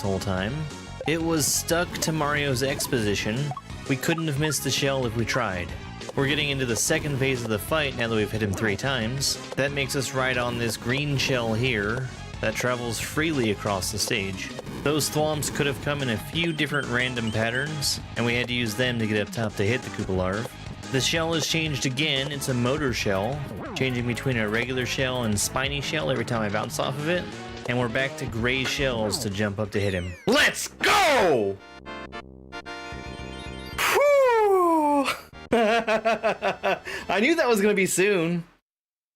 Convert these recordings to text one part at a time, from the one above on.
whole time. It was stuck to Mario's X position. We couldn't have missed the shell if we tried. We're getting into the second phase of the fight now that we've hit him 3 times. That makes us ride on this green shell here that travels freely across the stage. Those thwomps could have come in a few different random patterns, and we had to use them to get up top to hit the Koopa larve. The shell has changed again. It's a motor shell, changing between a regular shell and spiny shell every time I bounce off of it. And we're back to gray shells to jump up to hit him. Let's go! Whew! I knew that was gonna be soon.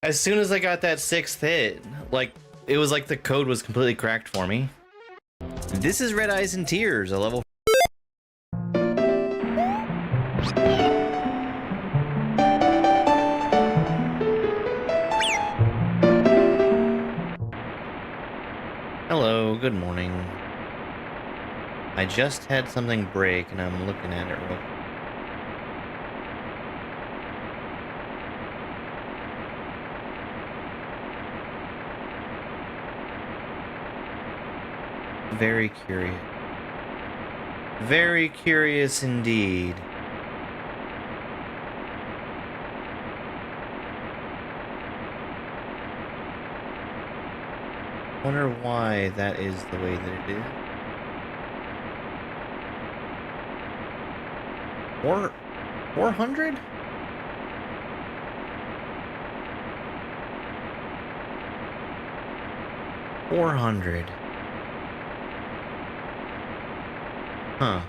As soon as I got that 6th hit, like, it was like the code was completely cracked for me. This is Red Eyes and Tears, a level. Hello, good morning. I just had something break and I'm looking at it real quick. Very curious. Very curious indeed. Wonder why that is the way that it is. 400? $400. Huh.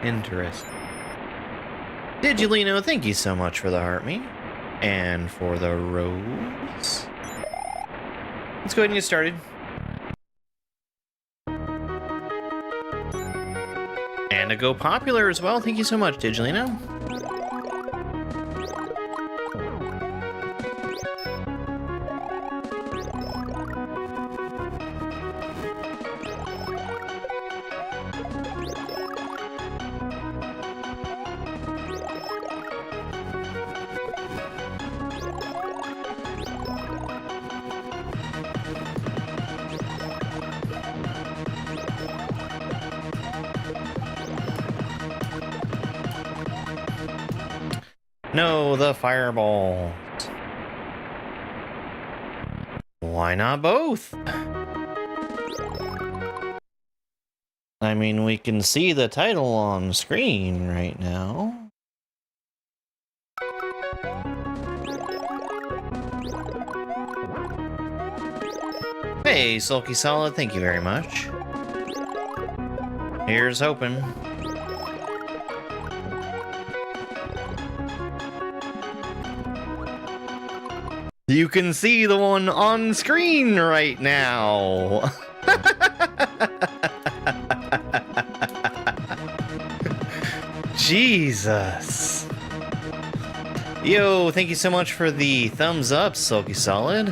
Interesting. Digilino, thank you so much for the heart me. And for the rose. Let's go ahead and get started. And a Go Popular as well. Thank you so much, Digilino. No, the fireballs. Why not both? I mean, we can see the title on screen right now. Hey, Sulky Solid, thank you very much. Here's hoping. You can see the one on screen right now. Jesus. Yo, thank you so much for the thumbs up, Sulky Solid.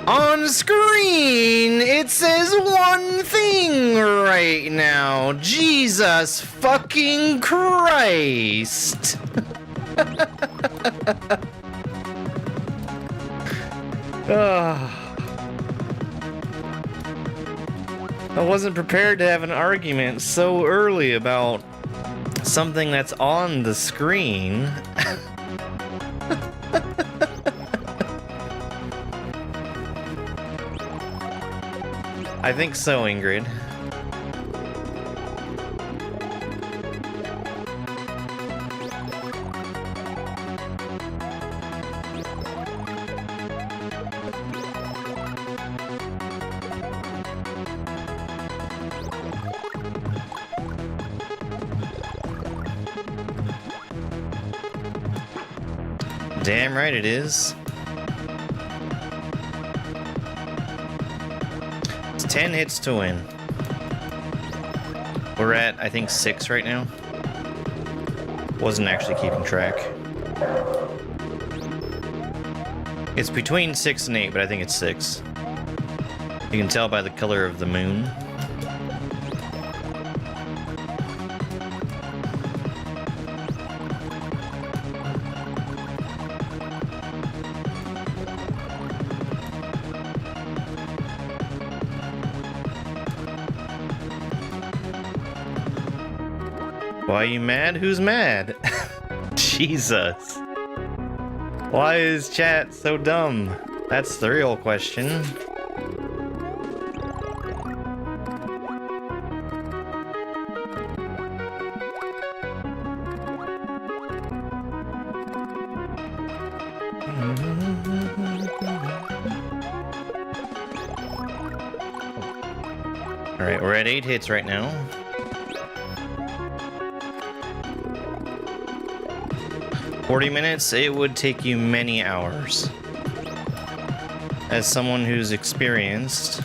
On screen, it says one thing right now. Jesus fucking Christ. I wasn't prepared to have an argument so early about something that's on the screen. I think so, Ingrid. Damn right it is. It's 10 hits to win. We're at, I think, 6 right now. Wasn't actually keeping track. It's between 6 and 8, but I think it's 6. You can tell by the color of the moon. Why are you mad? Who's mad? Jesus. Why is chat so dumb? That's the real question. Alright, we're at 8 hits right now. $40, it would take you many hours. As someone who's experienced.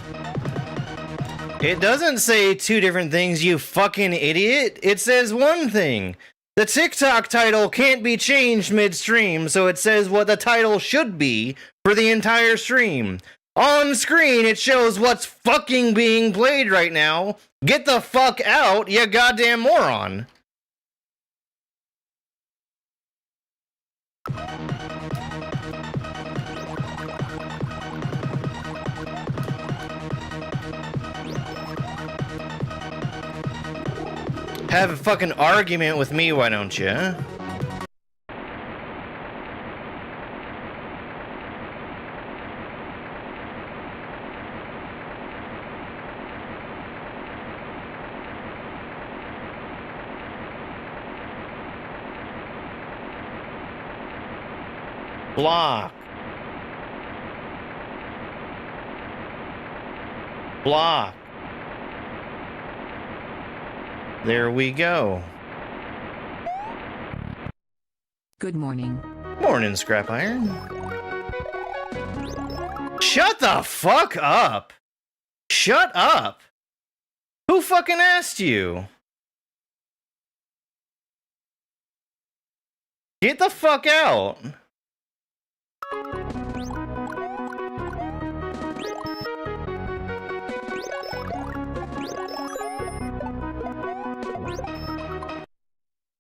It doesn't say two different things, you fucking idiot. It says one thing. The TikTok title can't be changed mid-stream, so it says what the title should be for the entire stream. On screen, it shows what's fucking being played right now. Get the fuck out, you goddamn moron. Have a fucking argument with me, why don't you? Block. Block. There we go. Good morning. Morning, Scrap Iron. Shut the fuck up! Shut up! Who fucking asked you? Get the fuck out!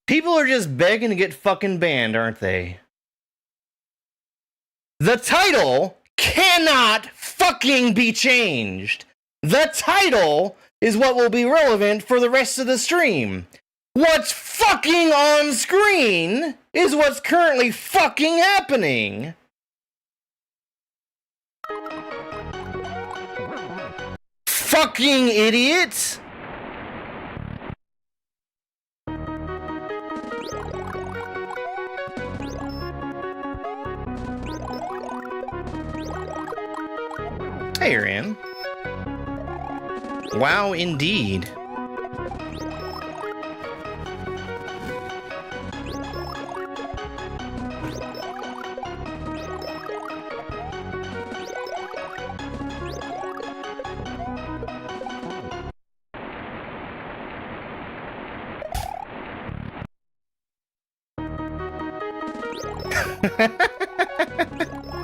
People are just begging to get fucking banned, aren't they? The title cannot fucking be changed. The title is what will be relevant for the rest of the stream. What's fucking on screen is what's currently fucking happening. Fucking idiots! Hey, Aaron. Wow, indeed.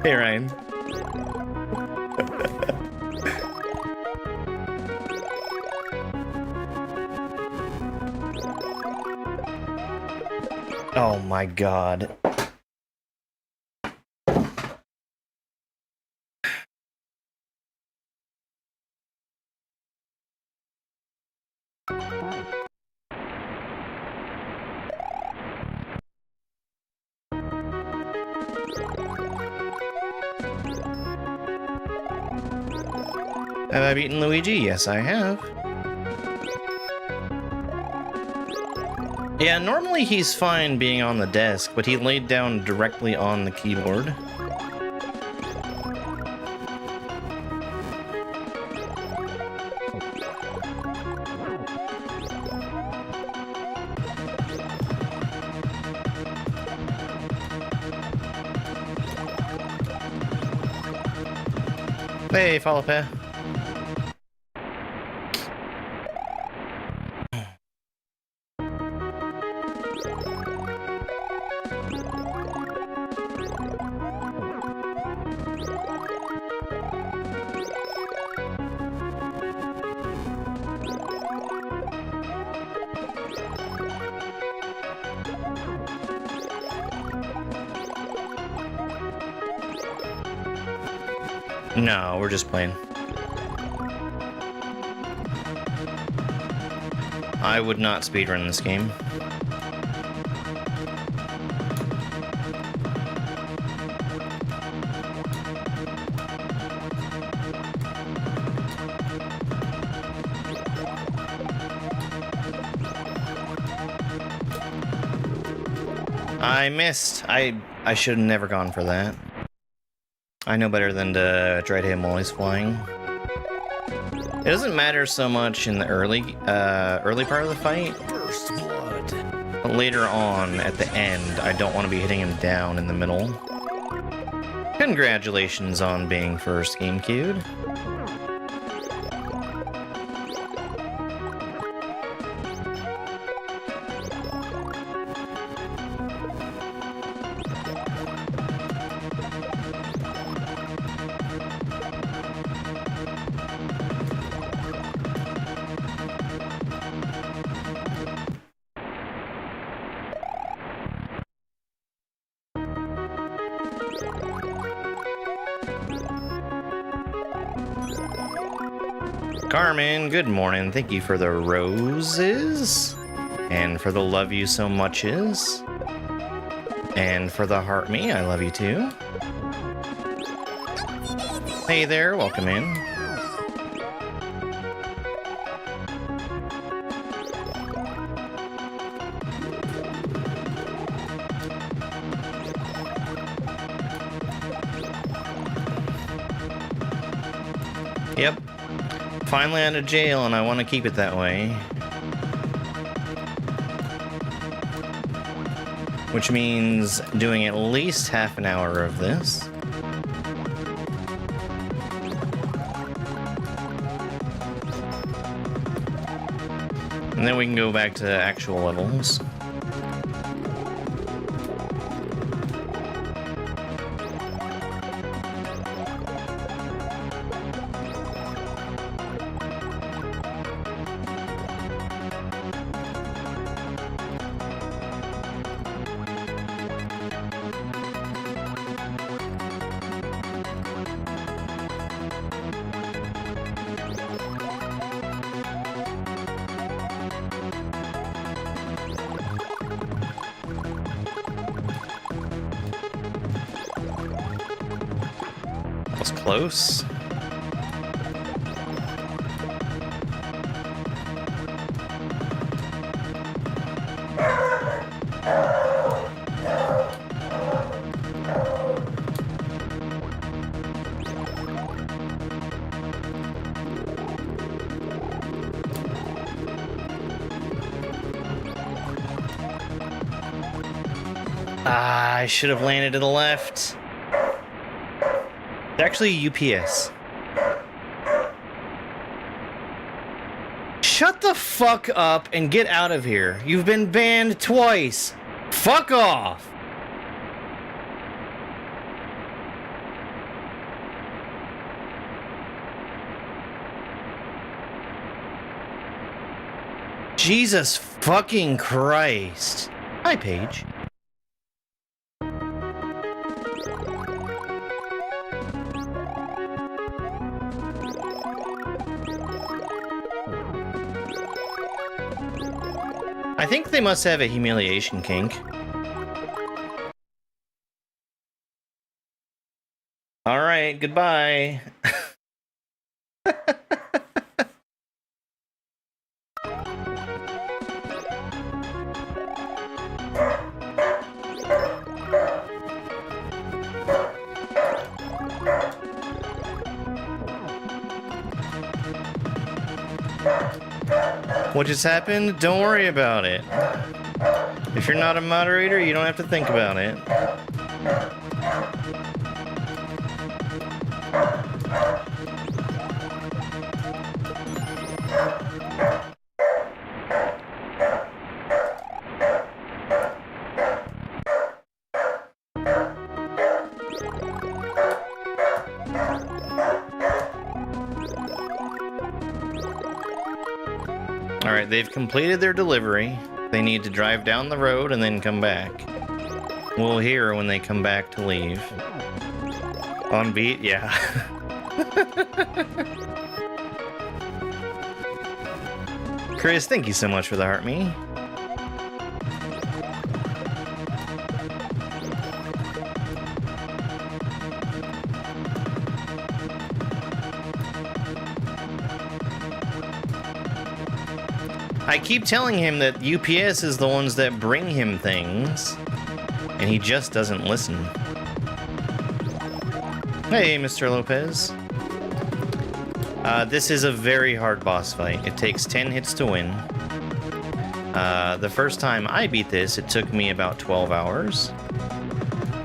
Hey, Ryan. Oh my god. Have I beaten Luigi? Yes, I have. Yeah, normally he's fine being on the desk, but he laid down directly on the keyboard. Hey, follow pair. No, we're just playing. I would not speedrun this game. I missed. I should have never gone for that. I know better than to try to hit him while he's flying. It doesn't matter so much in the early part of the fight. First blood. But later on, at the end, I don't want to be hitting him down in the middle. Congratulations on being first game queued. Carmen, good morning. Thank you for the roses. And for the love you so muches. And for the heart me, I love you too. Hey there, welcome in. Yep. Finally out of jail, and I want to keep it that way. Which means doing at least half an hour of this. And then we can go back to actual levels. Close. I should have landed to the left. It's actually UPS. Shut the fuck up and get out of here. You've been banned twice. Fuck off. Jesus fucking Christ. Hi, Paige. I think they must have a humiliation kink. Alright, goodbye. What just happened? Don't worry about it. If you're not a moderator, you don't have to think about it. Alright, they've completed their delivery. They need to drive down the road and then come back. We'll hear when they come back to leave. On beat? Yeah. Chris, thank you so much for the heart me. I keep telling him that UPS is the ones that bring him things. and he just doesn't listen. Hey, Mr. Lopez. This is a very hard boss fight. It takes 10 hits to win. The first time I beat this, it took me about 12 hours.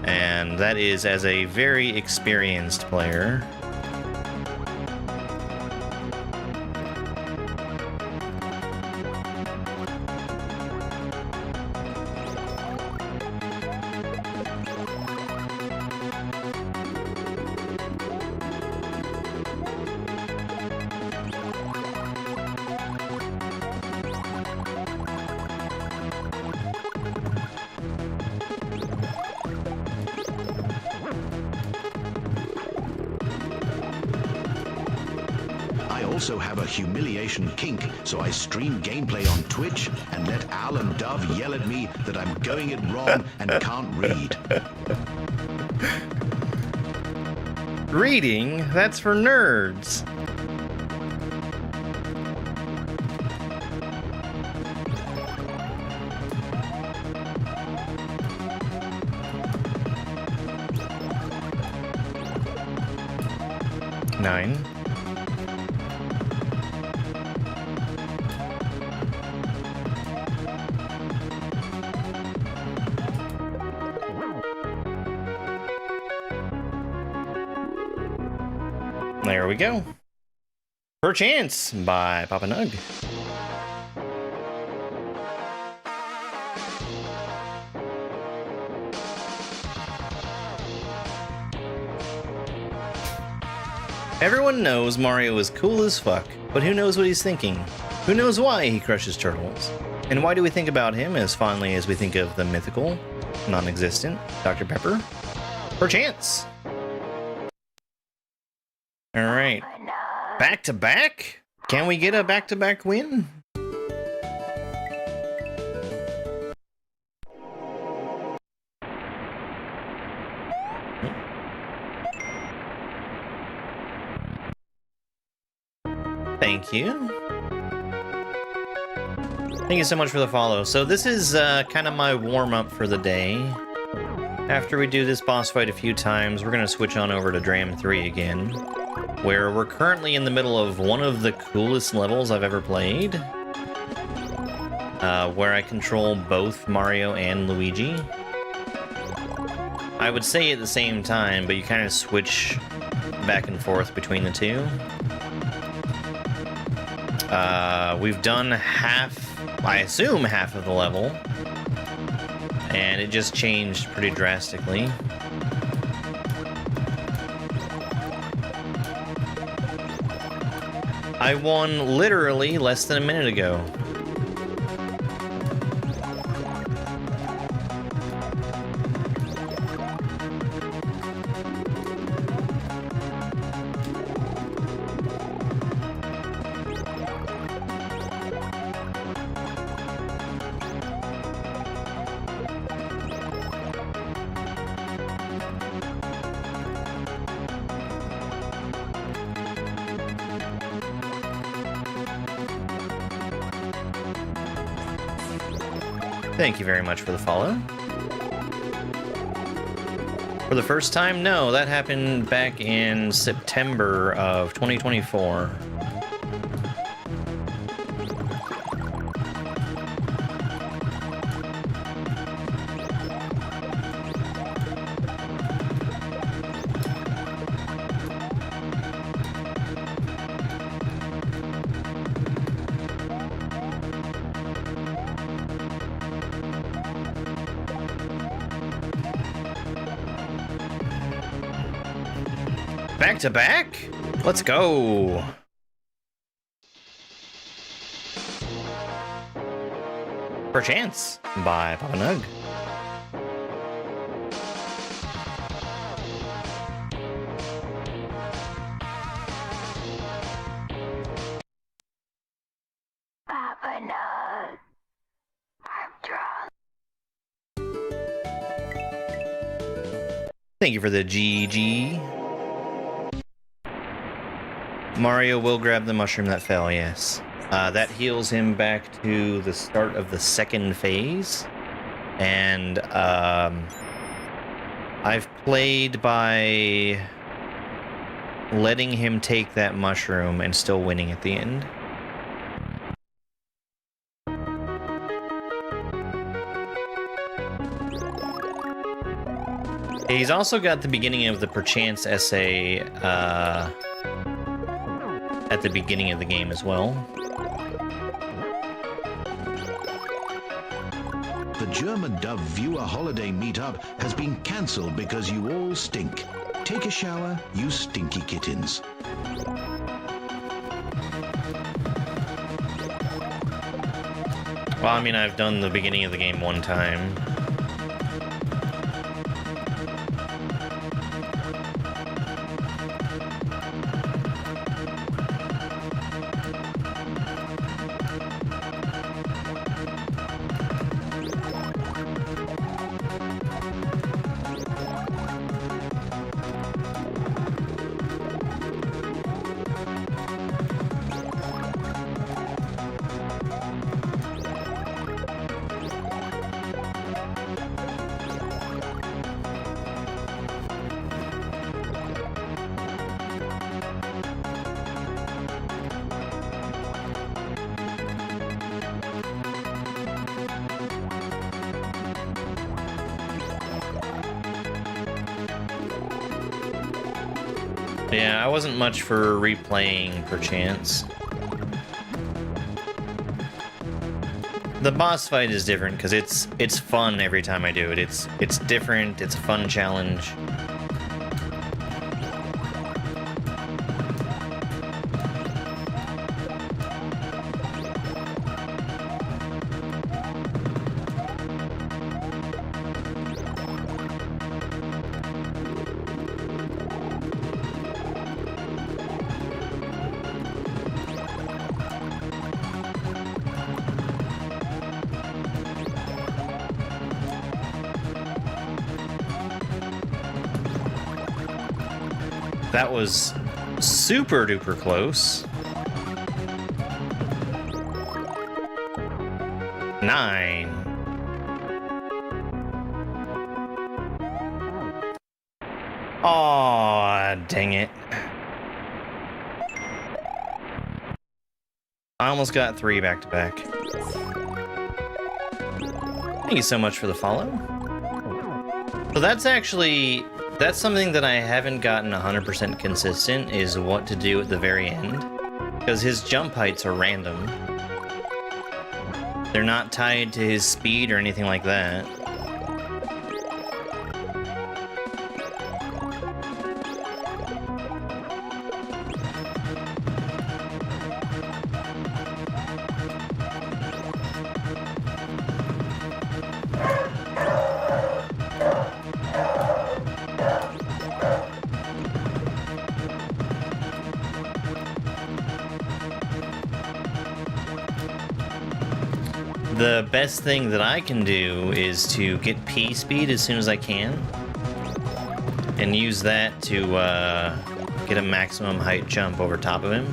And that is as a very experienced player. I also have a humiliation kink, so I stream gameplay on Twitch and let Al and Dove yell at me that I'm going it wrong and can't read. Reading? That's for nerds. Nine. There we go. Perchance by Papa Nug. Everyone knows Mario is cool as fuck, but who knows what he's thinking? Who knows why he crushes turtles? And why do we think about him as fondly as we think of the mythical, non-existent Dr. Pepper? Perchance. All right. Back to back? Can we get a back-to-back win? Thank you. Thank you so much for the follow. So this is kind of my warm-up for the day. After we do this boss fight a few times, we're going to switch on over to Dram 3 again, where we're currently in the middle of one of the coolest levels I've ever played, where I control both Mario and Luigi. I would say at the same time, but you kind of switch back and forth between the two. We've done half, I assume half of the level, and it just changed pretty drastically. I won literally less than a minute ago. Thank you very much for the follow. For the first time? No, that happened back in September of 2024. Back to back? Let's go. Perchance by Papa Nug. Papa Nug, I'm drunk. Thank you for the GG. Mario will grab the mushroom that fell, yes. That heals him back to the start of the second phase. And I've played by letting him take that mushroom and still winning at the end. He's also got the beginning of the perchance essay at the beginning of the game as well. The German Dove Viewer Holiday Meetup has been cancelled because you all stink. Take a shower, you stinky kittens. Well, I mean, I've done the beginning of the game one time. Yeah, I wasn't much for replaying perchance. The boss fight is different because it's fun every time I do it. It's different. It's a fun challenge. That was super duper close. 9. Aw, dang it. I almost got 3 back to back. Thank you so much for the follow. So that's something that I haven't gotten 100% consistent, is what to do at the very end. Because his jump heights are random. They're not tied to his speed or anything like that. The best thing that I can do is to get P speed as soon as I can, and use that to get a maximum height jump over top of him.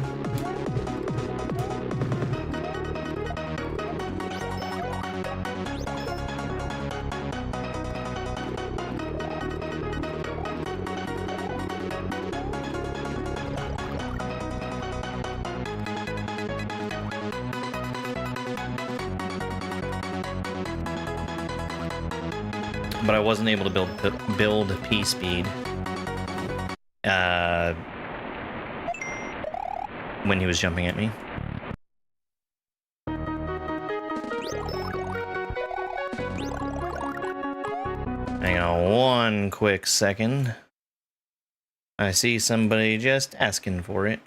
But I wasn't able to build P speed when he was jumping at me. Hang on one quick second. I see somebody just asking for it.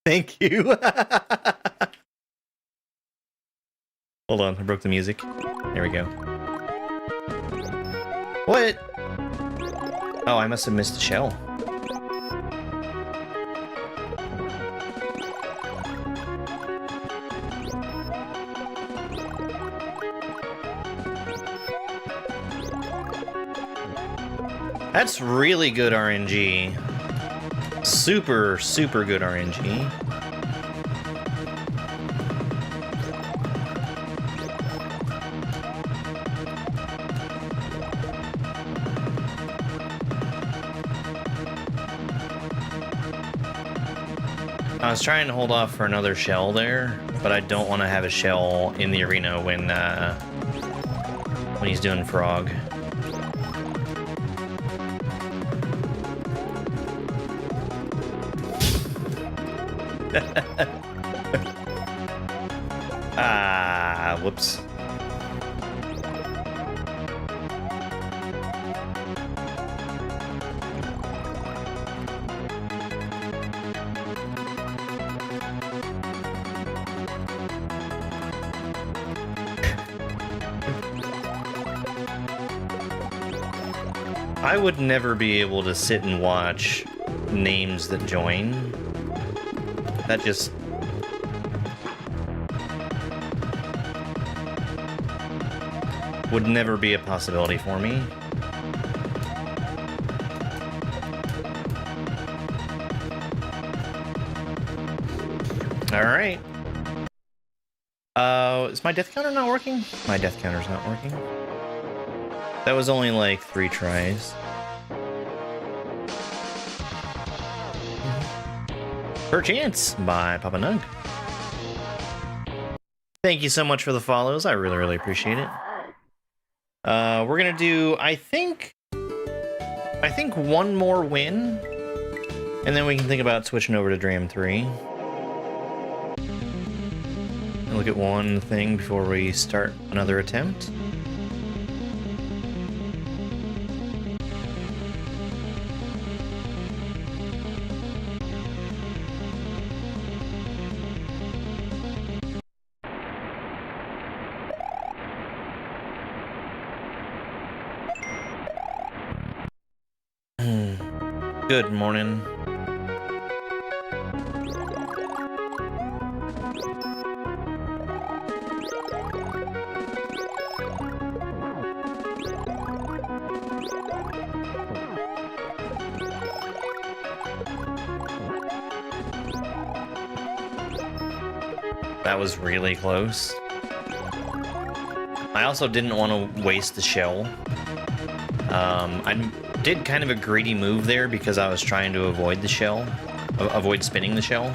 Thank you. Hold on, I broke the music. There we go. What? Oh, I must have missed the shell. That's really good RNG. Super, super good RNG. I was trying to hold off for another shell there, but I don't want to have a shell in the arena when he's doing frog. Ah, whoops. I would never be able to sit and watch names that join. That just... would never be a possibility for me. Alright. Is my death counter not working? My death counter's not working. That was only like 3 tries. Perchance by Papa Nug. Thank you so much for the follows. I really, really appreciate it. We're gonna do, I think one more win, and then we can think about switching over to Dram 3. And look at one thing before we start another attempt. Good morning. That was really close. I also didn't want to waste the shell. I did kind of a greedy move there because I was trying to avoid the shell, avoid spinning the shell.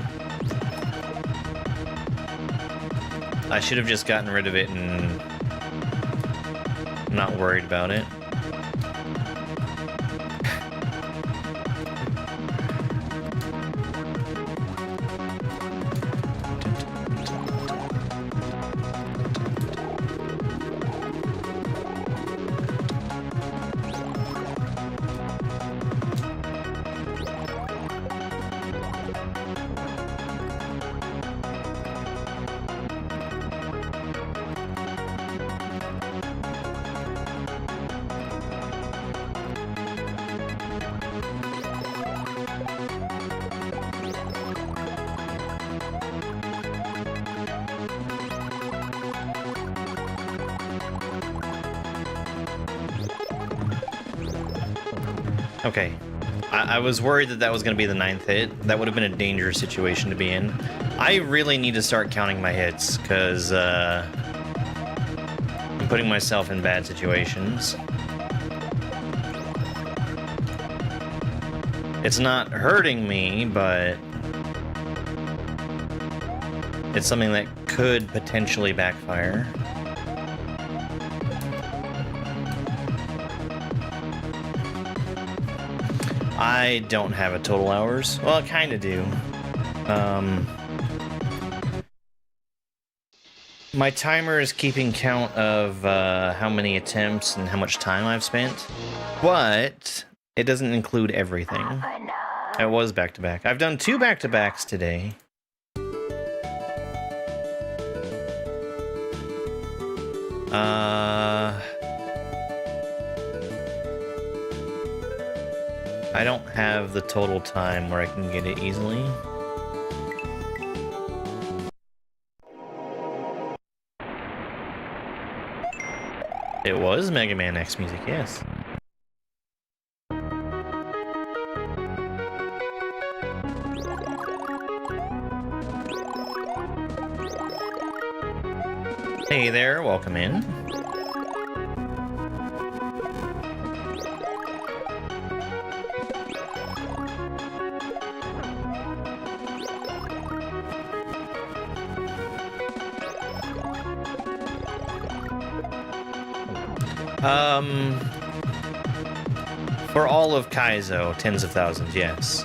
I should have just gotten rid of it and not worried about it. Okay, I was worried that that was going to be the 9th hit. That would have been a dangerous situation to be in. I really need to start counting my hits, because I'm putting myself in bad situations. It's not hurting me, but it's something that could potentially backfire. I don't have a total hours. Well, I kind of do. My timer is keeping count of how many attempts and how much time I've spent, but it doesn't include everything. It was back-to-back. I've done 2 back-to-backs today. I don't have the total time where I can get it easily. It was Mega Man X music, yes. Hey there, welcome in. For all of Kaizo, tens of thousands, yes.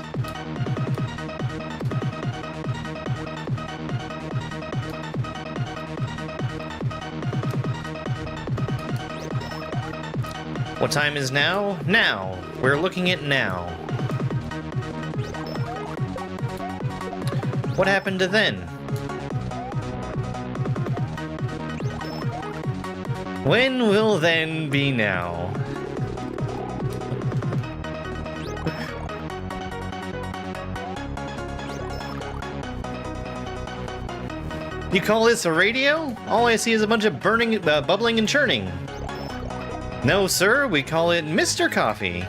What time is now? Now. We're looking at now. What happened to then? When will then be now? You call this a radio? All I see is a bunch of burning, bubbling and churning. No, sir, we call it Mr. Coffee.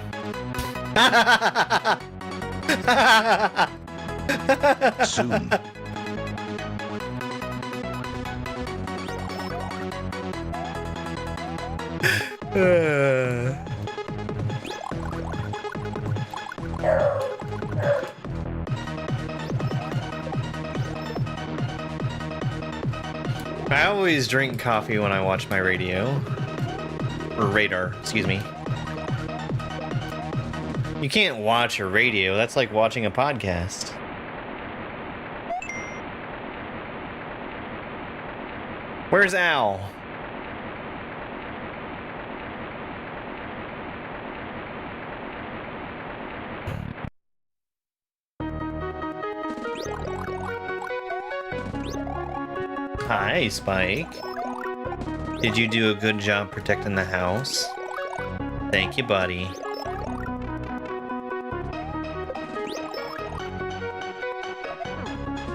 Soon. I always drink coffee when I watch my radio. Or radar, excuse me. You can't watch a radio, that's like watching a podcast. Where's Al? Hi, Spike. Did you do a good job protecting the house? Thank you, buddy.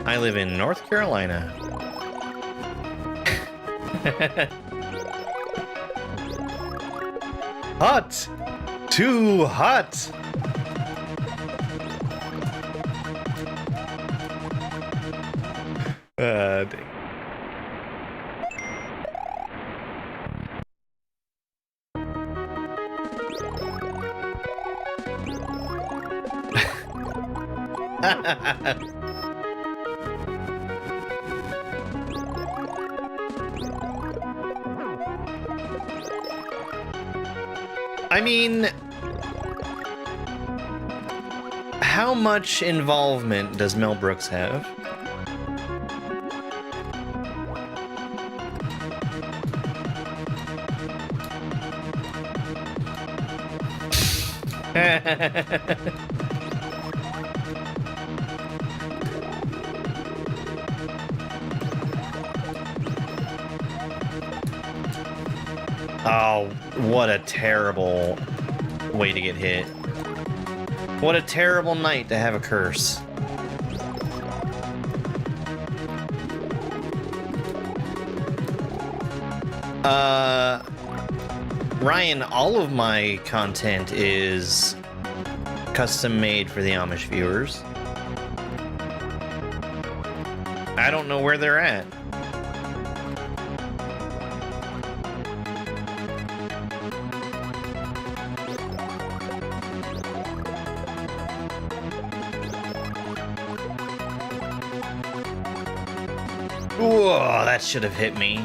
I live in North Carolina. Hot! Too hot! Dang. I mean, how much involvement does Mel Brooks have? Oh, what a terrible way to get hit. What a terrible night to have a curse. Ryan, all of my content is custom made for the Amish viewers. I don't know where they're at. Whoa, that should have hit me.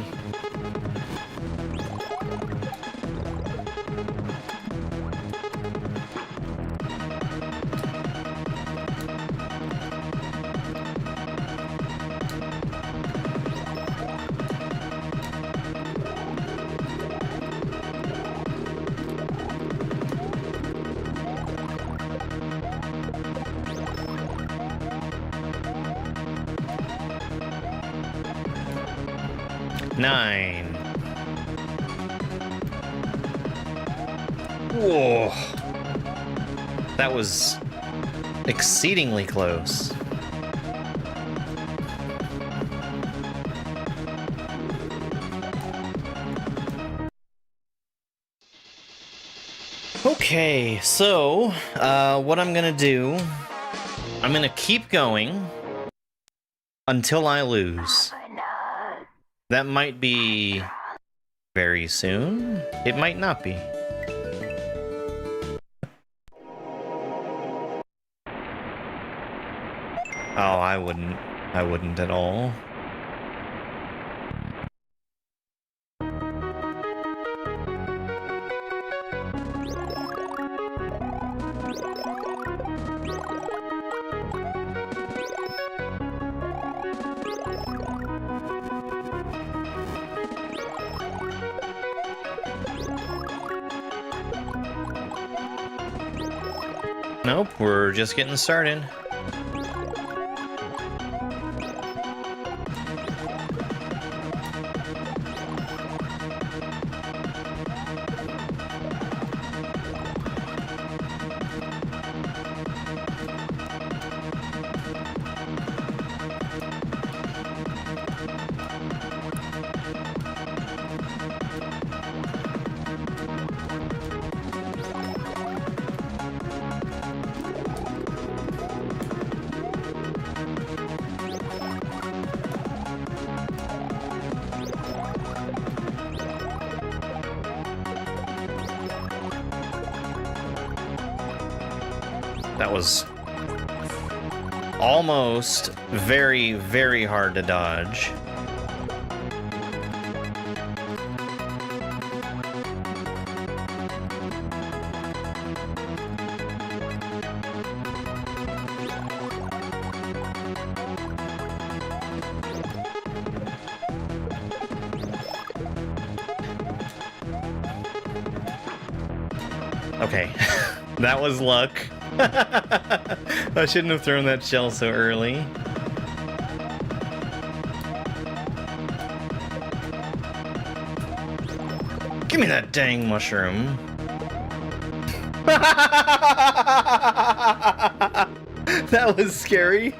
Nine. Whoa. That was exceedingly close. Okay, so, what I'm gonna do, I'm gonna keep going until I lose. That might be very soon. It might not be. Oh, I wouldn't at all. Nope, we're just getting started. That was almost very, very hard to dodge. Okay, that was luck. I shouldn't have thrown that shell so early. Give me that dang mushroom. That was scary.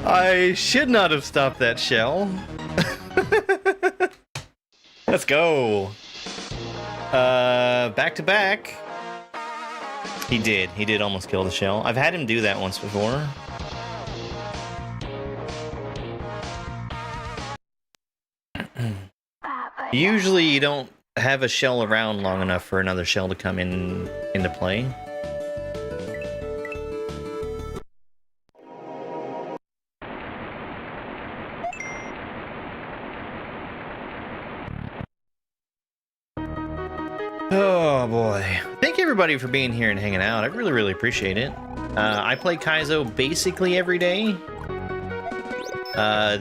I should not have stopped that shell. Let's go. Back to back. He did almost kill the shell. I've had him do that once before. Usually you don't have a shell around long enough for another shell to come into play. Oh boy. Thank you everybody for being here and hanging out. I really, really appreciate it. I play Kaizo basically every day.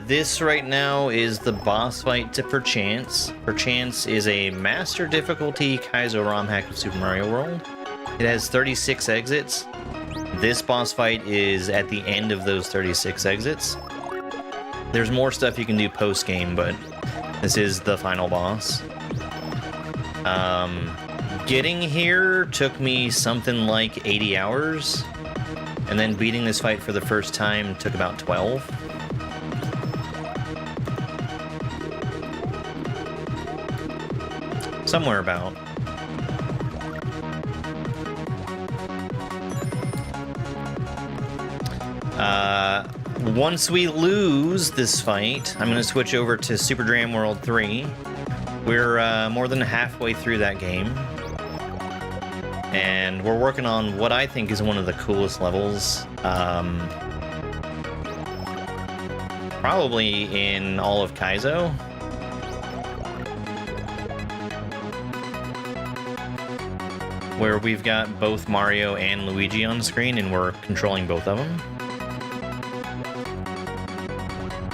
This right now is the boss fight to Perchance. Perchance is a master difficulty Kaizo ROM hack of Super Mario World. It has 36 exits. This boss fight is at the end of those 36 exits. There's more stuff you can do post-game, but this is the final boss. Getting here took me something like 80 hours, and then beating this fight for the first time took about 12. Somewhere about. Once we lose this fight, I'm going to switch over to Super Dram World 3. We're more than halfway through that game. And we're working on what I think is one of the coolest levels. Probably in all of Kaizo. Where we've got both Mario and Luigi on screen and we're controlling both of them.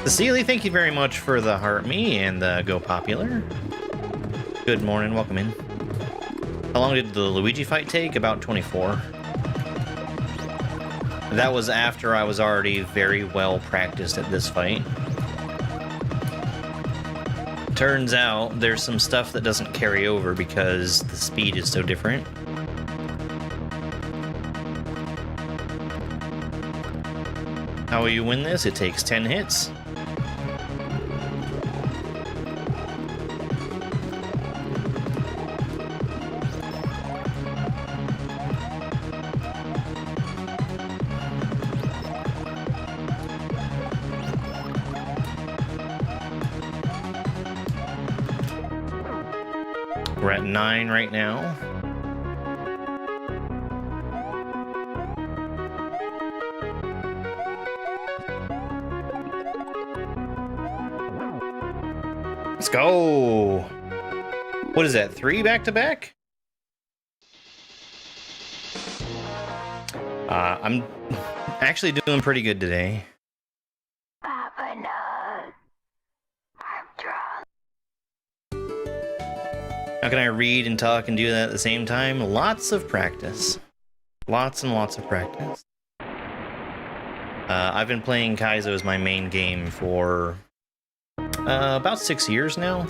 Cecilia, thank you very much for the heart me and the go popular. Good morning, welcome in. How long did the Luigi fight take? About 24. That was after I was already very well practiced at this fight. Turns out there's some stuff that doesn't carry over because the speed is so different. How will you win this? It takes 10 hits. We're at 9 right now. Let's go. What is that? 3 back to back? I'm actually doing pretty good today. Papa knows. I'm drunk. How can I read and talk and do that at the same time? Lots of practice. Lots and lots of practice. I've been playing Kaizo as my main game for about 6 years now.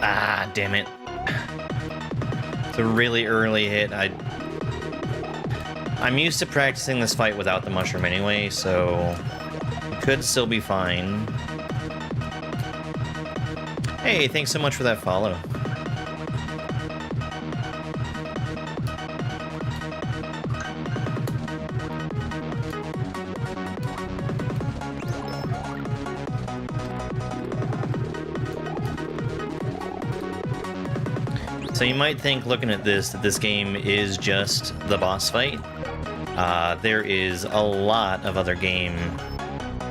Ah, damn it. It's a really early hit. I'm used to practicing this fight without the mushroom anyway, so it could still be fine. Hey, thanks so much for that follow. So you might think, looking at this, that this game is just the boss fight. There is a lot of other game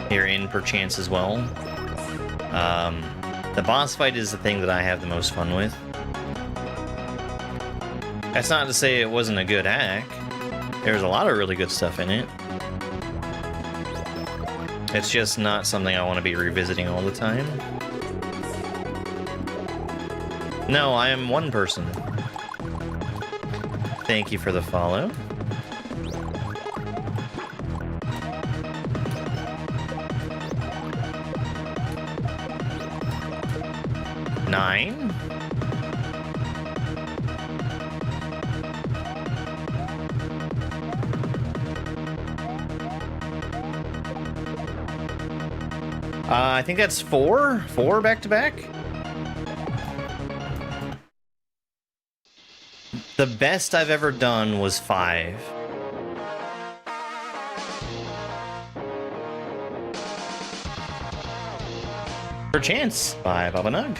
here in Perchance as well. The boss fight is the thing that I have the most fun with. That's not to say it wasn't a good hack. There's a lot of really good stuff in it. It's just not something I want to be revisiting all the time. No, I am one person. Thank you for the follow. Nine. I think that's four. Four back to back. The best I've ever done was 5. Perchance by Baba Nug.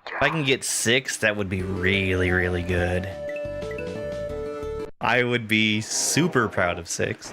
If I can get 6, that would be really, really good. I would be super proud of 6.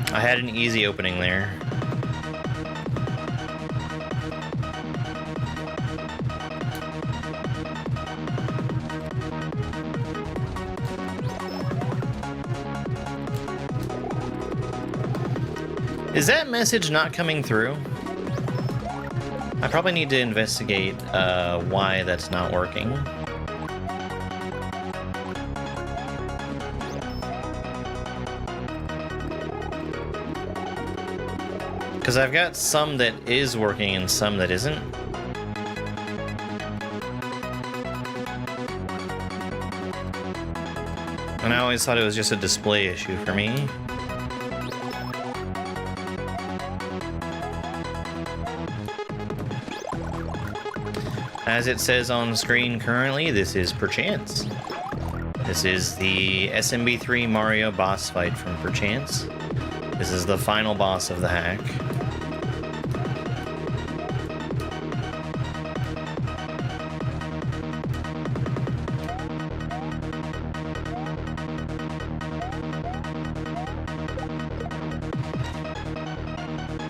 I had an easy opening there. Is that message not coming through? I probably need to investigate why that's not working. Because I've got some that is working and some that isn't. And I always thought it was just a display issue for me. As it says on the screen currently, this is Perchance. This is the SMB3 Mario boss fight from Perchance. This is the final boss of the hack.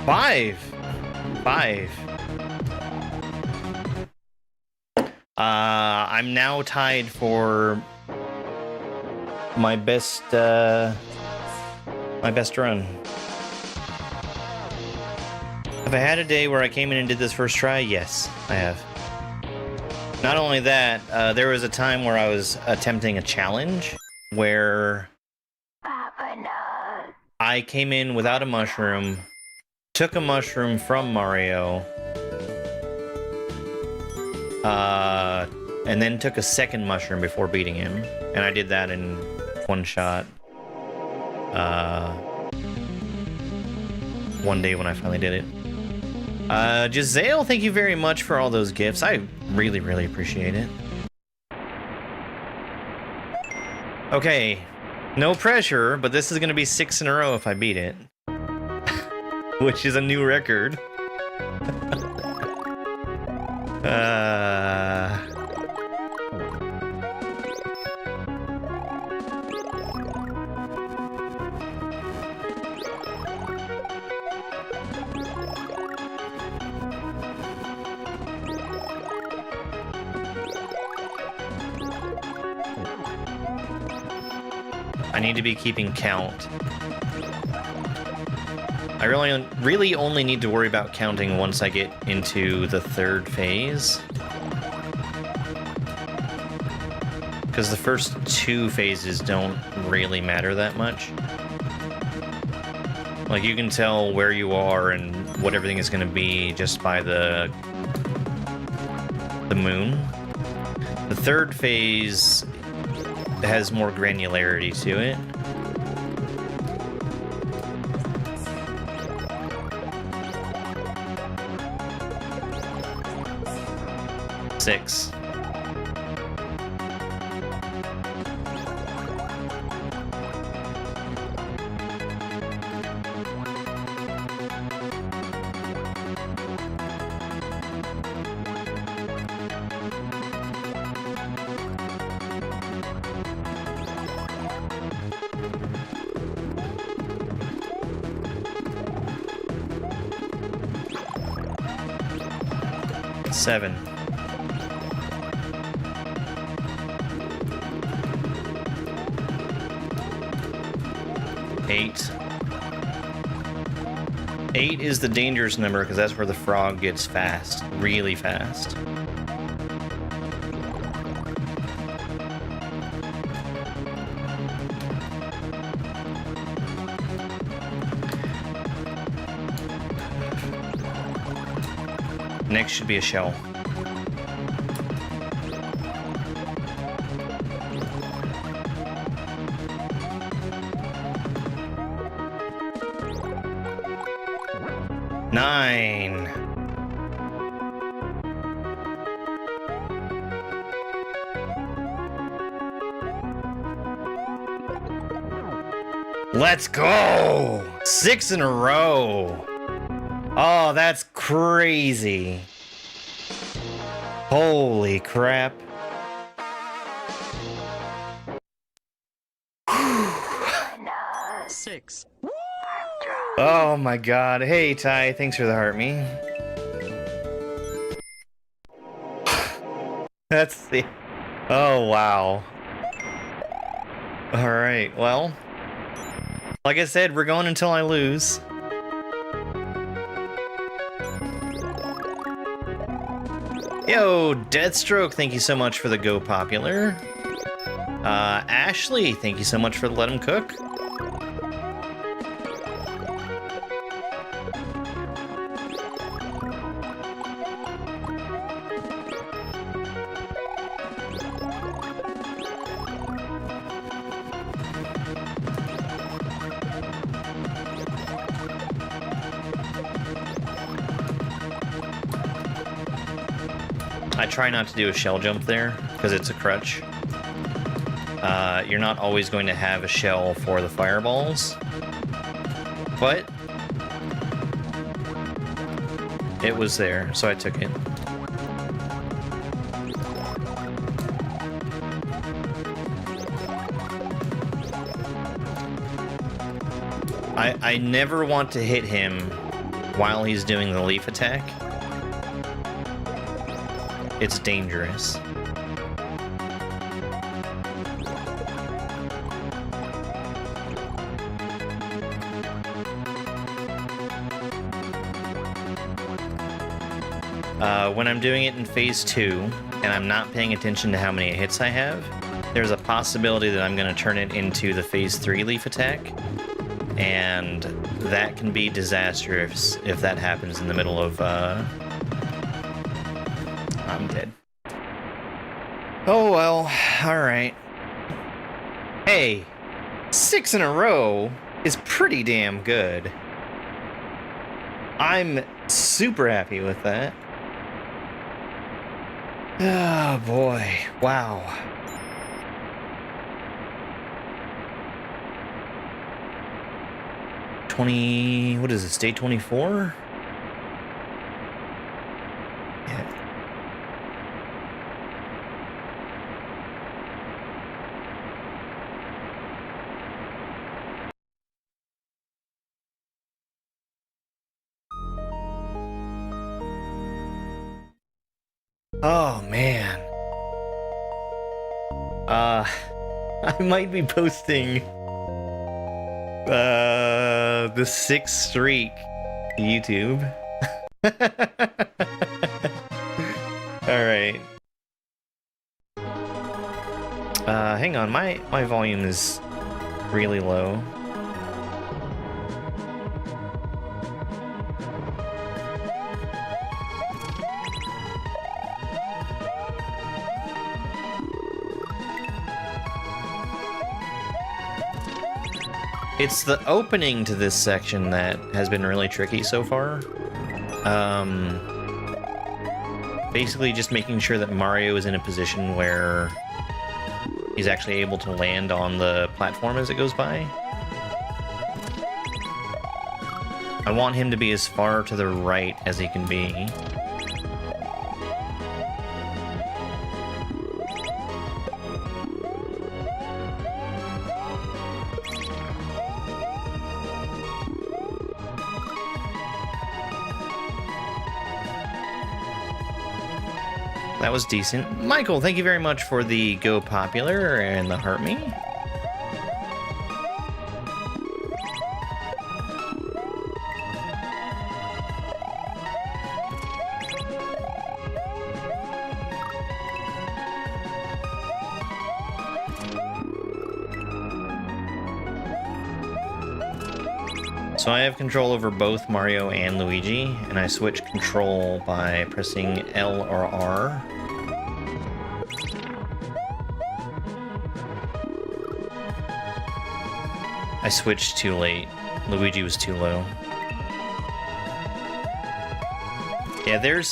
Five. I'm now tied for my best run. Have I had a day where I came in and did this first try? Yes, I have. Not only that, there was a time where I was attempting a challenge where I came in without a mushroom, took a mushroom from Mario, and then took a second mushroom before beating him. And I did that in one shot. One day when I finally did it. Giselle, thank you very much for all those gifts. I really, really appreciate it. Okay, no pressure, but this is gonna be 6 in a row if I beat it. Which is a new record. I need to be keeping count. I really only need to worry about counting once I get into the 3rd phase. Because the first 2 phases don't really matter that much. Like, you can tell where you are and what everything is going to be just by the moon. The 3rd phase has more granularity to it. Six. Seven. Eight. 8 is the dangerous number because that's where the frog gets fast, really fast. Next should be a shell. Nine. Let's go! 6 in a row. Oh, that's crazy. Holy crap. Six. Oh my god. Hey, Ty, thanks for the heart me. That's the... Oh, wow. Alright, well. Like I said, we're going until I lose. Yo, Deathstroke, thank you so much for the Go Popular. Ashley, thank you so much for the Let 'em Cook. I try not to do a shell jump there, because it's a crutch. You're not always going to have a shell for the fireballs. But it was there, so I took it. I never want to hit him while he's doing the leaf attack. It's dangerous. When I'm doing it in phase 2, and I'm not paying attention to how many hits I have, there's a possibility that I'm going to turn it into the phase 3 leaf attack. and that can be disastrous if that happens in the middle of, I'm dead. Oh well, alright. Hey, 6 in a row is pretty damn good. I'm super happy with that. Oh boy, wow. What is this, day 24? Yeah. Oh man. I might be posting the 6th streak to YouTube. Alright. Hang on, my volume is really low. It's the opening to this section that has been really tricky so far. Basically just making sure that Mario is in a position where he's actually able to land on the platform as it goes by. I want him to be as far to the right as he can be. That was decent. Michael, thank you very much for the Go Popular and the Heart Me. So I have control over both Mario and Luigi, and I switch control by pressing L or R. I switched too late. Luigi was too low. Yeah, there's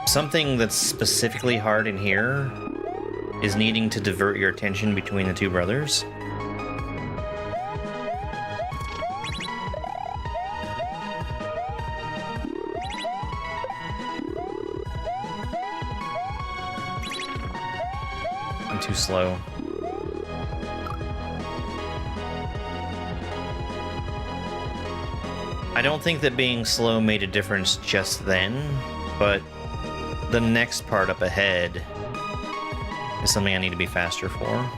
something that's specifically hard in here is needing to divert your attention between the two brothers. I'm too slow. I don't think that being slow made a difference just then, but the next part up ahead is something I need to be faster for.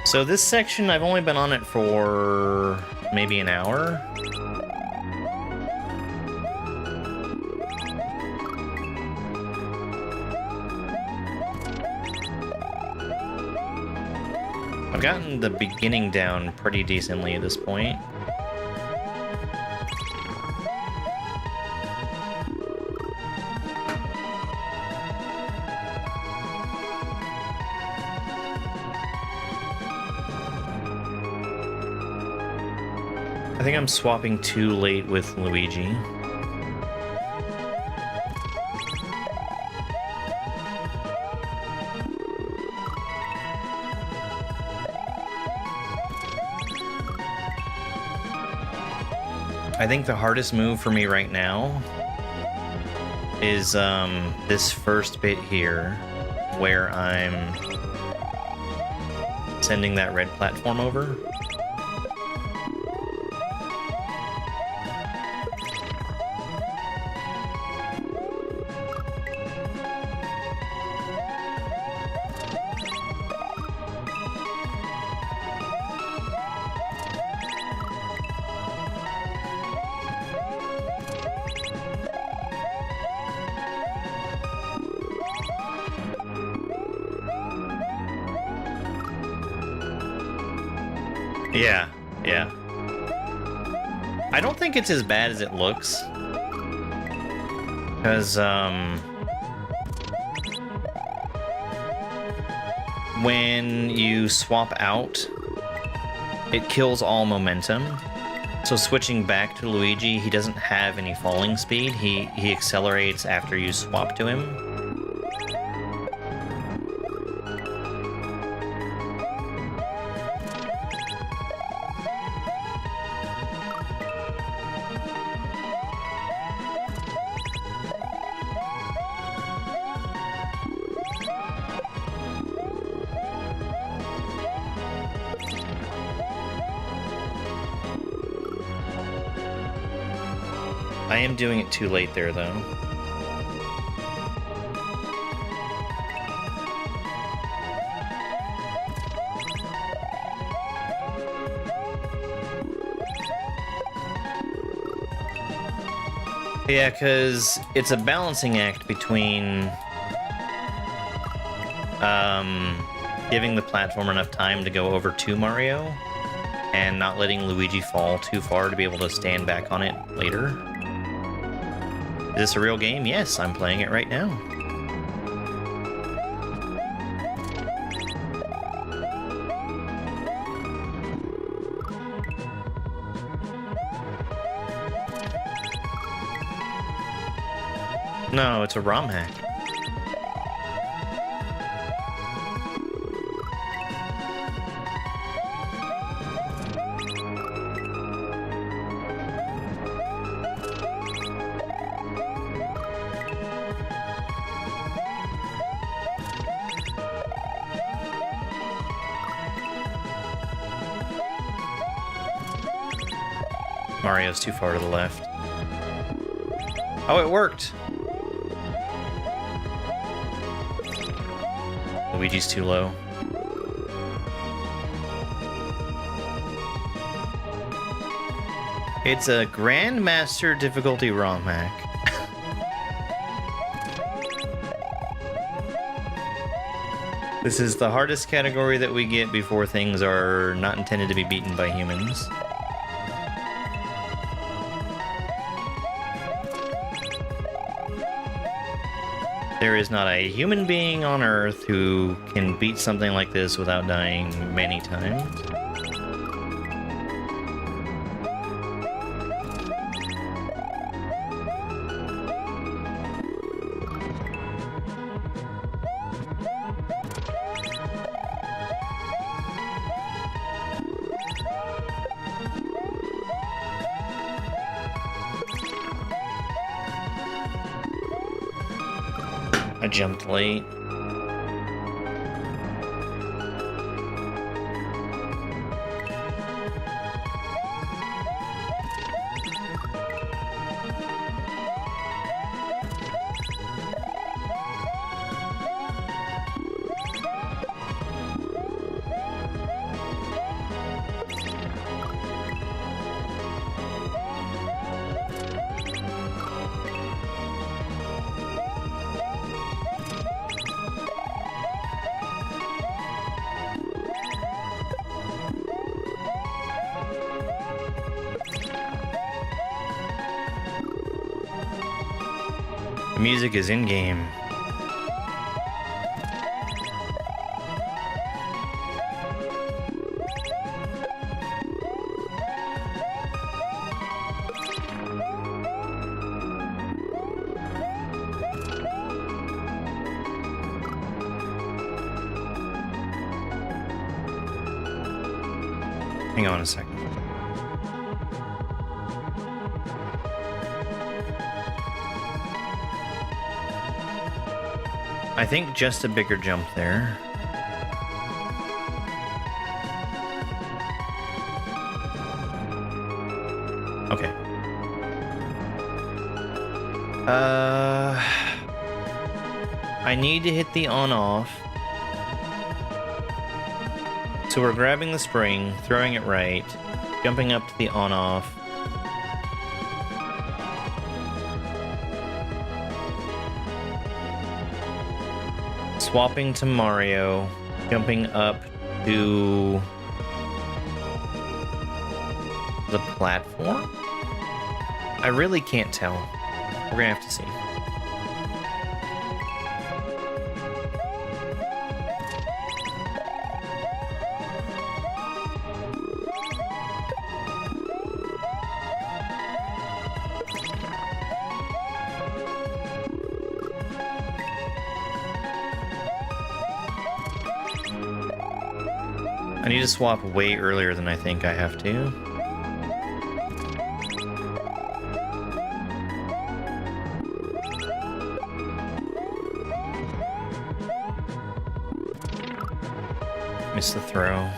So this section, I've only been on it for maybe an hour. I've gotten the beginning down pretty decently at this point. I think I'm swapping too late with Luigi. I think the hardest move for me right now is this first bit here, where I'm sending that red platform over. Yeah, yeah. I don't think it's as bad as it looks. Because, when you swap out, it kills all momentum. So switching back to Luigi, he doesn't have any falling speed. He accelerates after you swap to him. I am doing it too late there, though. Yeah, because it's a balancing act between giving the platform enough time to go over to Mario and not letting Luigi fall too far to be able to stand back on it later. Is this a real game? Yes, I'm playing it right now. No, it's a ROM hack. Mario's too far to the left. Oh, it worked! Luigi's too low. It's a Grandmaster difficulty ROM hack. This is the hardest category that we get before things are not intended to be beaten by humans. There is not a human being on Earth who can beat something like this without dying many times. I jumped late. The music is in-game. Hang on a second. I think just a bigger jump there. Okay. I need to hit the on-off. So we're grabbing the spring, throwing it right, jumping up to the on-off. Swapping to Mario, jumping up to the platform? I really can't tell. We're gonna have to see. I need to swap way earlier than I think I have to. Missed the throw.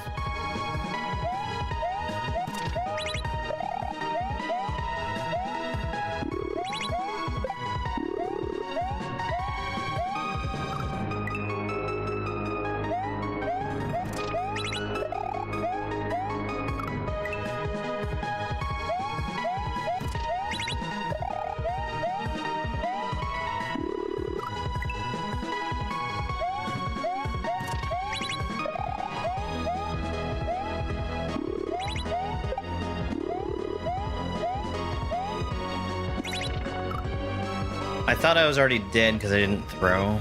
I thought I was already dead because I didn't throw.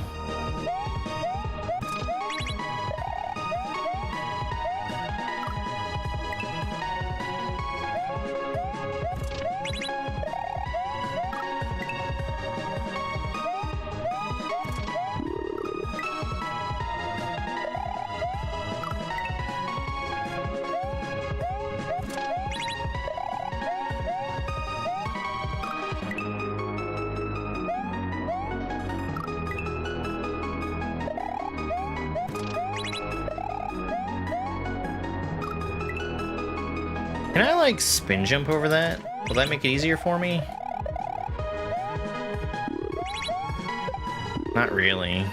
Can I, like, spin jump over that? Will that make it easier for me? Not really.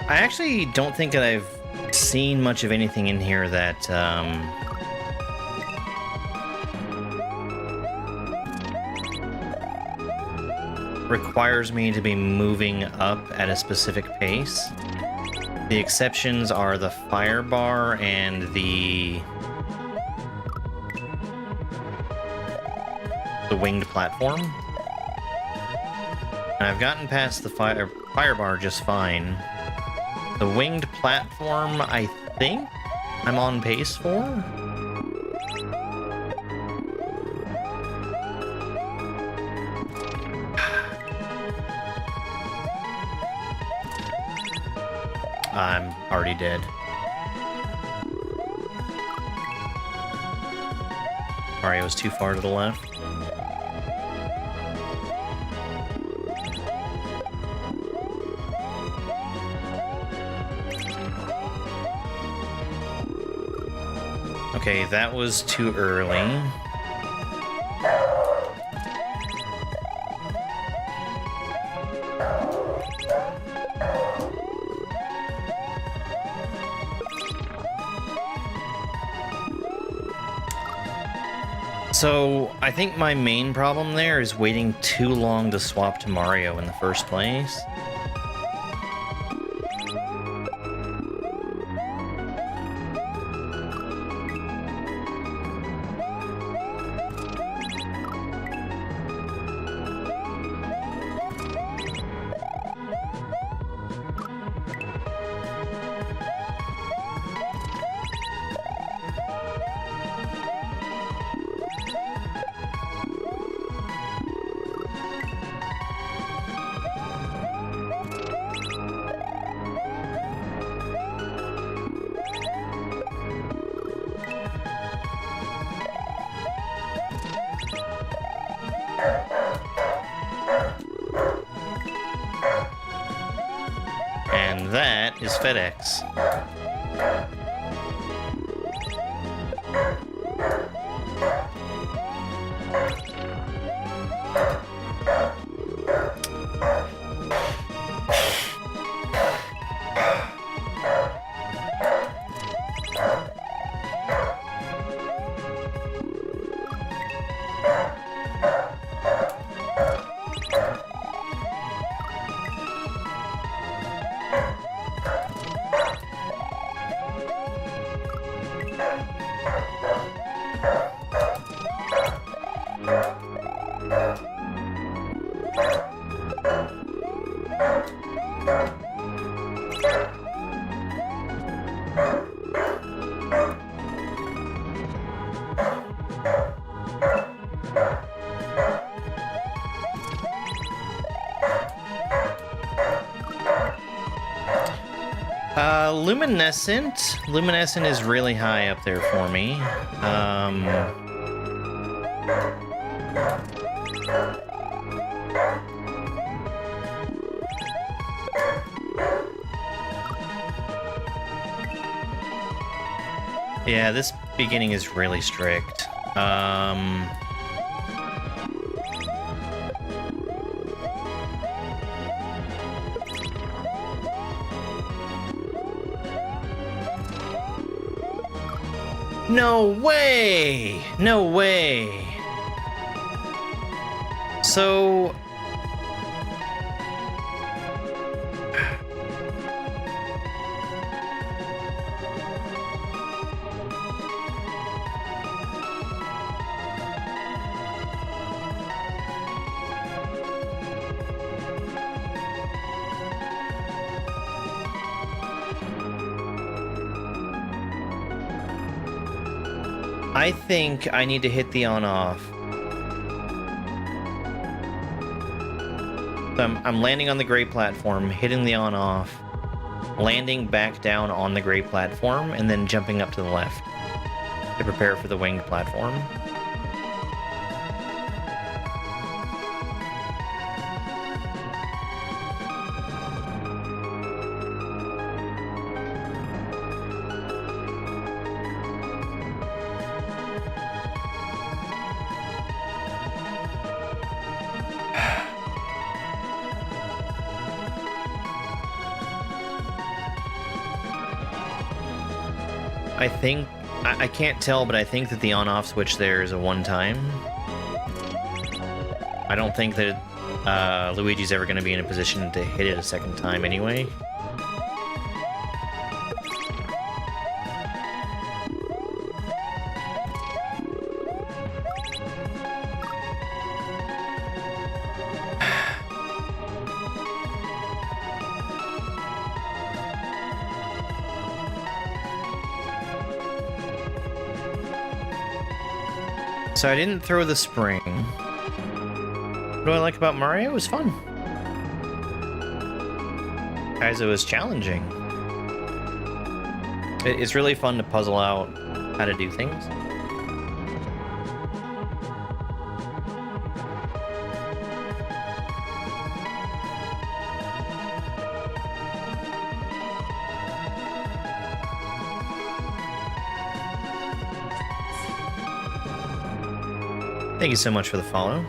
I actually don't think that I've seen much of anything in here that requires me to be moving up at a specific pace. The exceptions are the fire bar and the winged platform. And I've gotten past the fire bar just fine. The winged platform, I think I'm on pace for. I'm already dead. Mario's too far to the left. Okay, that was too early. So, I think my main problem there is waiting too long to swap to Mario in the first place. And that is FedEx. Luminescent. Luminescent is really high up there for me. Yeah, this beginning is really strict. No way! No way! So... I think I need to hit the on-off. So I'm landing on the gray platform, hitting the on-off, landing back down on the gray platform, and then jumping up to the left to prepare for the winged platform. I think, I can't tell, but I think that the on-off switch there is a one-time. I don't think that Luigi's ever going to be in a position to hit it a second time anyway. So I didn't throw the spring. What do I like about Mario? It was fun. Kaizo is challenging. It's really fun to puzzle out how to do things. Thank you so much for the follow.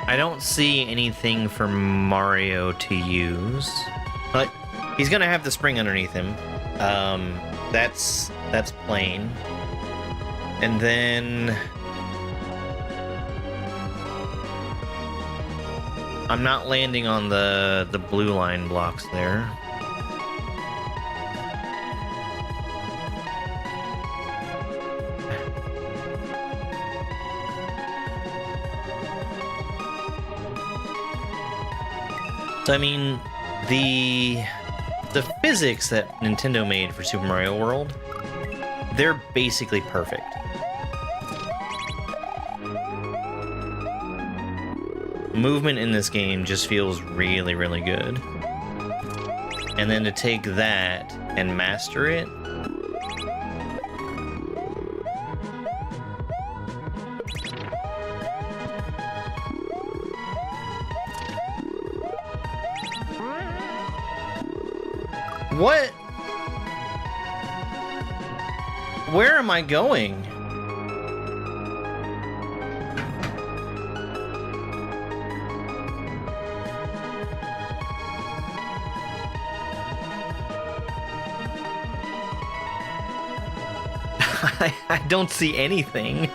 I don't see anything for Mario to use, but he's gonna have the spring underneath him. That's plain. And then I'm not landing on the blue line blocks there. So I mean, the physics that Nintendo made for Super Mario World, they're basically perfect. Movement in this game just feels really, really good. and then to take that and master it. What? Where am I going? I don't see anything.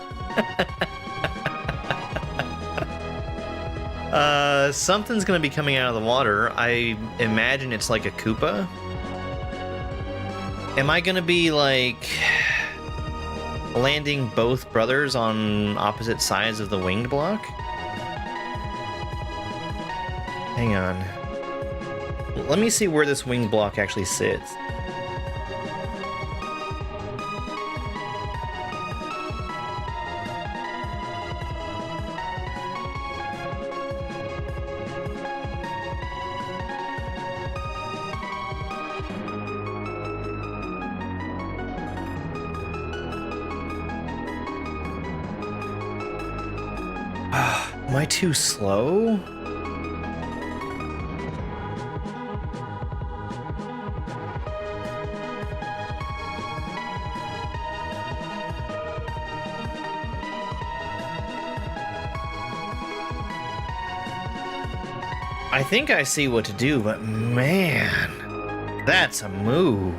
Something's gonna be coming out of the water. I imagine it's like a Koopa. Am I gonna be like landing both brothers on opposite sides of the winged block? Hang on. Let me see where this winged block actually sits. Am I too slow? I think I see what to do, but man, that's a move.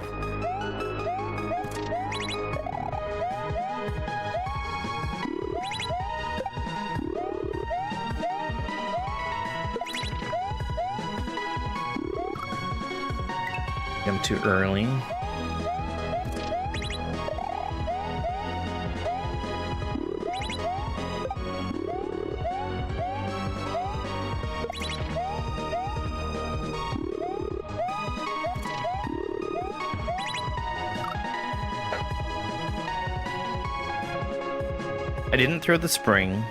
I'm too early. I didn't throw the spring,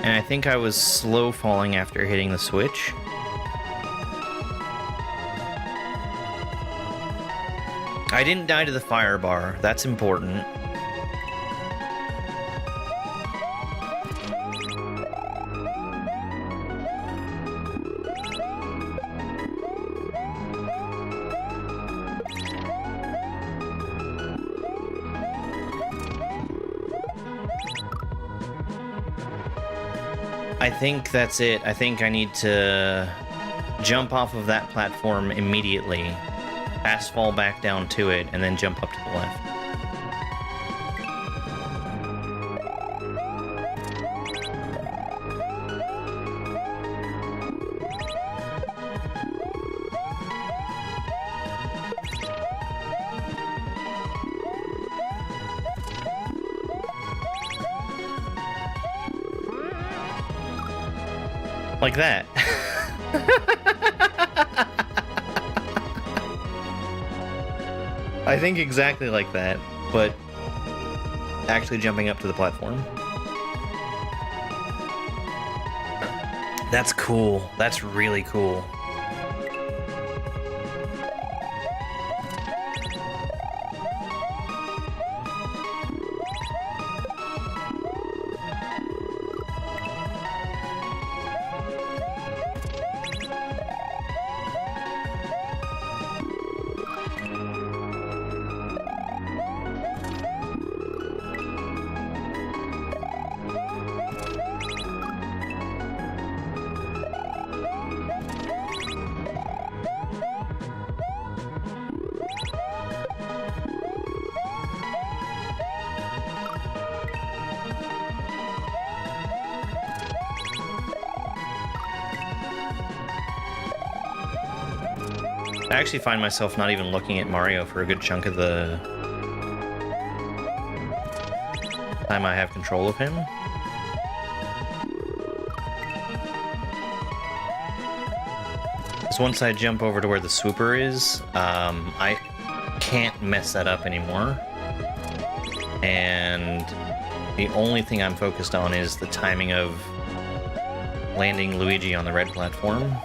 and I think I was slow falling after hitting the switch. I didn't die to the fire bar. That's important. I think that's it. I think I need to jump off of that platform immediately, fast fall back down to it, and then jump up to the left. Like that. I think exactly like that, but actually jumping up to the platform. That's cool. That's really cool. I actually find myself not even looking at Mario for a good chunk of the time I have control of him. Because once I jump over to where the swooper is, I can't mess that up anymore. And the only thing I'm focused on is the timing of landing Luigi on the red platform.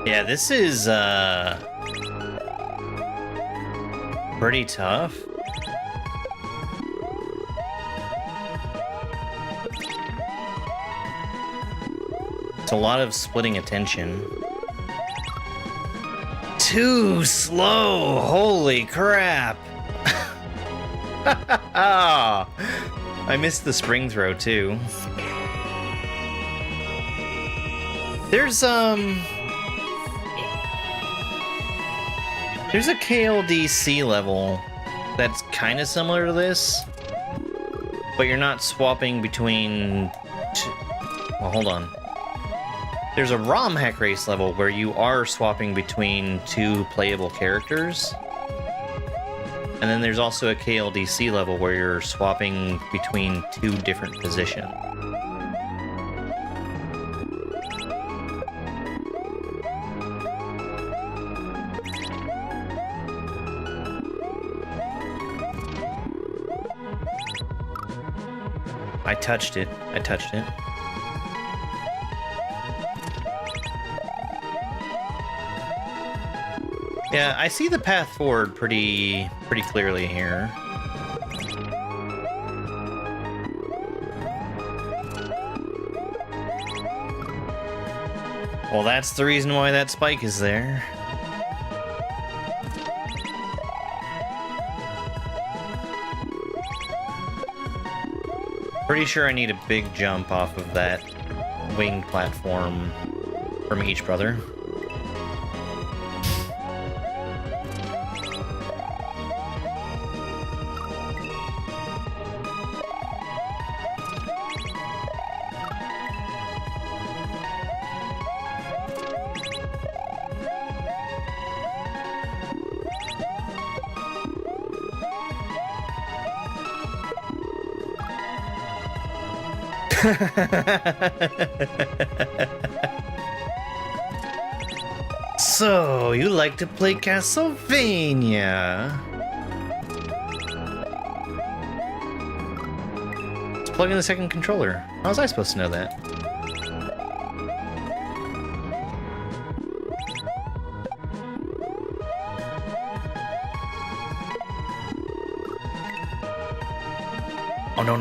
Yeah, this is, pretty tough. It's a lot of splitting attention. Too slow! Holy crap! I missed the spring throw, too. There's a KLDC level that's kind of similar to this, but you're not swapping between... Well, hold on. There's a romhack race level where you are swapping between two playable characters. And then there's also a KLDC level where you're swapping between two different positions. I touched it. Yeah, I see the path forward pretty clearly here. Well, that's the reason why that spike is there. Pretty sure I need a big jump off of that winged platform from each brother. So, you like to play Castlevania? Let's plug in the second controller. How was I supposed to know that? Oh, no.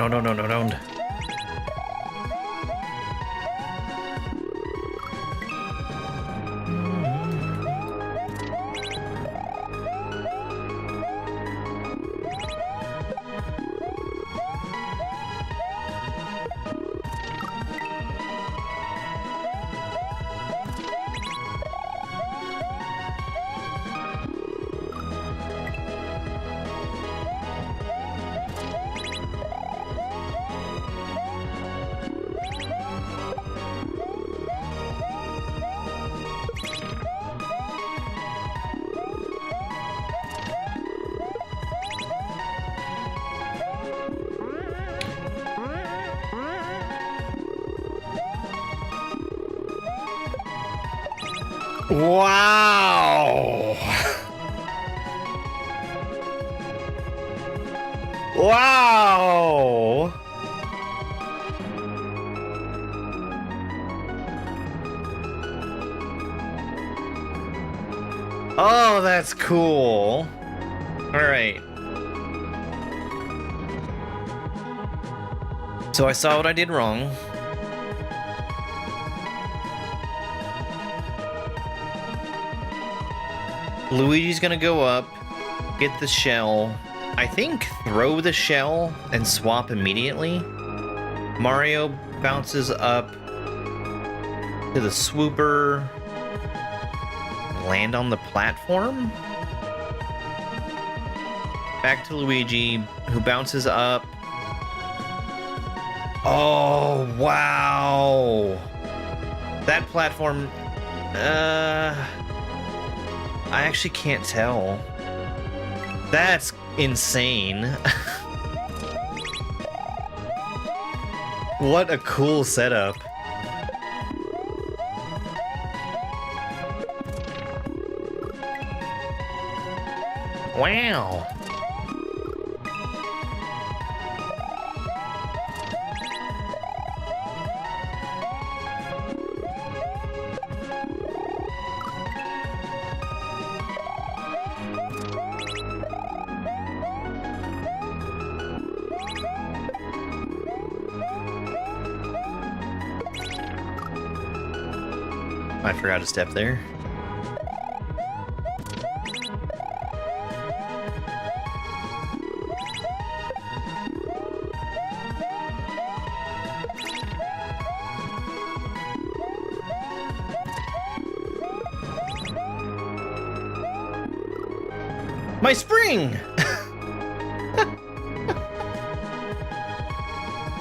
Wow! Wow! Oh, that's cool. All right. So I saw what I did wrong. Luigi's gonna go up, get the shell, I think throw the shell and swap immediately. Mario bounces up to the swooper, land on the platform. Back to Luigi, who bounces up. Oh, wow. That platform, I actually can't tell. That's insane. What a cool setup. Wow. I forgot a step there. My spring!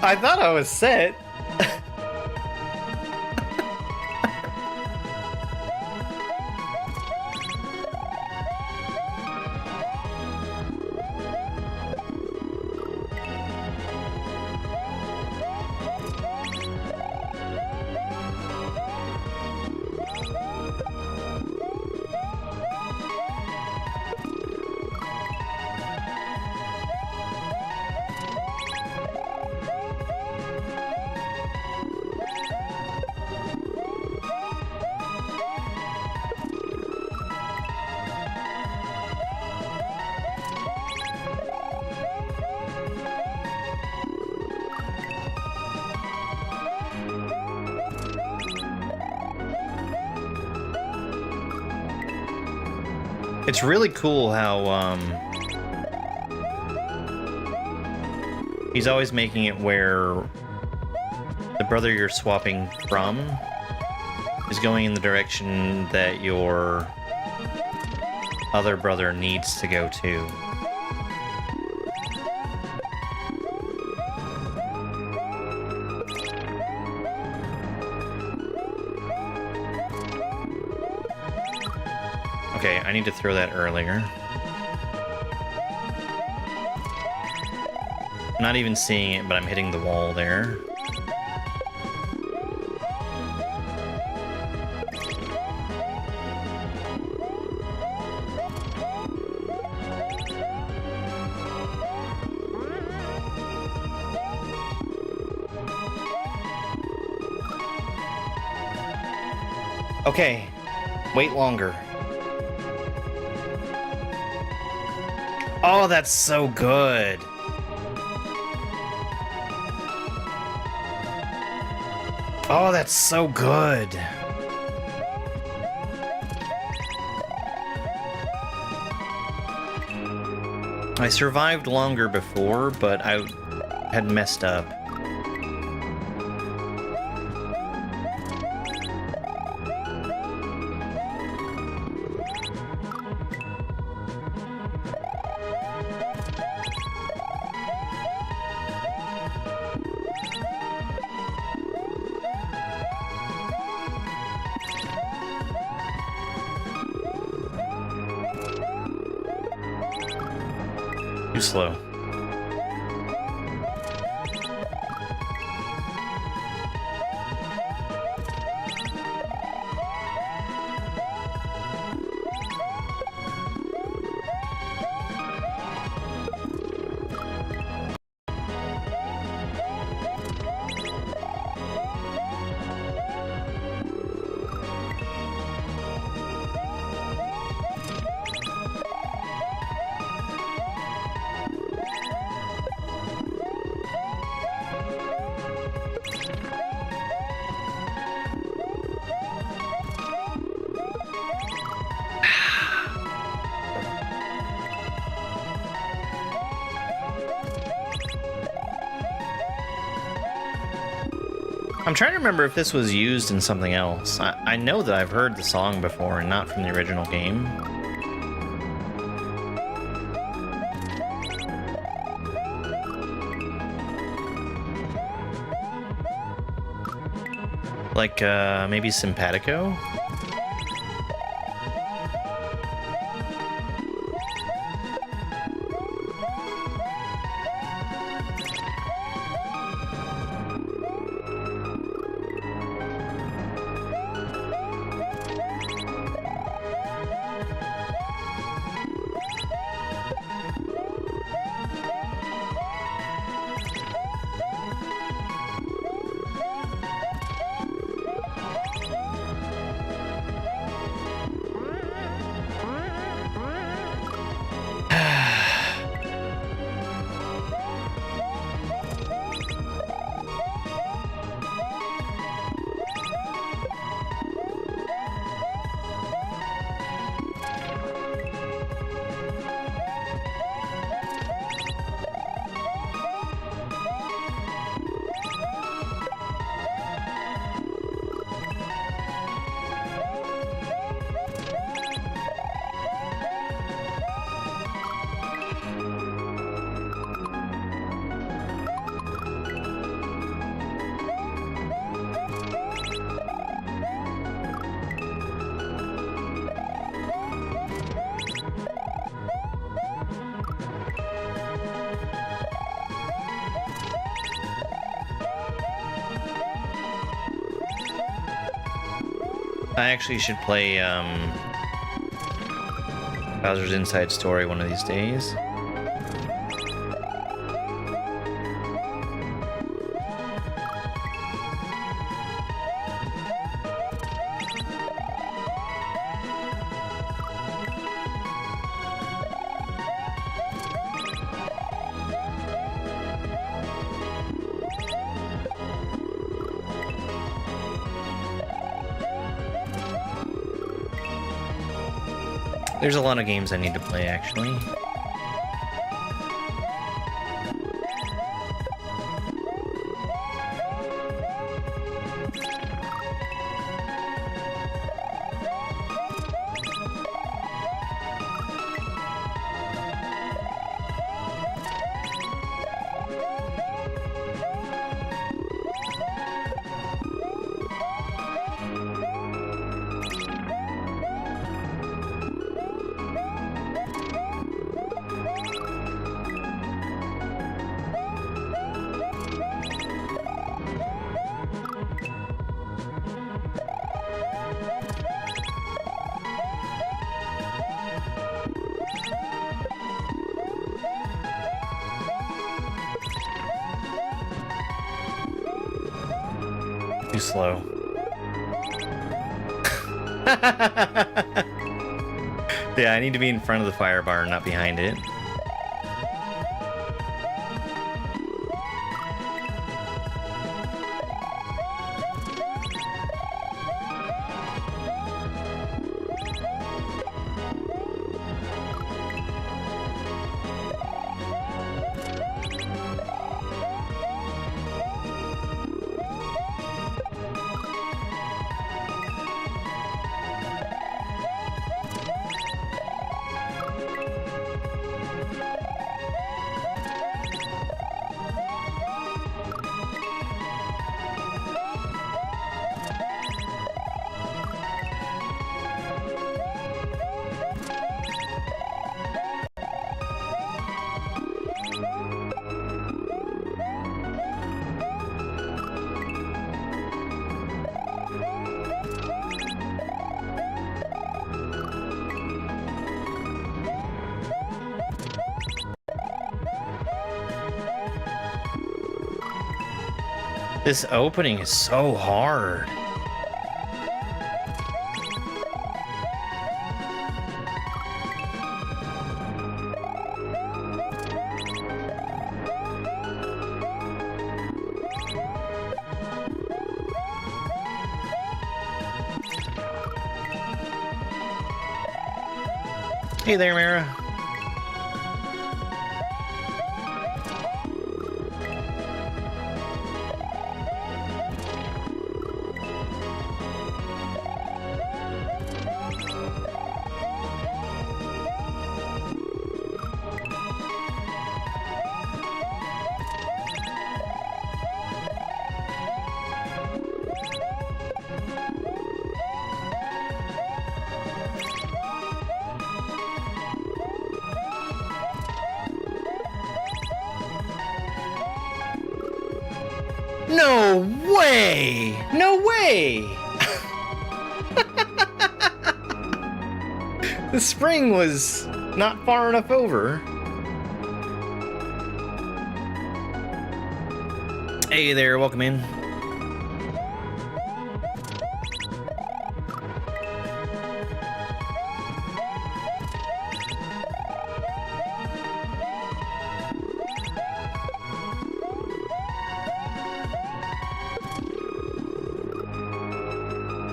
I thought I was set. It's really cool how, he's always making it where the brother you're swapping from is going in the direction that your other brother needs to go to. Okay, I need to throw that earlier. I'm not even seeing it, but I'm hitting the wall there. Okay, wait longer. Oh, that's so good. Oh, that's so good. I survived longer before, but I had messed up. Too slow. I'm trying to remember if this was used in something else. I know that I've heard the song before and not from the original game. Like, maybe Simpatico? I actually should play Bowser's Inside Story one of these days. There's a lot of games I need to play, actually. Too slow. Yeah, I need to be in front of the fire bar, not behind it. This opening is so hard. Hey there, Mara. No way! No way! The spring was not far enough over. Hey there, welcome in.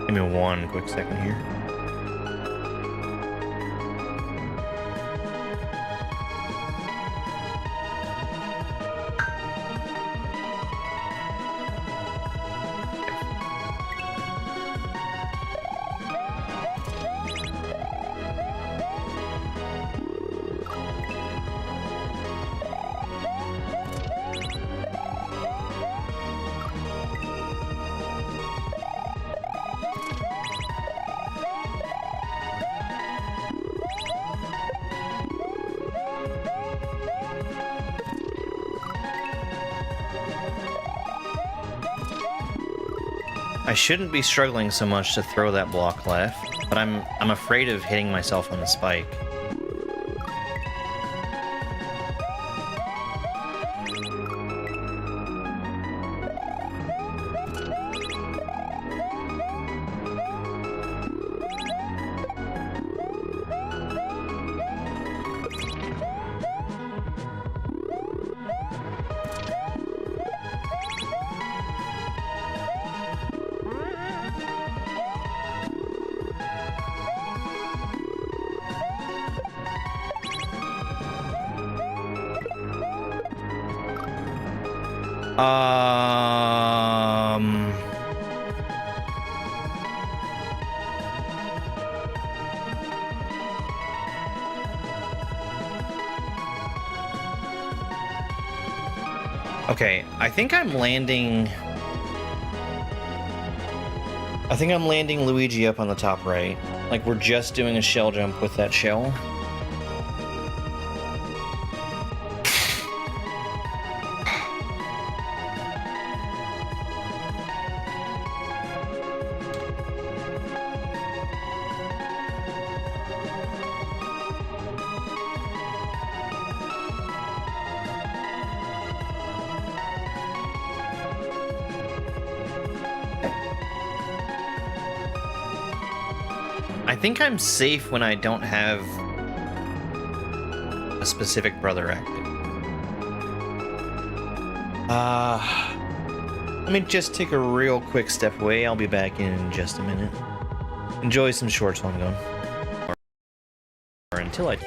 Give me one quick second here. I shouldn't be struggling so much to throw that block left, but I'm afraid of hitting myself on the spike. Okay, I think I'm landing Luigi up on the top right. Like we're just doing a shell jump with that shell. I think I'm safe when I don't have a specific brother active. Let me just take a real quick step away. I'll be back in just a minute. Enjoy some shorts while I'm gone.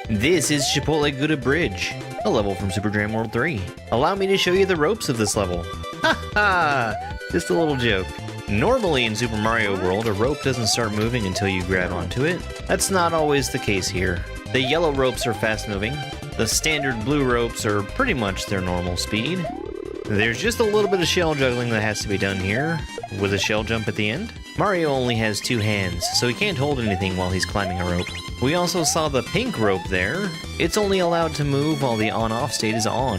This is Chipotle Guda Bridge, a level from Super Dram World 3. Allow me to show you the ropes of this level. Ha ha! Just a little joke. Normally in Super Mario World, a rope doesn't start moving until you grab onto it. That's not always the case here. The yellow ropes are fast moving. The standard blue ropes are pretty much their normal speed. There's just a little bit of shell juggling that has to be done here, with a shell jump at the end. Mario only has 2 hands, so he can't hold anything while he's climbing a rope. We also saw the pink rope there. It's only allowed to move while the on-off state is on.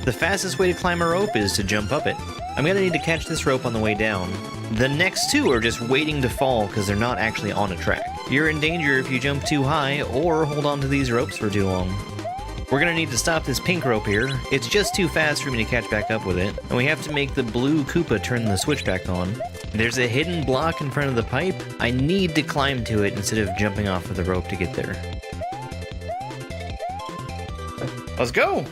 The fastest way to climb a rope is to jump up it. I'm gonna need to catch this rope on the way down. The next 2 are just waiting to fall because they're not actually on a track. You're in danger if you jump too high or hold on to these ropes for too long. We're gonna need to stop this pink rope here. It's just too fast for me to catch back up with it, and we have to make the blue Koopa turn the switch back on. There's a hidden block in front of the pipe. I need to climb to it instead of jumping off of the rope to get there. Let's go!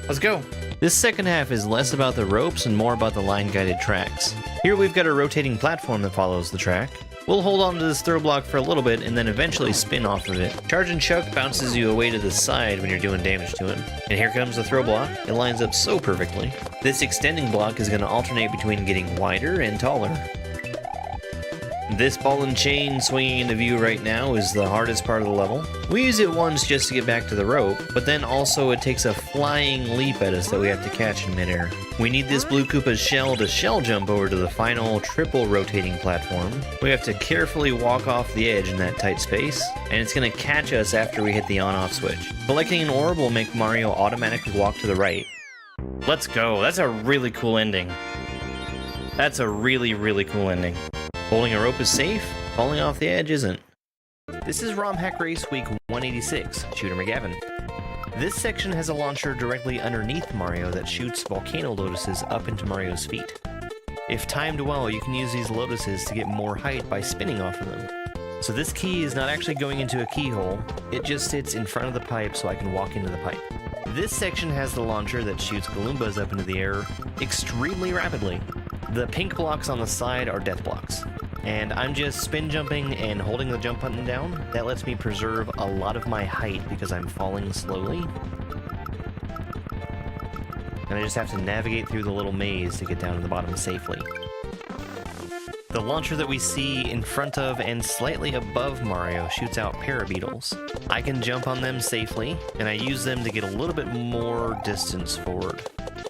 Let's go! This second half is less about the ropes and more about the line-guided tracks. Here we've got a rotating platform that follows the track. We'll hold on to this throw block for a little bit and then eventually spin off of it. Charge and Chuck bounces you away to the side when you're doing damage to him. And here comes the throw block. It lines up so perfectly. This extending block is going to alternate between getting wider and taller. This ball and chain swinging into view right now is the hardest part of the level. We use it once just to get back to the rope, but then also it takes a flying leap at us that we have to catch in midair. We need this blue Koopa's shell to shell jump over to the final triple rotating platform. We have to carefully walk off the edge in that tight space, and it's going to catch us after we hit the on-off switch. Collecting an orb will make Mario automatically walk to the right. Let's go. That's a really cool ending. That's a really, really cool ending. Holding a rope is safe, falling off the edge isn't. This is romhack race week 186, Shooter McGavin. This section has a launcher directly underneath Mario that shoots volcano lotuses up into Mario's feet. If timed well, you can use these lotuses to get more height by spinning off of them. So this key is not actually going into a keyhole, it just sits in front of the pipe so I can walk into the pipe. This section has the launcher that shoots Goombas up into the air extremely rapidly. The pink blocks on the side are death blocks. And I'm just spin jumping and holding the jump button down. That lets me preserve a lot of my height because I'm falling slowly. And I just have to navigate through the little maze to get down to the bottom safely. The launcher that we see in front of and slightly above Mario shoots out parabeetles. I can jump on them safely, and I use them to get a little bit more distance forward.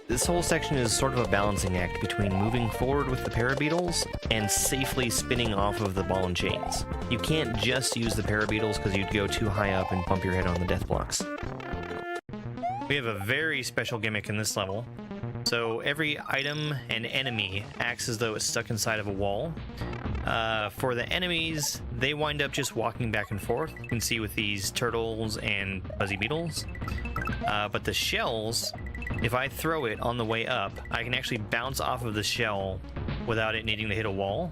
This whole section is sort of a balancing act between moving forward with the parabeetles and safely spinning off of the ball and chains. You can't just use the parabeetles because you'd go too high up and bump your head on the death blocks. We have a very special gimmick in this level. So every item and enemy acts as though it's stuck inside of a wall. For the enemies, they wind up just walking back and forth. You can see with these turtles and fuzzy beetles. But the shells, if I throw it on the way up, I can actually bounce off of the shell without it needing to hit a wall.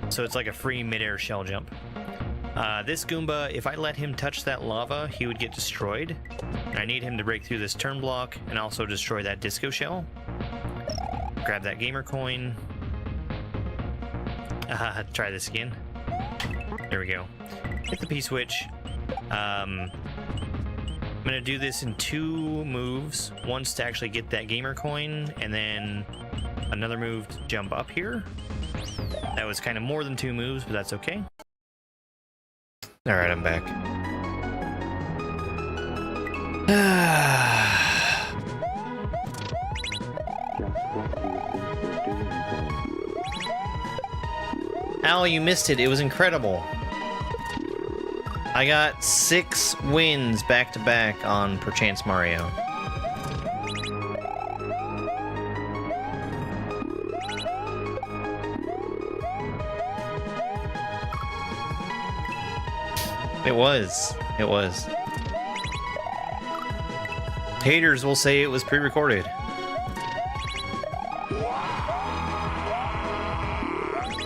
So it's like a free midair shell jump. This Goomba, if I let him touch that lava, he would get destroyed. And I need him to break through this turn block and also destroy that disco shell. Grab that gamer coin. Try this again. There we go. Hit the P-switch. I'm gonna do this in 2 moves. Once to actually get that gamer coin, and then another move to jump up here. That was kind of more than 2 moves, but that's okay. Alright, I'm back. Al, you missed it. It was incredible. I got 6 wins back to back on Perchance Mario. It was. It was. Haters will say it was pre-recorded.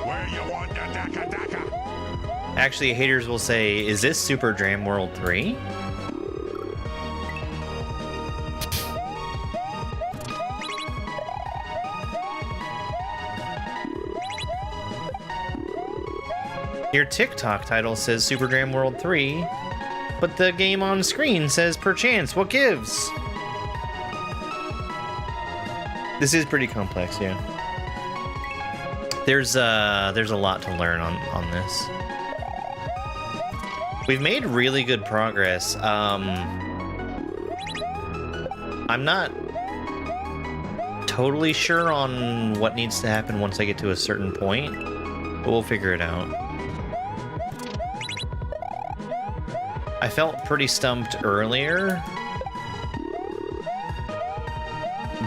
Where you want the daka daka? Actually, haters will say, is this Super Dram World 3? Your TikTok title says Super Dram World 3, but the game on screen says Perchance. What gives? This is pretty complex, yeah. There's a lot to learn on this. We've made really good progress. I'm not totally sure on what needs to happen once I get to a certain point, but we'll figure it out. I felt pretty stumped earlier,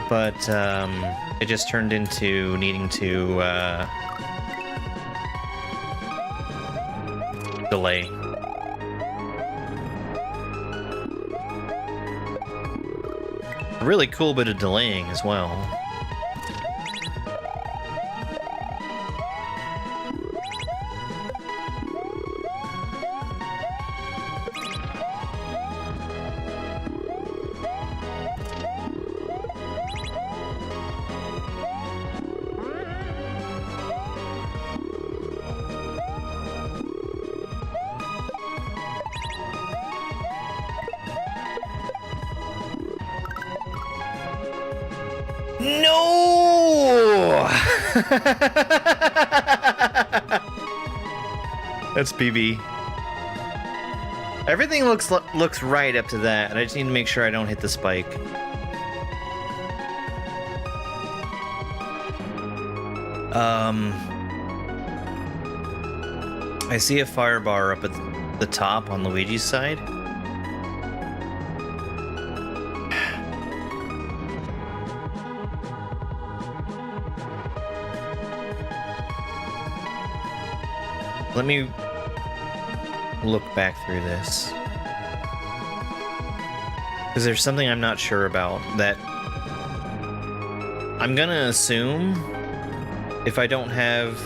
but it just turned into needing to delay. A really cool bit of delaying as well. No! That's BB. Everything looks right up to that, and I just need to make sure I don't hit the spike. I see a fire bar up at the top on Luigi's side. Let me look back through this. Because there's something I'm not sure about that I'm gonna assume if I don't have...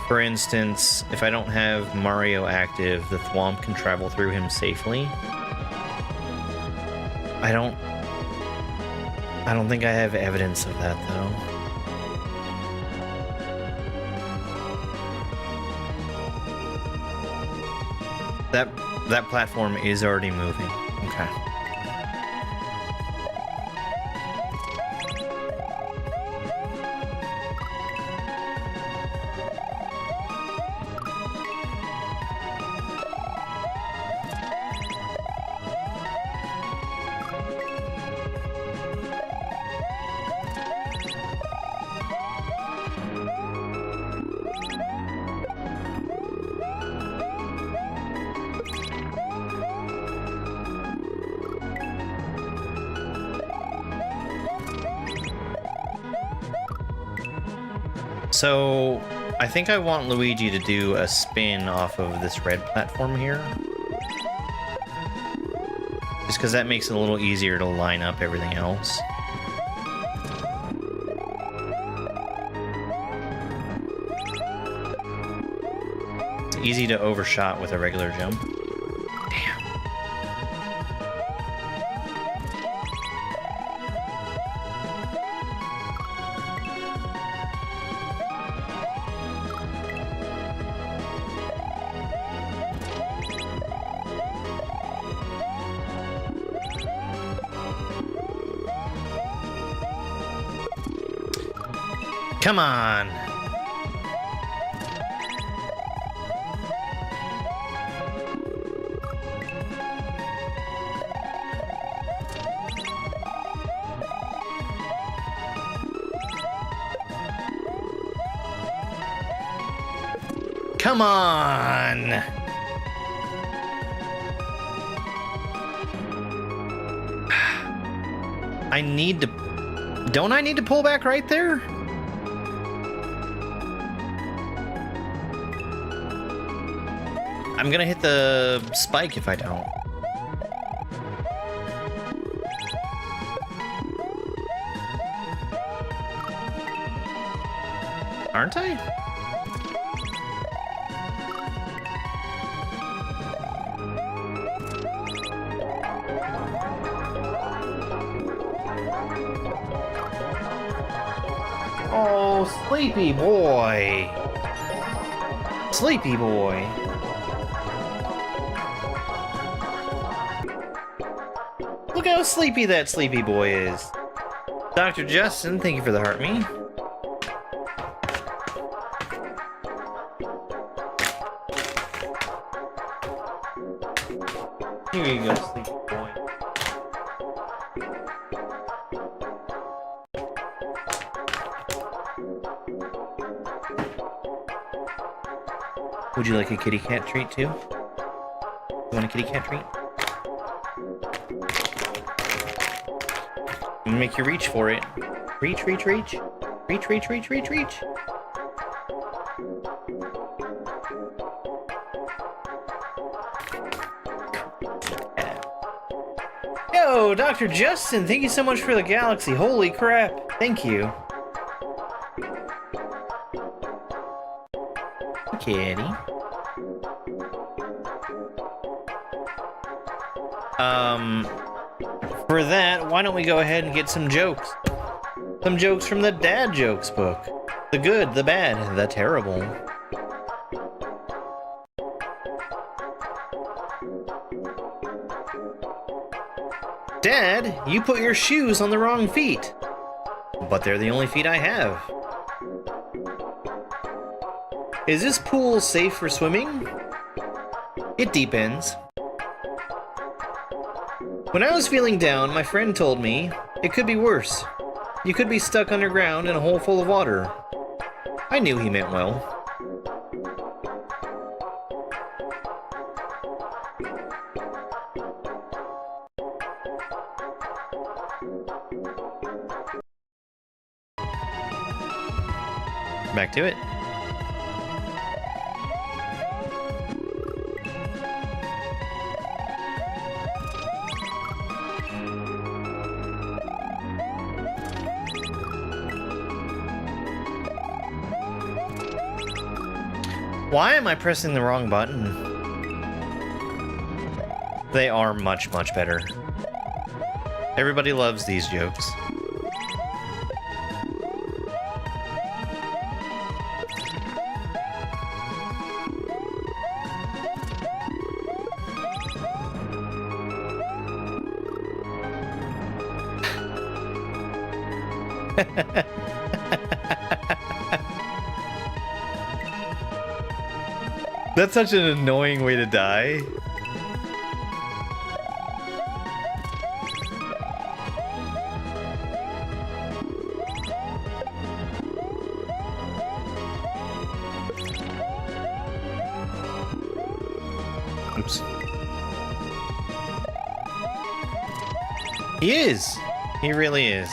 For instance, if I don't have Mario active, the Thwomp can travel through him safely. I don't think I have evidence of that, though. That platform is already moving. Okay. So, I think I want Luigi to do a spin off of this red platform here. Just because that makes it a little easier to line up everything else. It's easy to overshot with a regular jump. Damn. Come on! Come on! I need to... Don't I need to pull back right there? I'm gonna hit the spike if I don't. Aren't I? Oh, sleepy boy. Sleepy boy. Look how sleepy that sleepy boy is. Dr. Justin, thank you for the heart me. Here you go, sleepy boy. Would you like a kitty cat treat too? You want a kitty cat treat? I'm gonna make you reach for it. Reach, reach, reach. Reach, reach, reach, reach, reach. Yo, Dr. Justin, thank you so much for the galaxy. Holy crap. Thank you. Kitty. For that, why don't we go ahead and get some jokes? Some jokes from the Dad Jokes book. The good, the bad, the terrible. Dad, you put your shoes on the wrong feet. But they're the only feet I have. Is this pool safe for swimming? It depends. When I was feeling down, my friend told me it could be worse. You could be stuck underground in a hole full of water. I knew he meant well. Back to it. Why am I pressing the wrong button? They are much, much better. Everybody loves these jokes. That's such an annoying way to die. Oops. He is. He really is.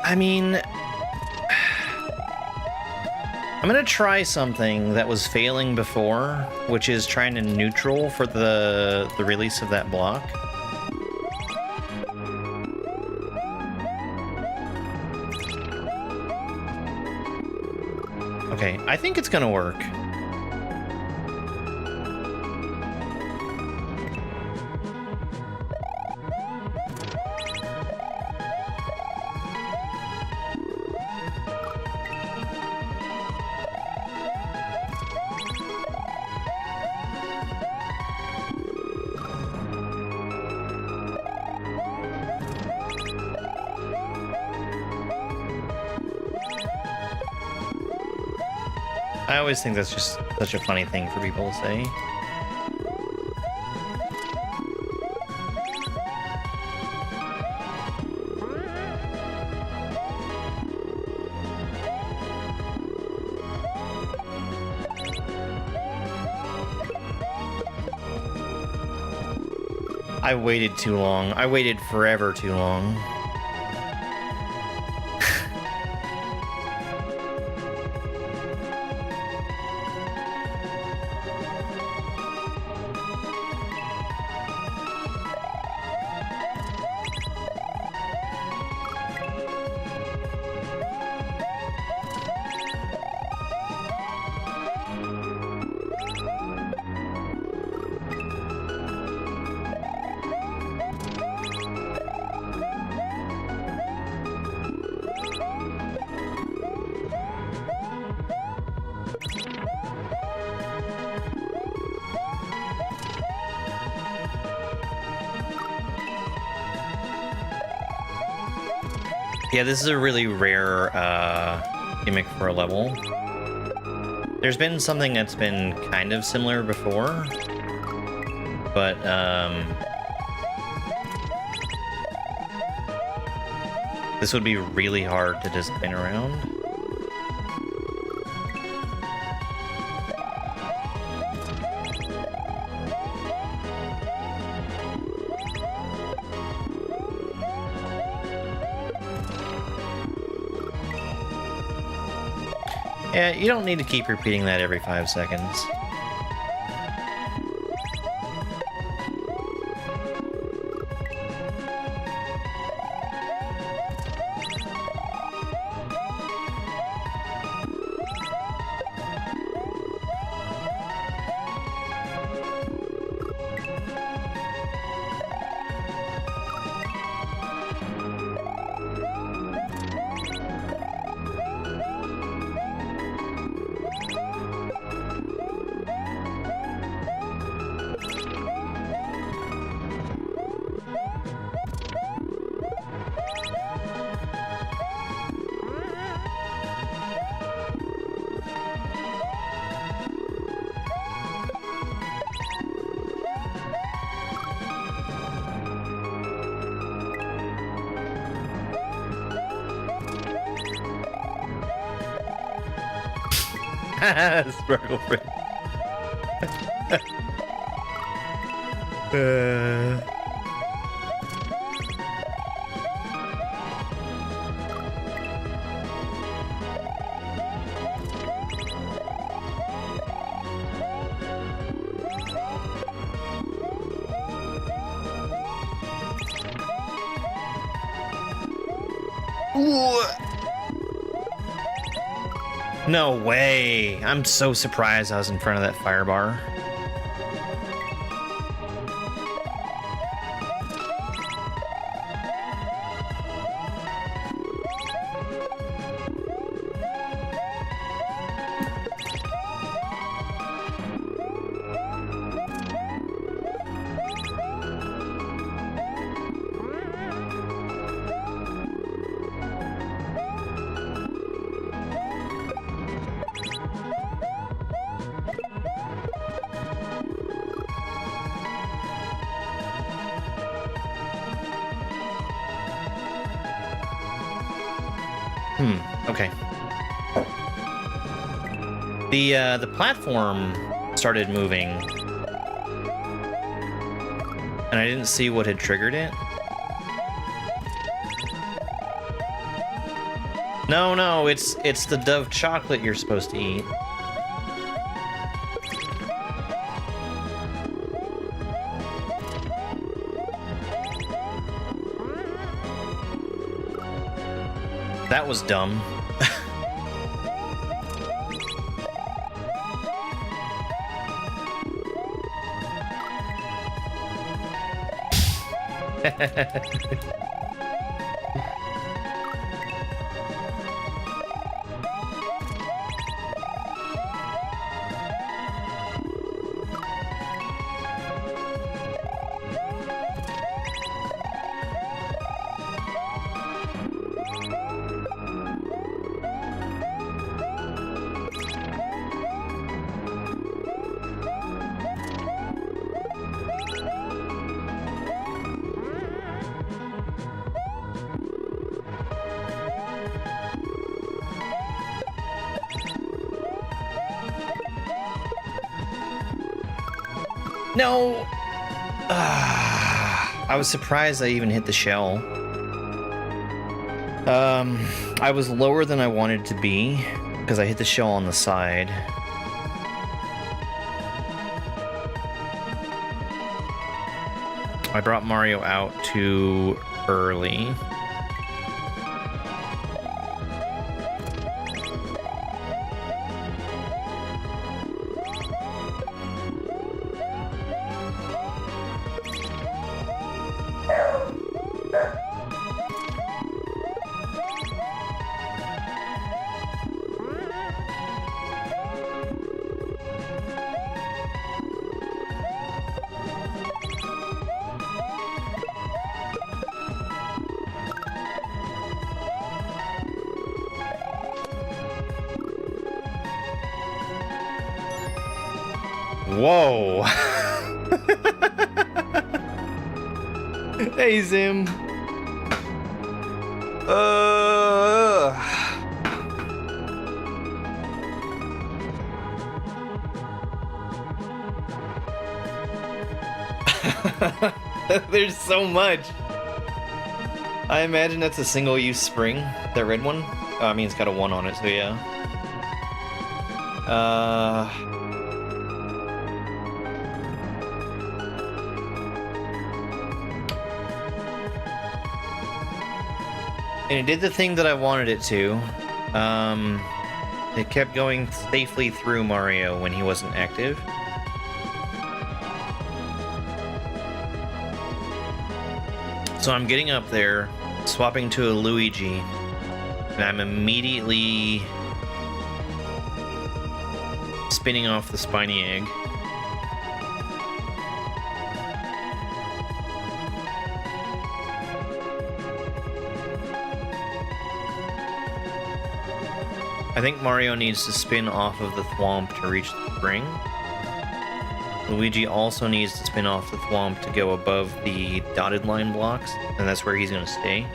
I mean, I'm gonna try something that was failing before, which is trying to neutral for the release of that block. Okay, I think it's gonna work. I always think that's just such a funny thing for people to say. I waited too long. I waited forever too long. Yeah, this is a really rare gimmick for a level. There's been something that's been kind of similar before, but this would be really hard to design around. Yeah, you don't need to keep repeating that every 5 seconds. Sparkle friend. No way! I'm so surprised I was in front of that fire bar. Okay. The platform started moving, and I didn't see what had triggered it. No, no, it's the Dove chocolate you're supposed to eat. That was dumb. No! I was surprised I even hit the shell. I was lower than I wanted to be, because I hit the shell on the side. I brought Mario out too early. Whoa! Hey, Zim. There's so much. I imagine that's a single-use spring, that red one. I mean, it's got a 1 on it, so yeah. And it did the thing that I wanted it to. It kept going safely through Mario when he wasn't active. So I'm getting up there, swapping to a Luigi, and I'm immediately spinning off the spiny egg. I think Mario needs to spin off of the thwomp to reach the spring. Luigi also needs to spin off the thwomp to go above the dotted line blocks, and that's where he's going to stay.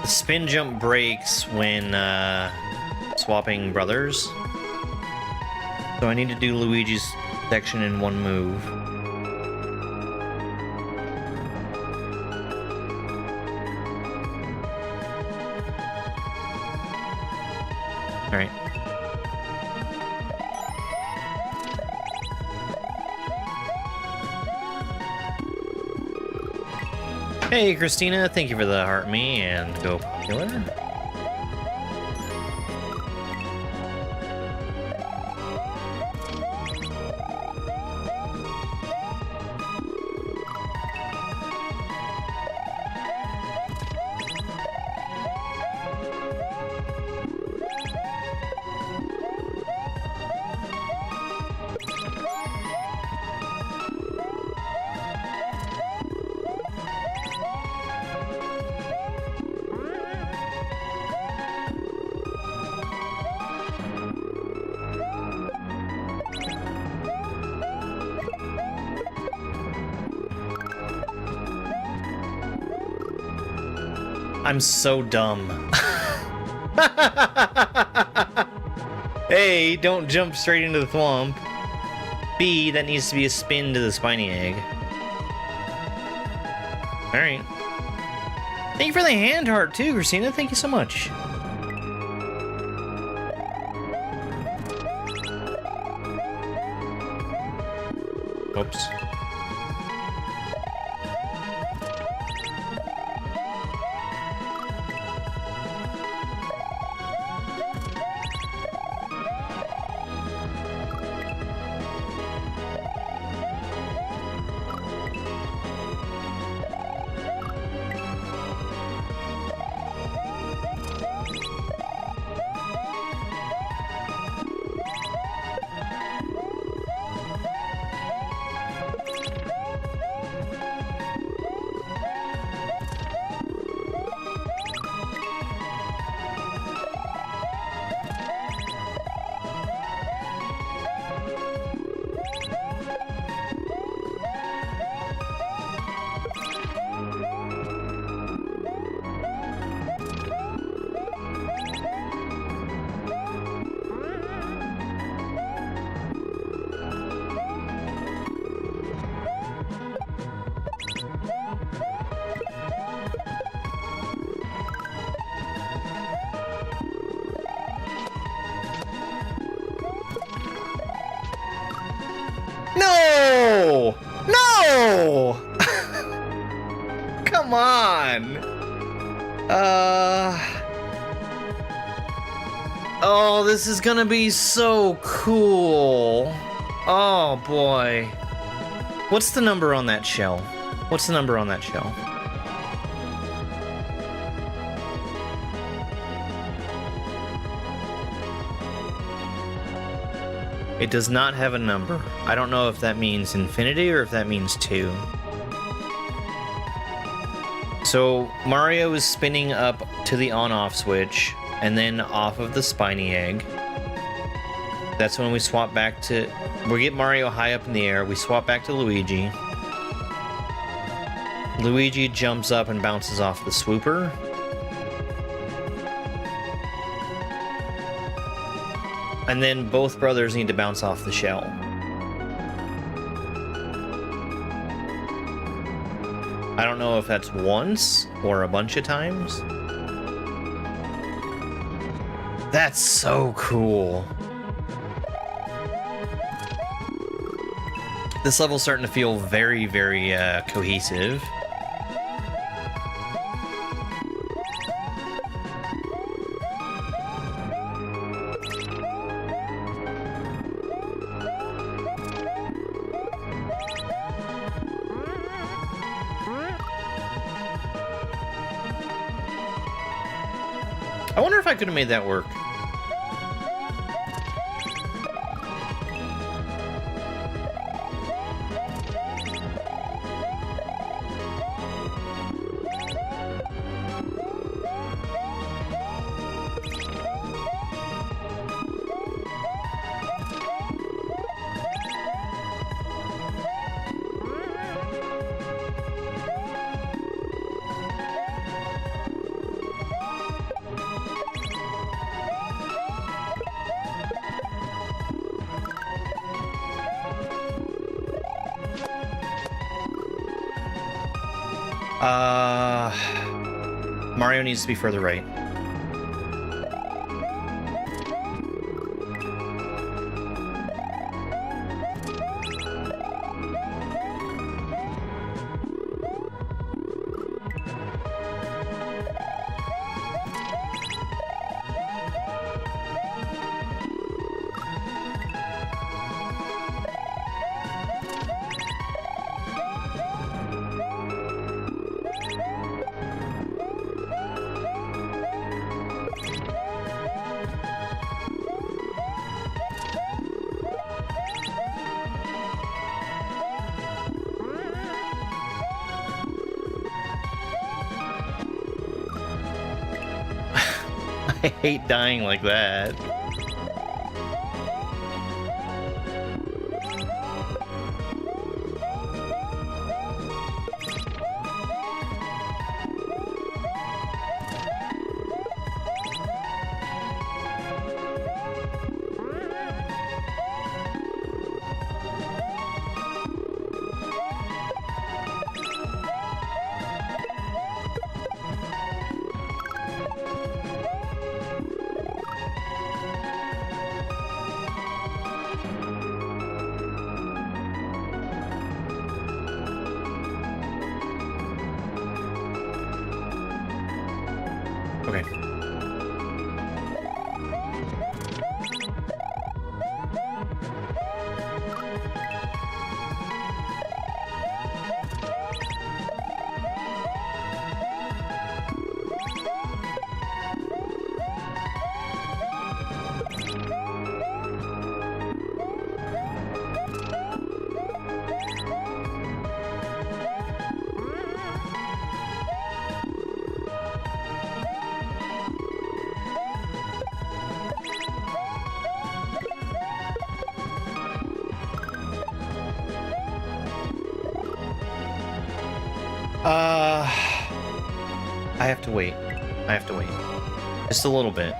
The spin jump breaks when swapping brothers, so I need to do Luigi's section in one move. Alright. Hey Christina, thank you for the heart me and go popular. I'm so dumb. A, don't jump straight into the thwomp. B, that needs to be a spin to the spiny egg. Alright. Thank you for the hand heart too, Christina. Thank you so much. Oops. No! No! Come on! Oh, this is gonna be so cool. Oh, boy. What's the number on that shell? What's the number on that shell? It does not have a number. I don't know if that means infinity or if that means 2. So Mario is spinning up to the on-off switch and then off of the spiny egg. That's when we swap back to... We get Mario high up in the air. We swap back to Luigi. Luigi jumps up and bounces off the swooper. And then both brothers need to bounce off the shell. I don't know if that's once or a bunch of times. That's so cool. This level's starting to feel very, very cohesive. I wonder if I could have made that work. Mario needs to be further right. I hate dying like that. I have to wait. I have to wait. Just a little bit.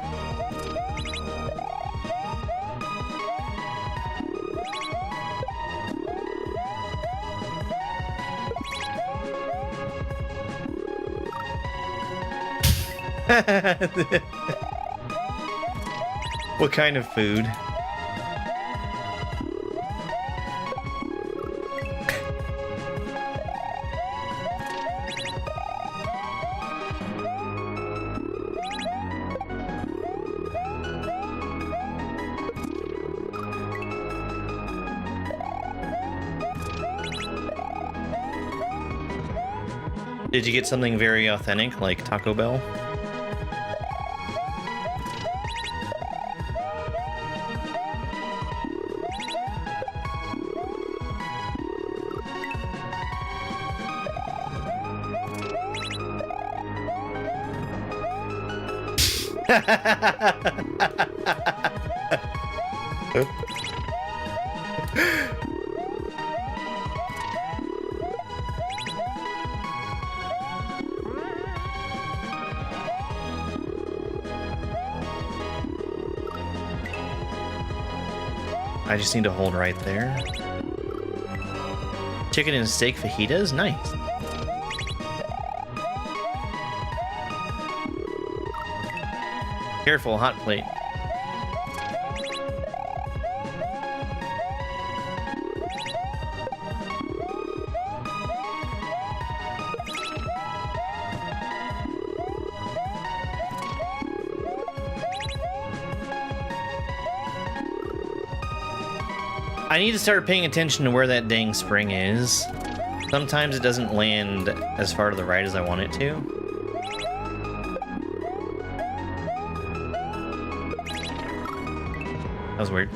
What kind of food? Did you get something very authentic like Taco Bell? I just need to hold right there. Chicken and steak fajitas? Nice. Careful, hot plate. I need to start paying attention to where that dang spring is. Sometimes it doesn't land as far to the right as I want it to. That was weird.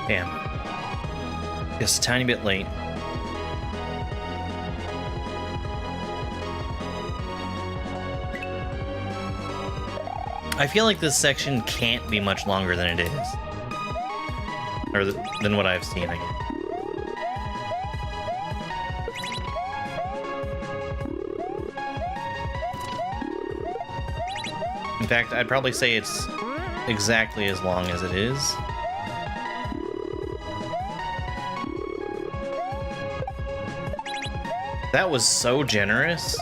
Damn. Just a tiny bit late. I feel like this section can't be much longer than it is. Or than what I've seen, I guess. In fact, I'd probably say it's exactly as long as it is. That was so generous.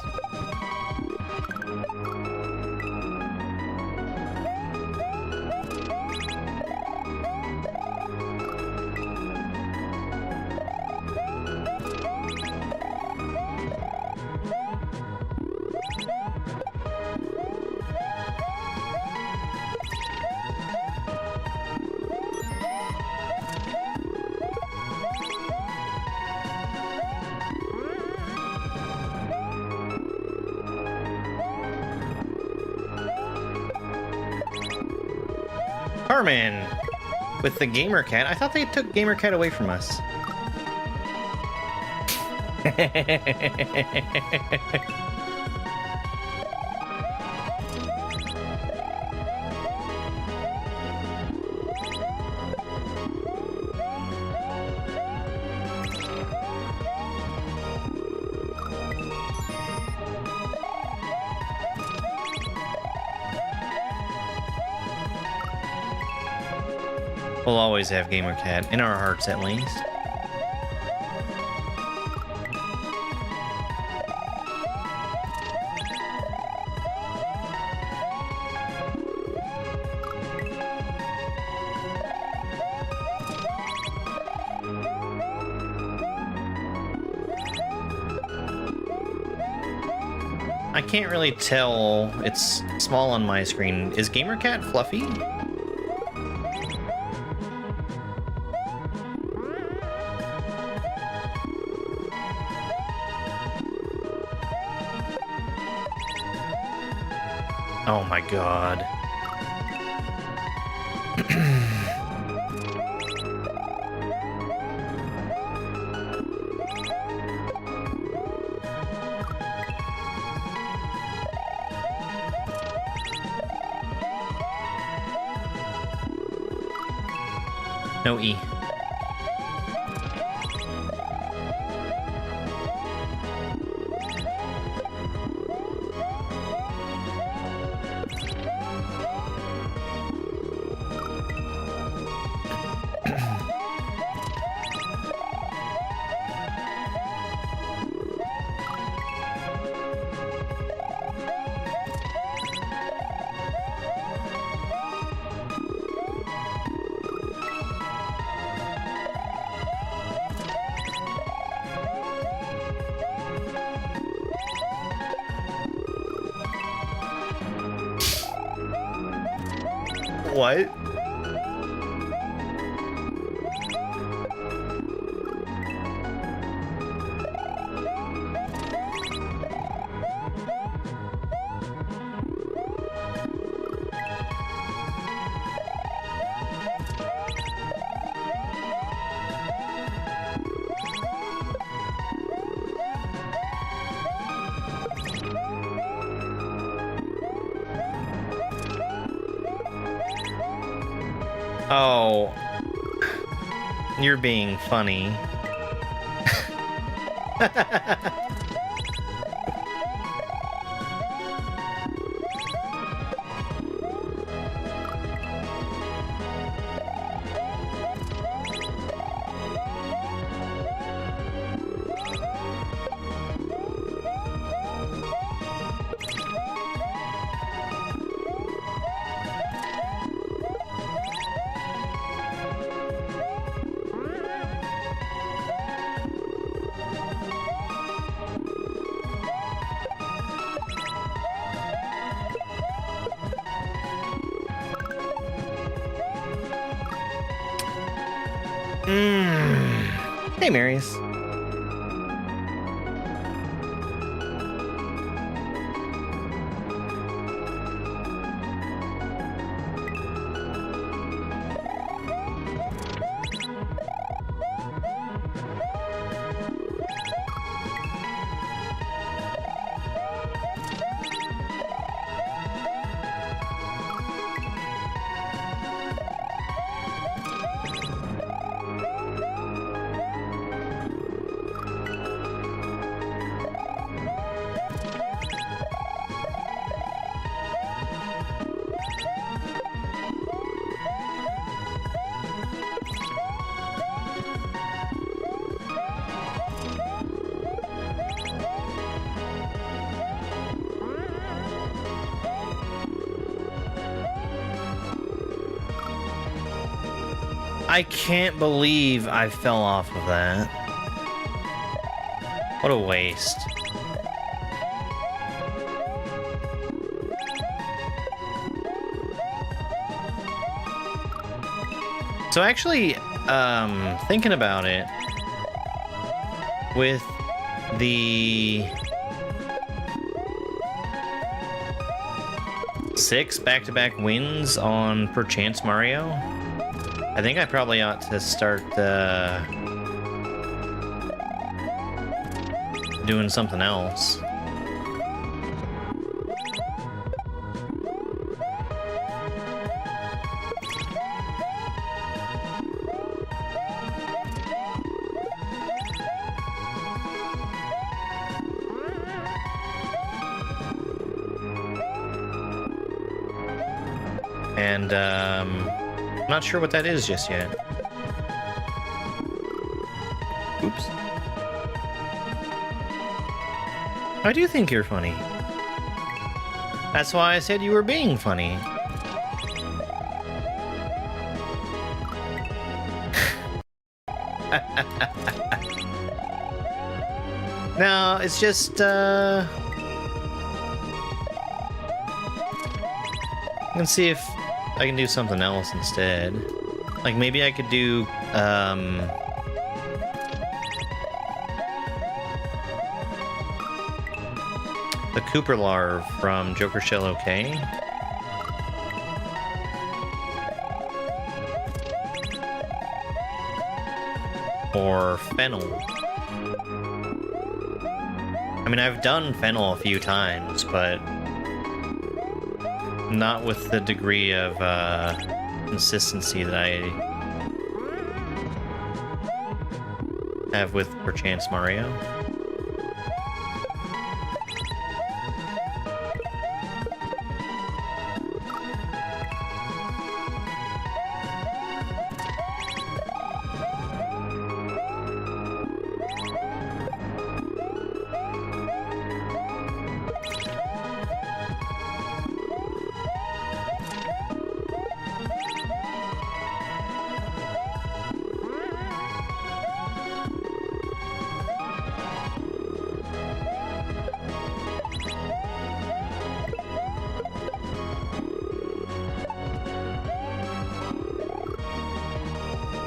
Carmen with the gamer cat. I thought they took gamer cat away from us. We'll always have gamer cat in our hearts, at least. I can't really tell. It's small on my screen. Is gamer cat fluffy? Oh my god. No E. What? Oh, you're being funny. Hey, Marius. I can't believe I fell off of that. What a waste. So actually, thinking about it, with the 6 back-to-back wins on Perchance Mario, I think I probably ought to start doing something else. And I'm not sure what that is just yet. Oops. I do think you're funny. That's why I said you were being funny. No, it's just, let's see if I can do something else instead. Like maybe I could do, The Cooper Larv from Joker Shell OK. Or Fennel. I mean, I've done Fennel a few times, but not with the degree of consistency that I have with Perchance Mario.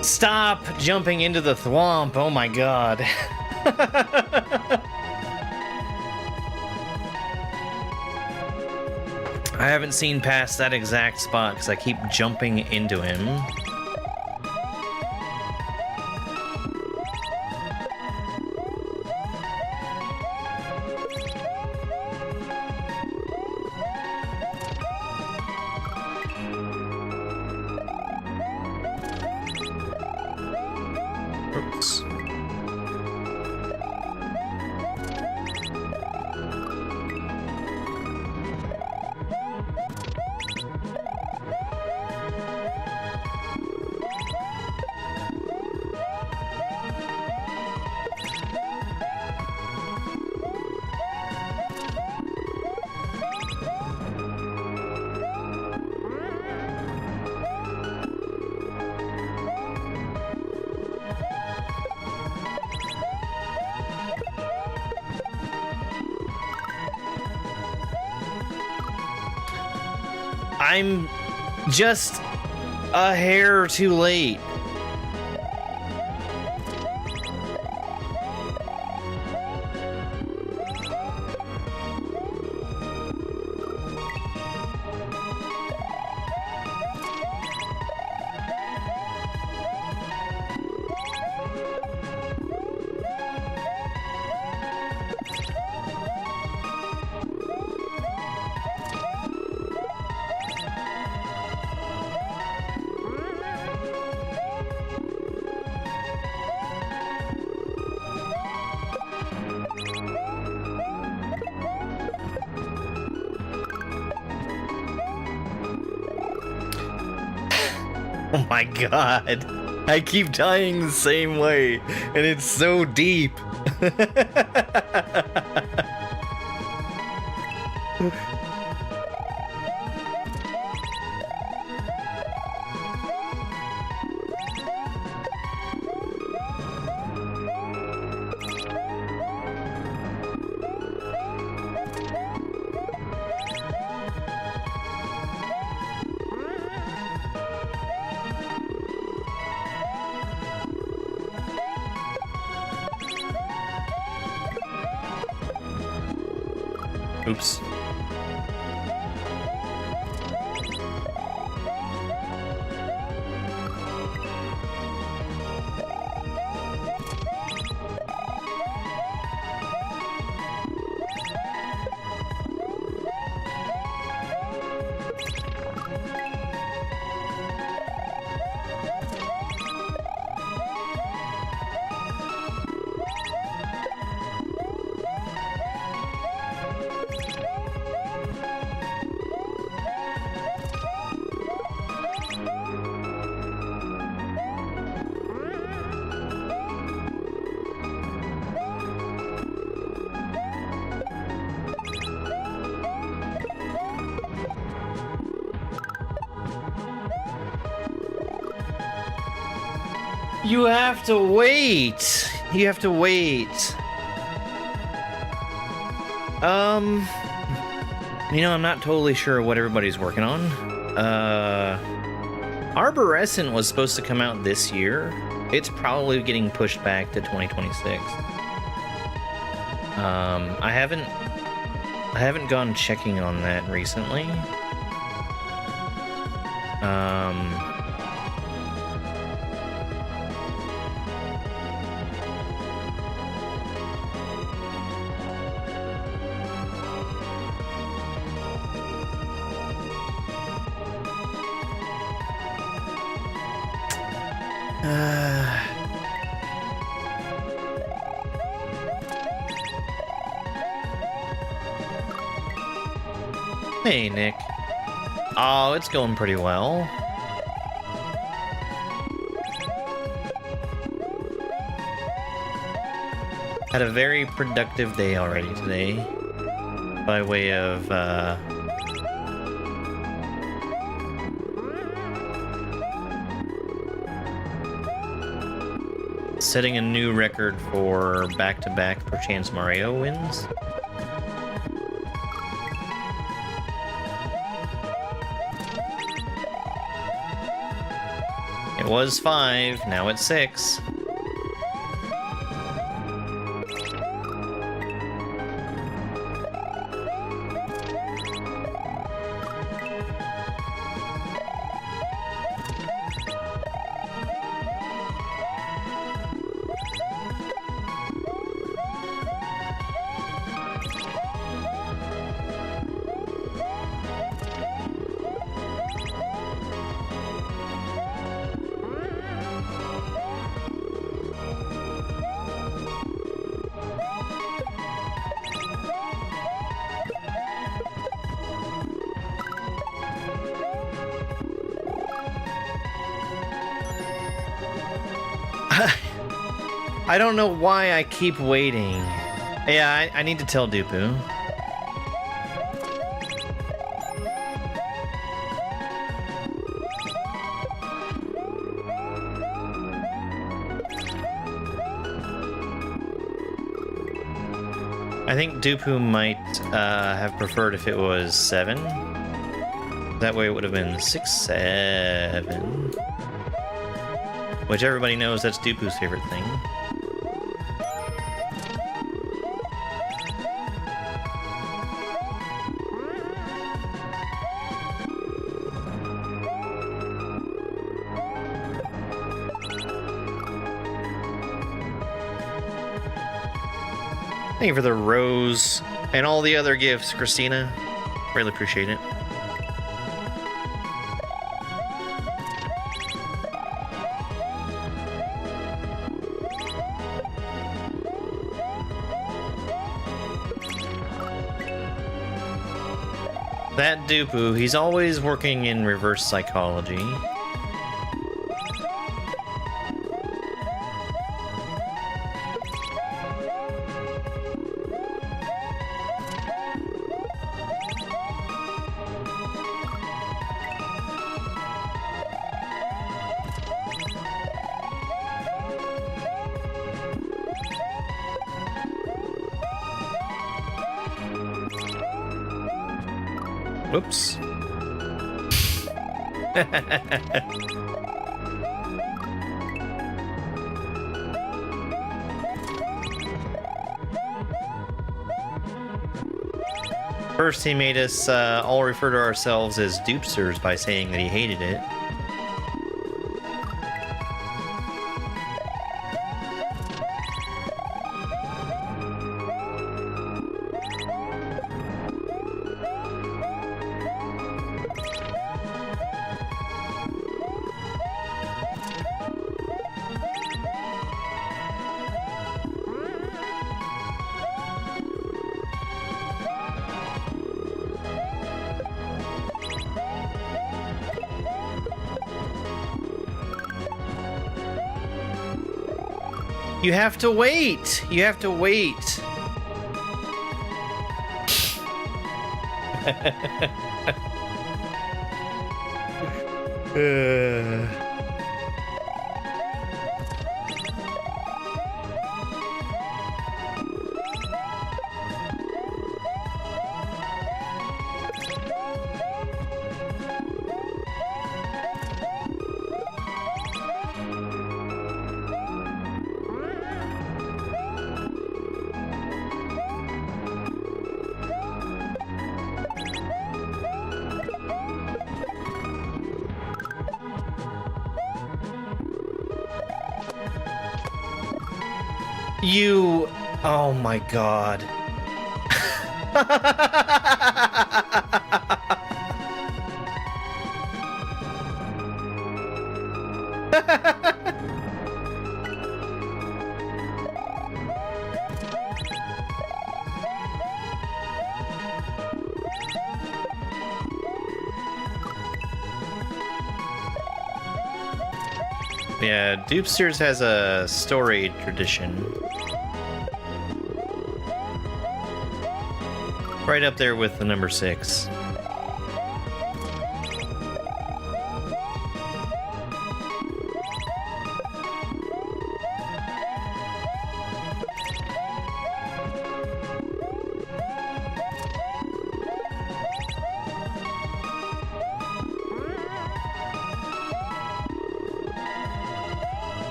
Stop jumping into the thwomp, oh my god. I haven't seen past that exact spot because I keep jumping into him. Oops. I'm just a hair too late. Oh my god, I keep dying the same way, and it's so deep. Oops. You have to wait. You have to wait. You know, I'm not totally sure what everybody's working on. Arborescent was supposed to come out this year. It's probably getting pushed back to 2026. I haven't I haven't gone checking on that recently. Hey, Nick. Oh, it's going pretty well. Had a very productive day already today, by way of, setting a new record for back-to-back Perchance Mario wins. It was 5, now it's 6. I don't know why I keep waiting. Yeah, I need to tell Dupu. I think Dupu might have preferred if it was 7. That way it would have been 6, 7. Which everybody knows that's Dupu's favorite thing. Thank you for the rose and all the other gifts, Christina. Really appreciate it. That Dupu, he's always working in reverse psychology. Whoops. First, he made us all refer to ourselves as dupesters by saying that he hated it. You have to wait! You have to wait! You... Oh my god. Yeah, Dupsters has a story tradition. Right up there with the number 6.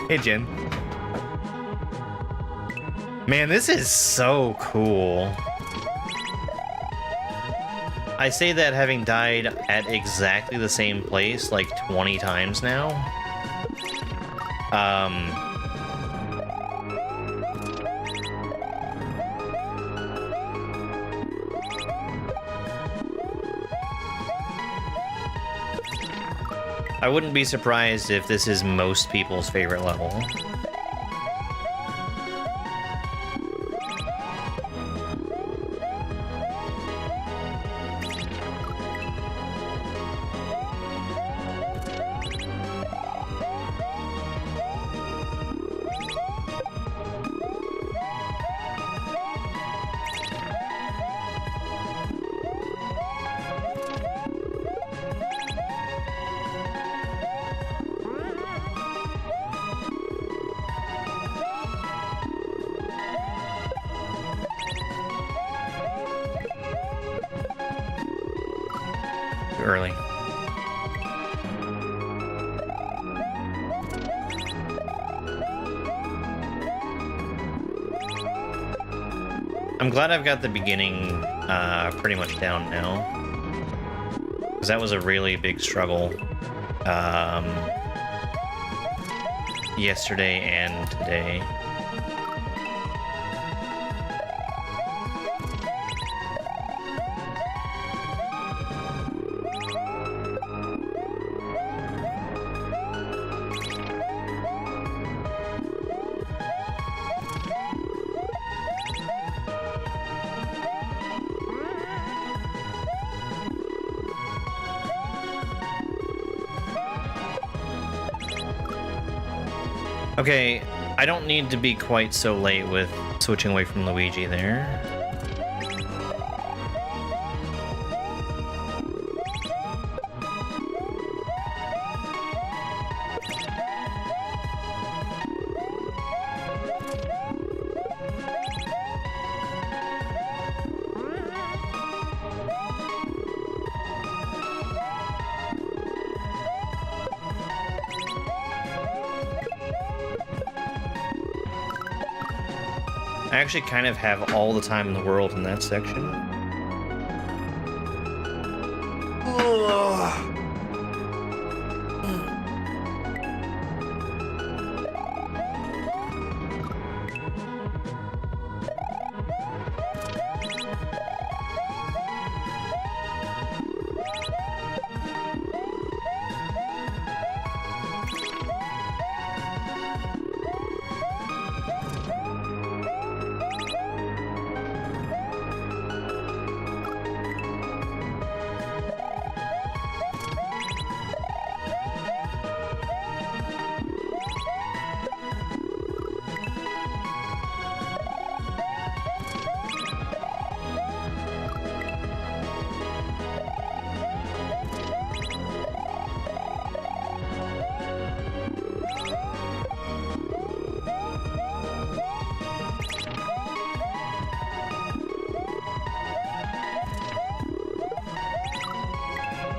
Hey, Jen. Man, this is so cool. I say that having died at exactly the same place like 20 times now. I wouldn't be surprised if this is most people's favorite level. Early. I'm glad I've got the beginning pretty much down now, because that was a really big struggle yesterday and today. Okay, I don't need to be quite so late with switching away from Luigi there. I actually kind of have all the time in the world in that section.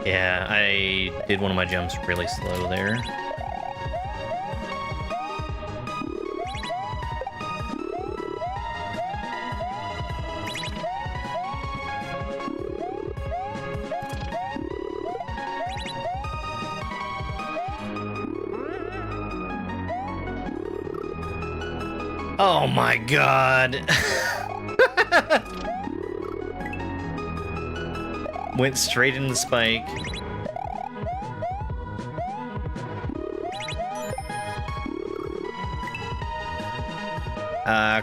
Yeah, I did one of my jumps really slow there. Oh my god. Went straight into the spike.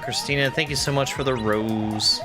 Christina, thank you so much for the rose.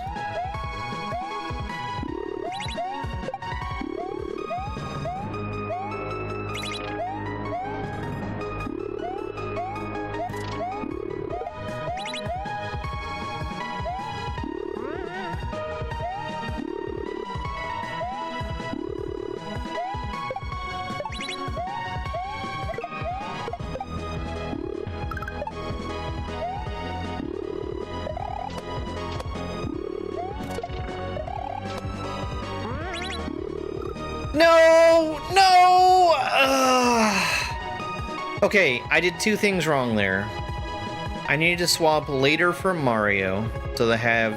No! No! Okay, I did two things wrong there. I needed to swap later for Mario, so they have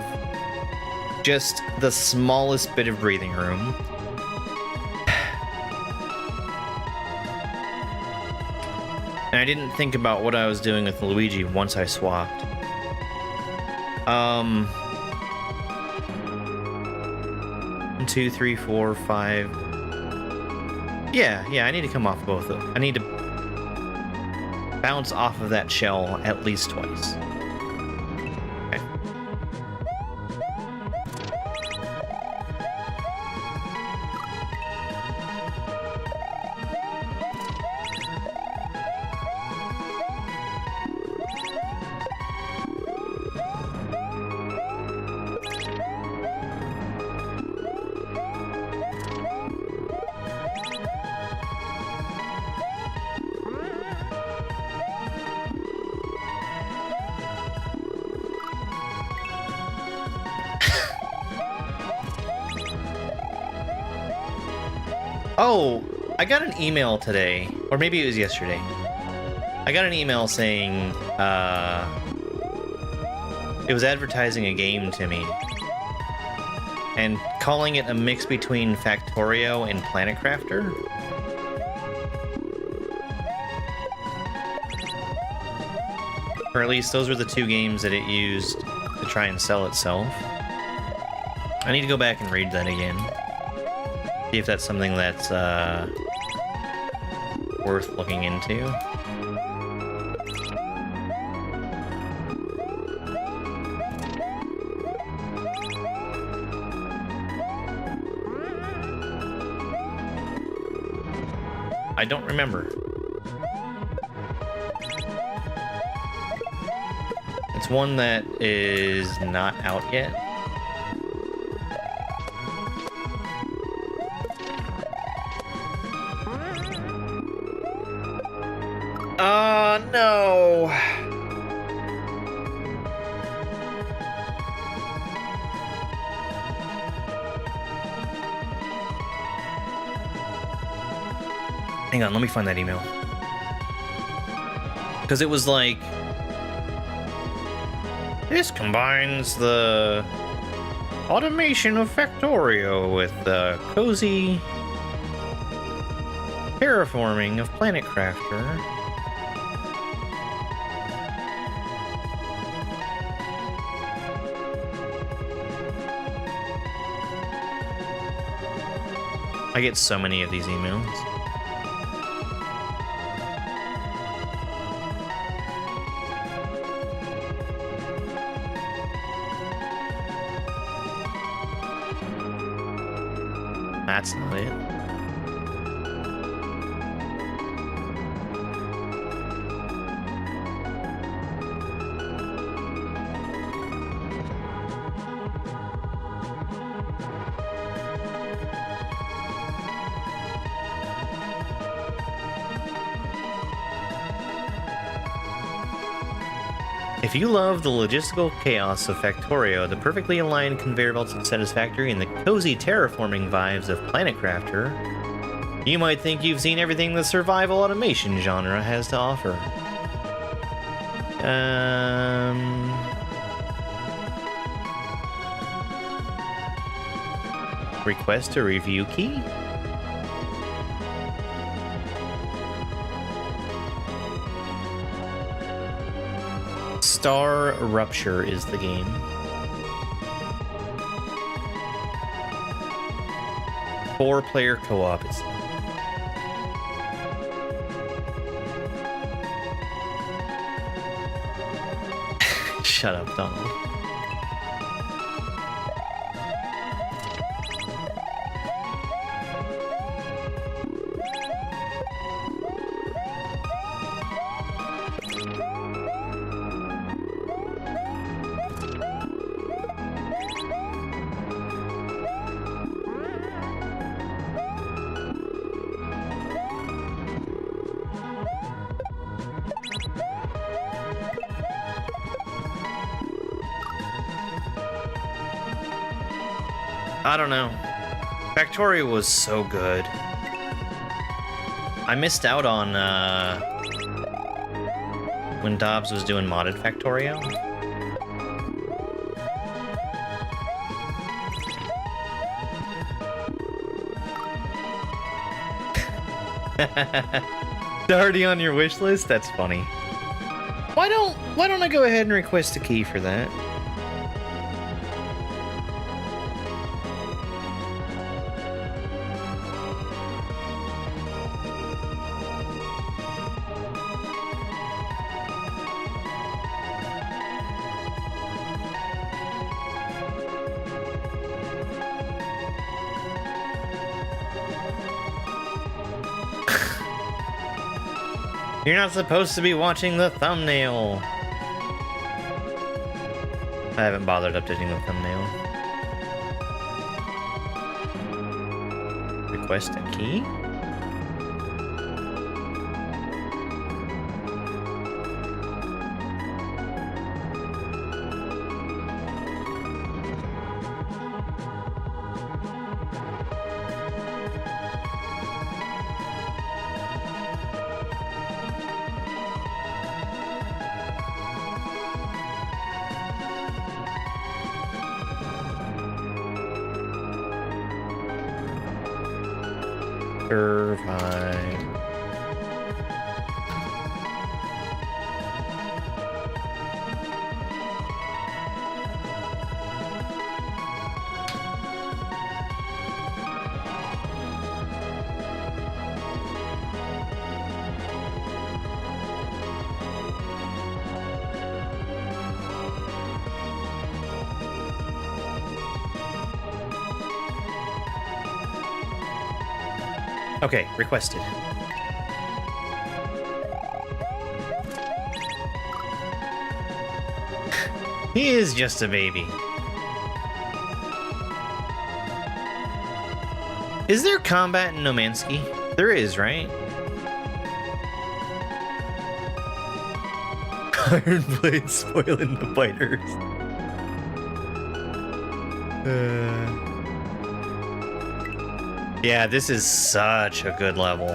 just the smallest bit of breathing room. And I didn't think about what I was doing with Luigi once I swapped. 1, 2, 3, 4, 5. Yeah, I need to come off both of them. I need to bounce off of that shell at least twice. Okay. Oh, I got an email today, or maybe it was yesterday. I got an email saying, it was advertising a game to me, and calling it a mix between Factorio and Planet Crafter. Or at least those were the two games that it used to try and sell itself. I need to go back and read that again. See if that's something that's worth looking into. I don't remember. It's one that is not out yet. No. Hang on, let me find that email. Because it was like, this combines the automation of Factorio with the cozy terraforming of Planet Crafter. I get so many of these emails. That's not it. If you love the logistical chaos of Factorio, the perfectly aligned conveyor belts of Satisfactory, and the cozy terraforming vibes of Planet Crafter, you might think you've seen everything the survival automation genre has to offer. Request a review key? Star Rupture is the game. Four-player co-op. Shut up, Donald. I don't know. Factorio was so good. I missed out on when Dobbs was doing modded Factorio. It's already on your wish list? That's funny. Why don't I go ahead and request a key for that? You're not supposed to be watching the thumbnail. I haven't bothered updating the thumbnail. Request a key? Survive. Okay, requested. He is just a baby. Is there combat in Nomansky? There is, right? Iron Blade spoiling the biters. Yeah, this is such a good level.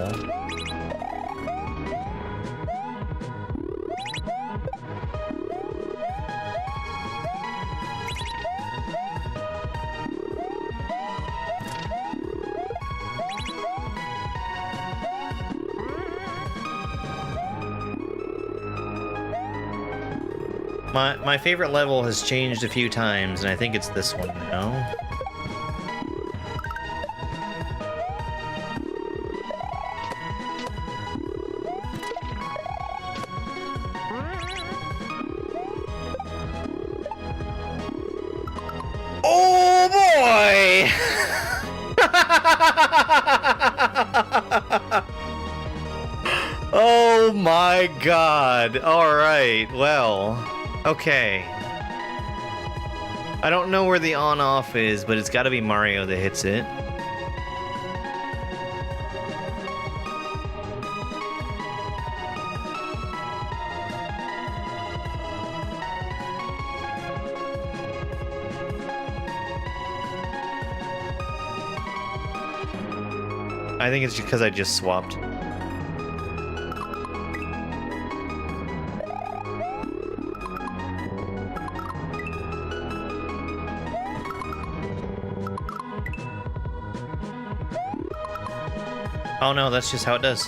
My favorite level has changed a few times, and I think it's this one now. Oh boy! Oh my god. Alright, well. Okay. I don't know where the on-off is, but it's gotta be Mario that hits it. I think it's because I just swapped. Oh no, that's just how it does.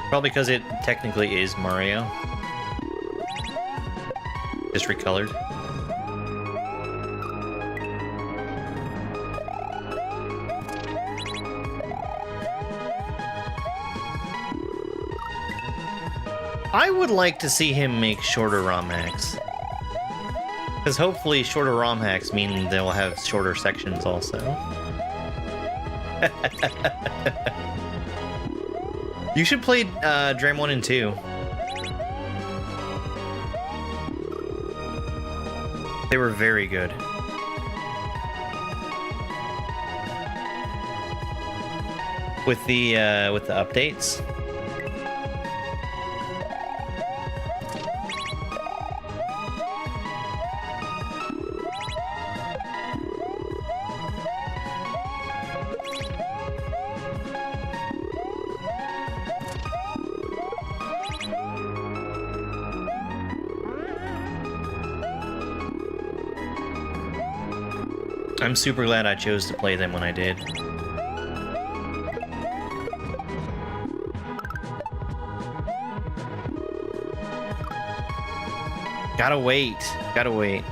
Probably because it technically is Mario. Just recolored. I would like to see him make shorter ROM hacks. Because hopefully shorter ROM hacks mean they'll have shorter sections also. You should play Dram 1 and 2. They were very good. With the updates. I'm super glad I chose to play them when I did. Gotta wait. Gotta wait.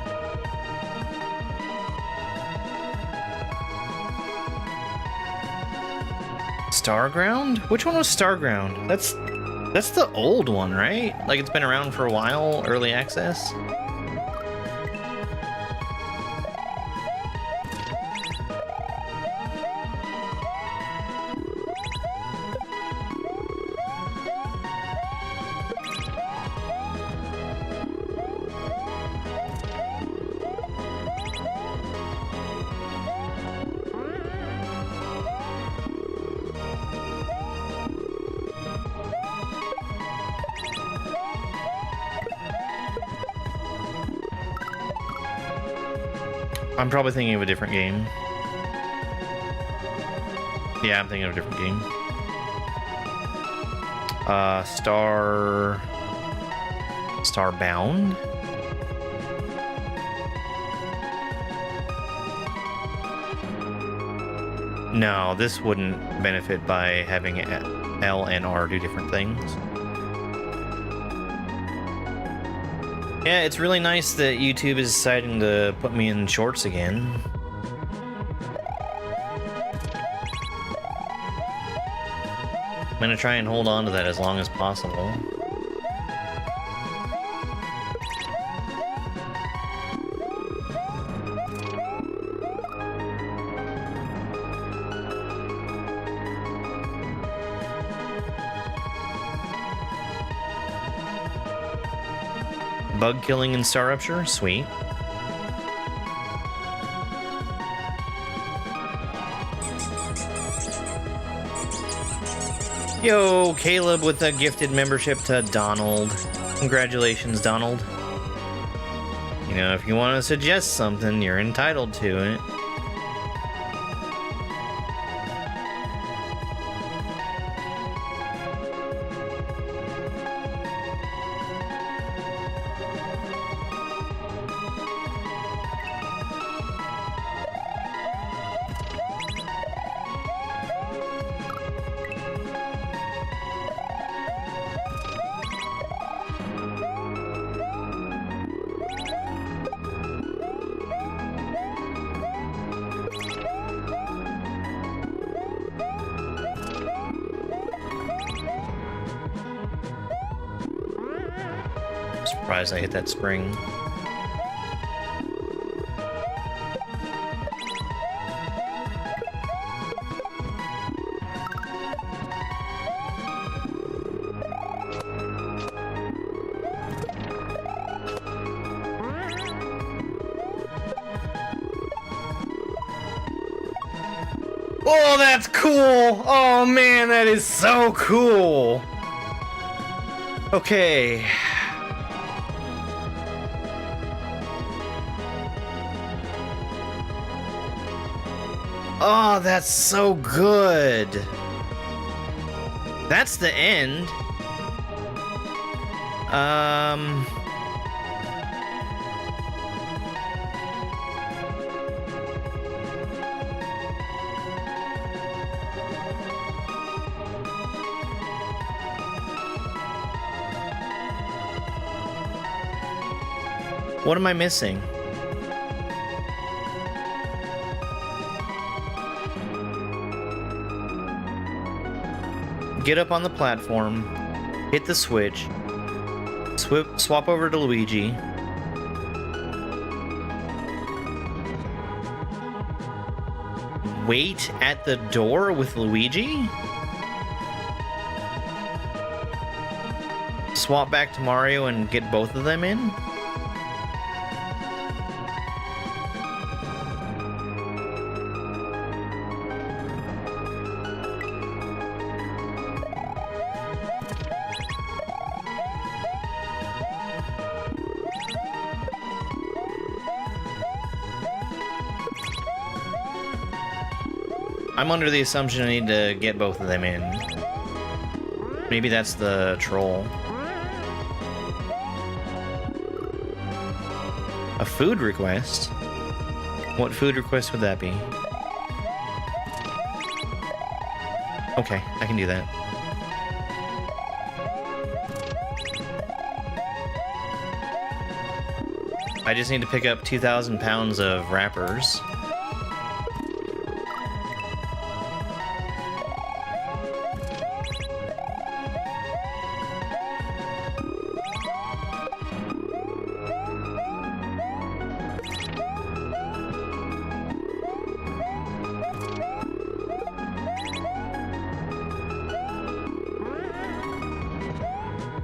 Starground? Which one was Starground? That's the old one, right? Like it's been around for a while, early access? I'm probably thinking of a different game. Yeah, I'm thinking of a different game. Starbound? No, this wouldn't benefit by having L and R do different things. Yeah, it's really nice that YouTube is deciding to put me in shorts again. I'm gonna try and hold on to that as long as possible. Bug killing in Star Rupture? Sweet. Yo, Caleb with a gifted membership to Donald. Congratulations, Donald. You know, if you want to suggest something, you're entitled to it. Surprised I hit that spring. Oh, that's cool! Oh man, that is so cool! Okay. Oh, that's so good. That's the end. What am I missing? Get up on the platform, hit the switch, swap over to Luigi. Wait at the door with Luigi? Swap back to Mario and get both of them in? I'm under the assumption I need to get both of them in. Maybe that's the troll. A food request? What food request would that be? Okay, I can do that. I just need to pick up 2,000 pounds of wrappers.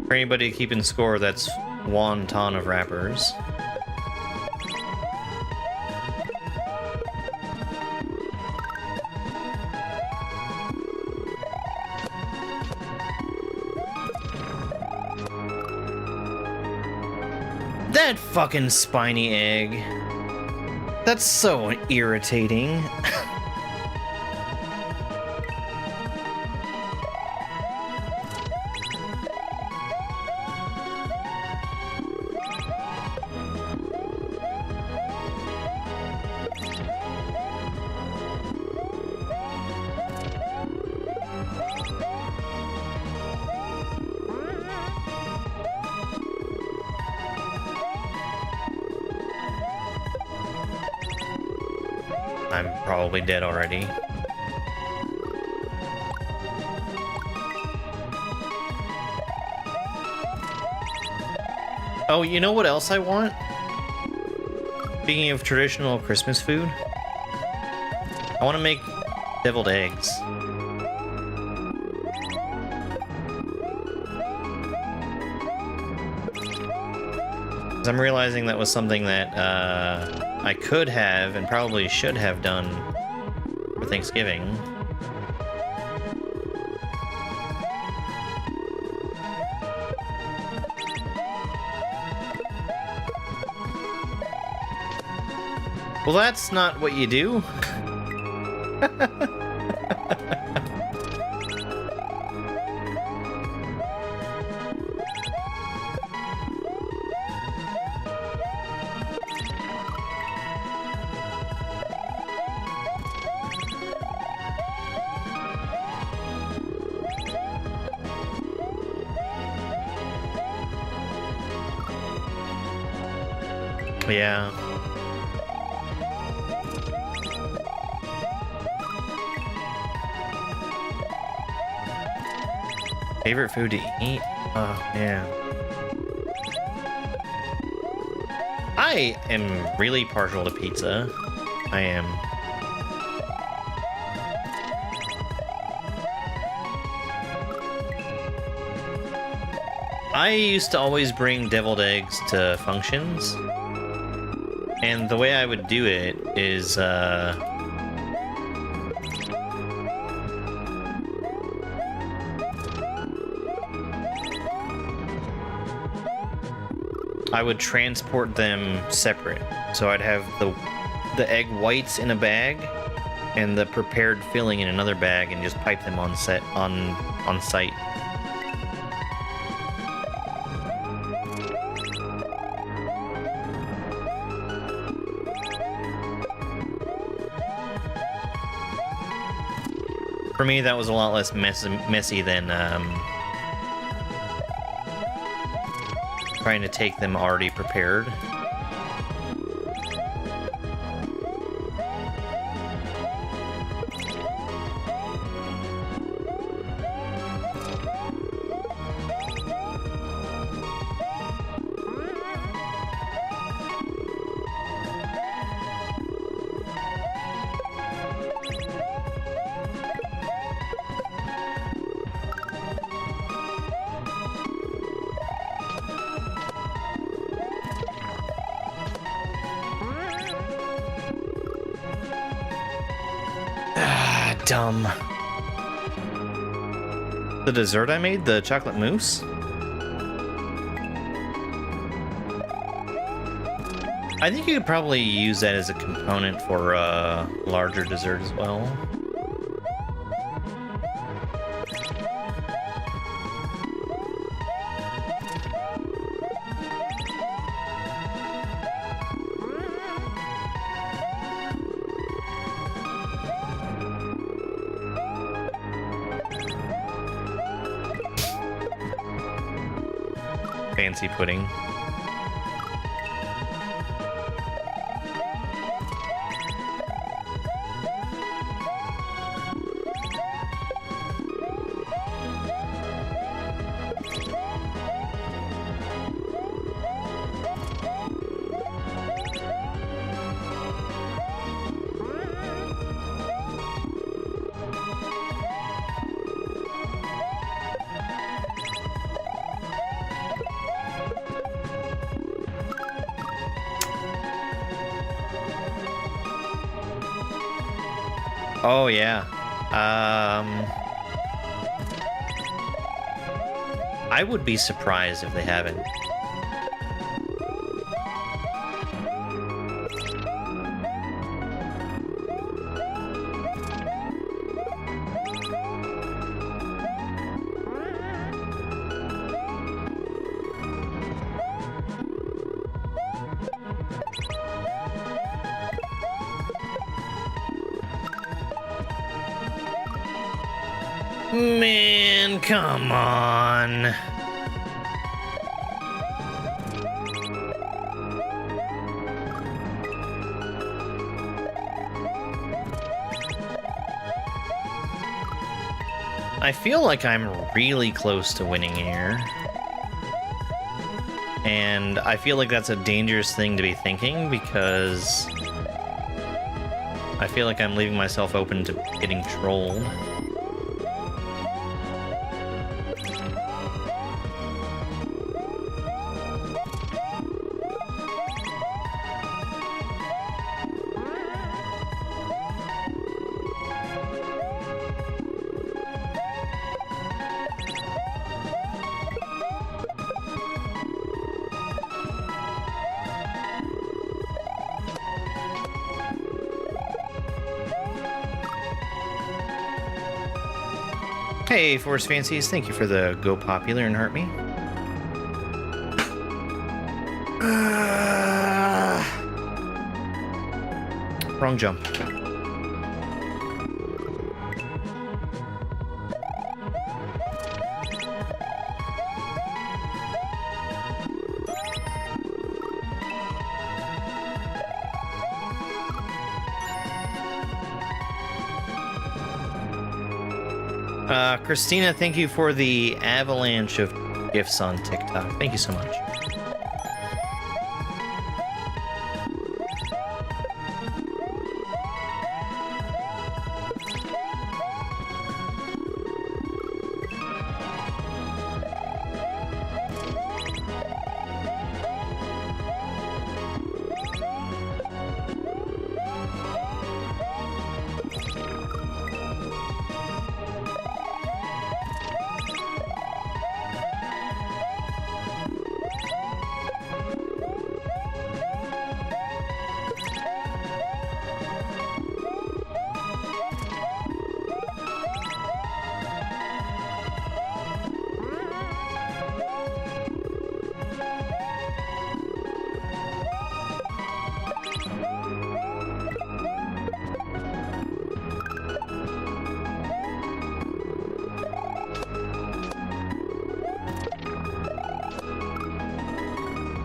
For anybody keeping score, that's 1 ton of wrappers. That fucking spiny egg. That's so irritating. I'm probably dead already. Oh, you know what else I want? Speaking of traditional Christmas food, I want to make deviled eggs. 'Cause I'm realizing that was something that I could have and probably should have done for Thanksgiving. Well, that's not what you do. Yeah. Favorite food to eat? Oh, man. I am really partial to pizza. I am. I used to always bring deviled eggs to functions. And the way I would do it is, I would transport them separate. So I'd have the egg whites in a bag and the prepared filling in another bag and just pipe them on site. For me, that was a lot less messy than trying to take them already prepared. dumb. The dessert I made, the chocolate mousse? I think you could probably use that as a component for a larger dessert as well. Fancy pudding. Oh yeah. I would be surprised if they haven't. Man, come on. I feel like I'm really close to winning here. And I feel like that's a dangerous thing to be thinking because I feel like I'm leaving myself open to getting trolled. Hey, Force Fancies, thank you for the Go Popular and Heart Me. Wrong jump. Christina, thank you for the avalanche of gifts on TikTok. Thank you so much.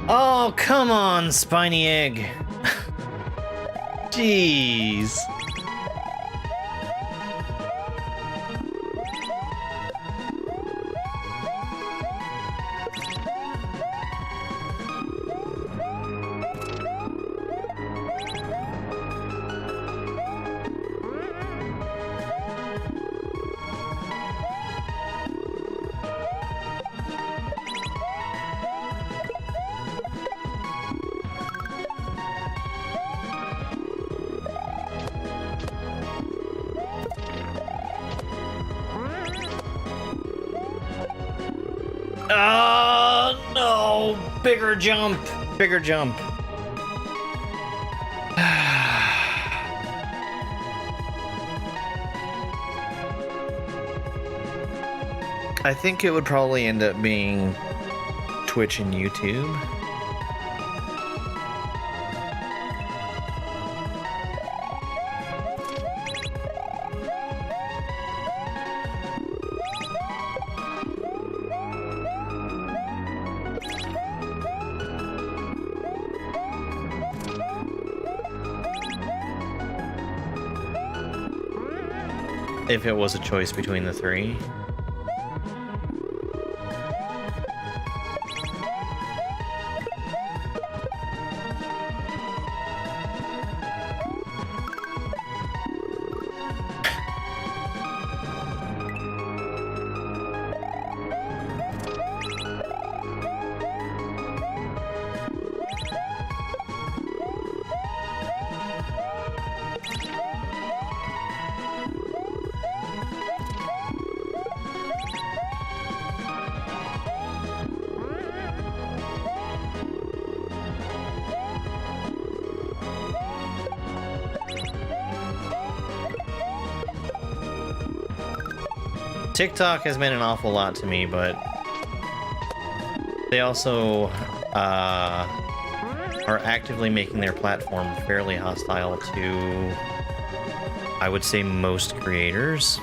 Oh, come on, Spiny Egg. Jeez. No! Bigger jump! Bigger jump. I think it would probably end up being Twitch and YouTube. If it was a choice between the three. TikTok has meant an awful lot to me, but they also are actively making their platform fairly hostile to, I would say, most creators.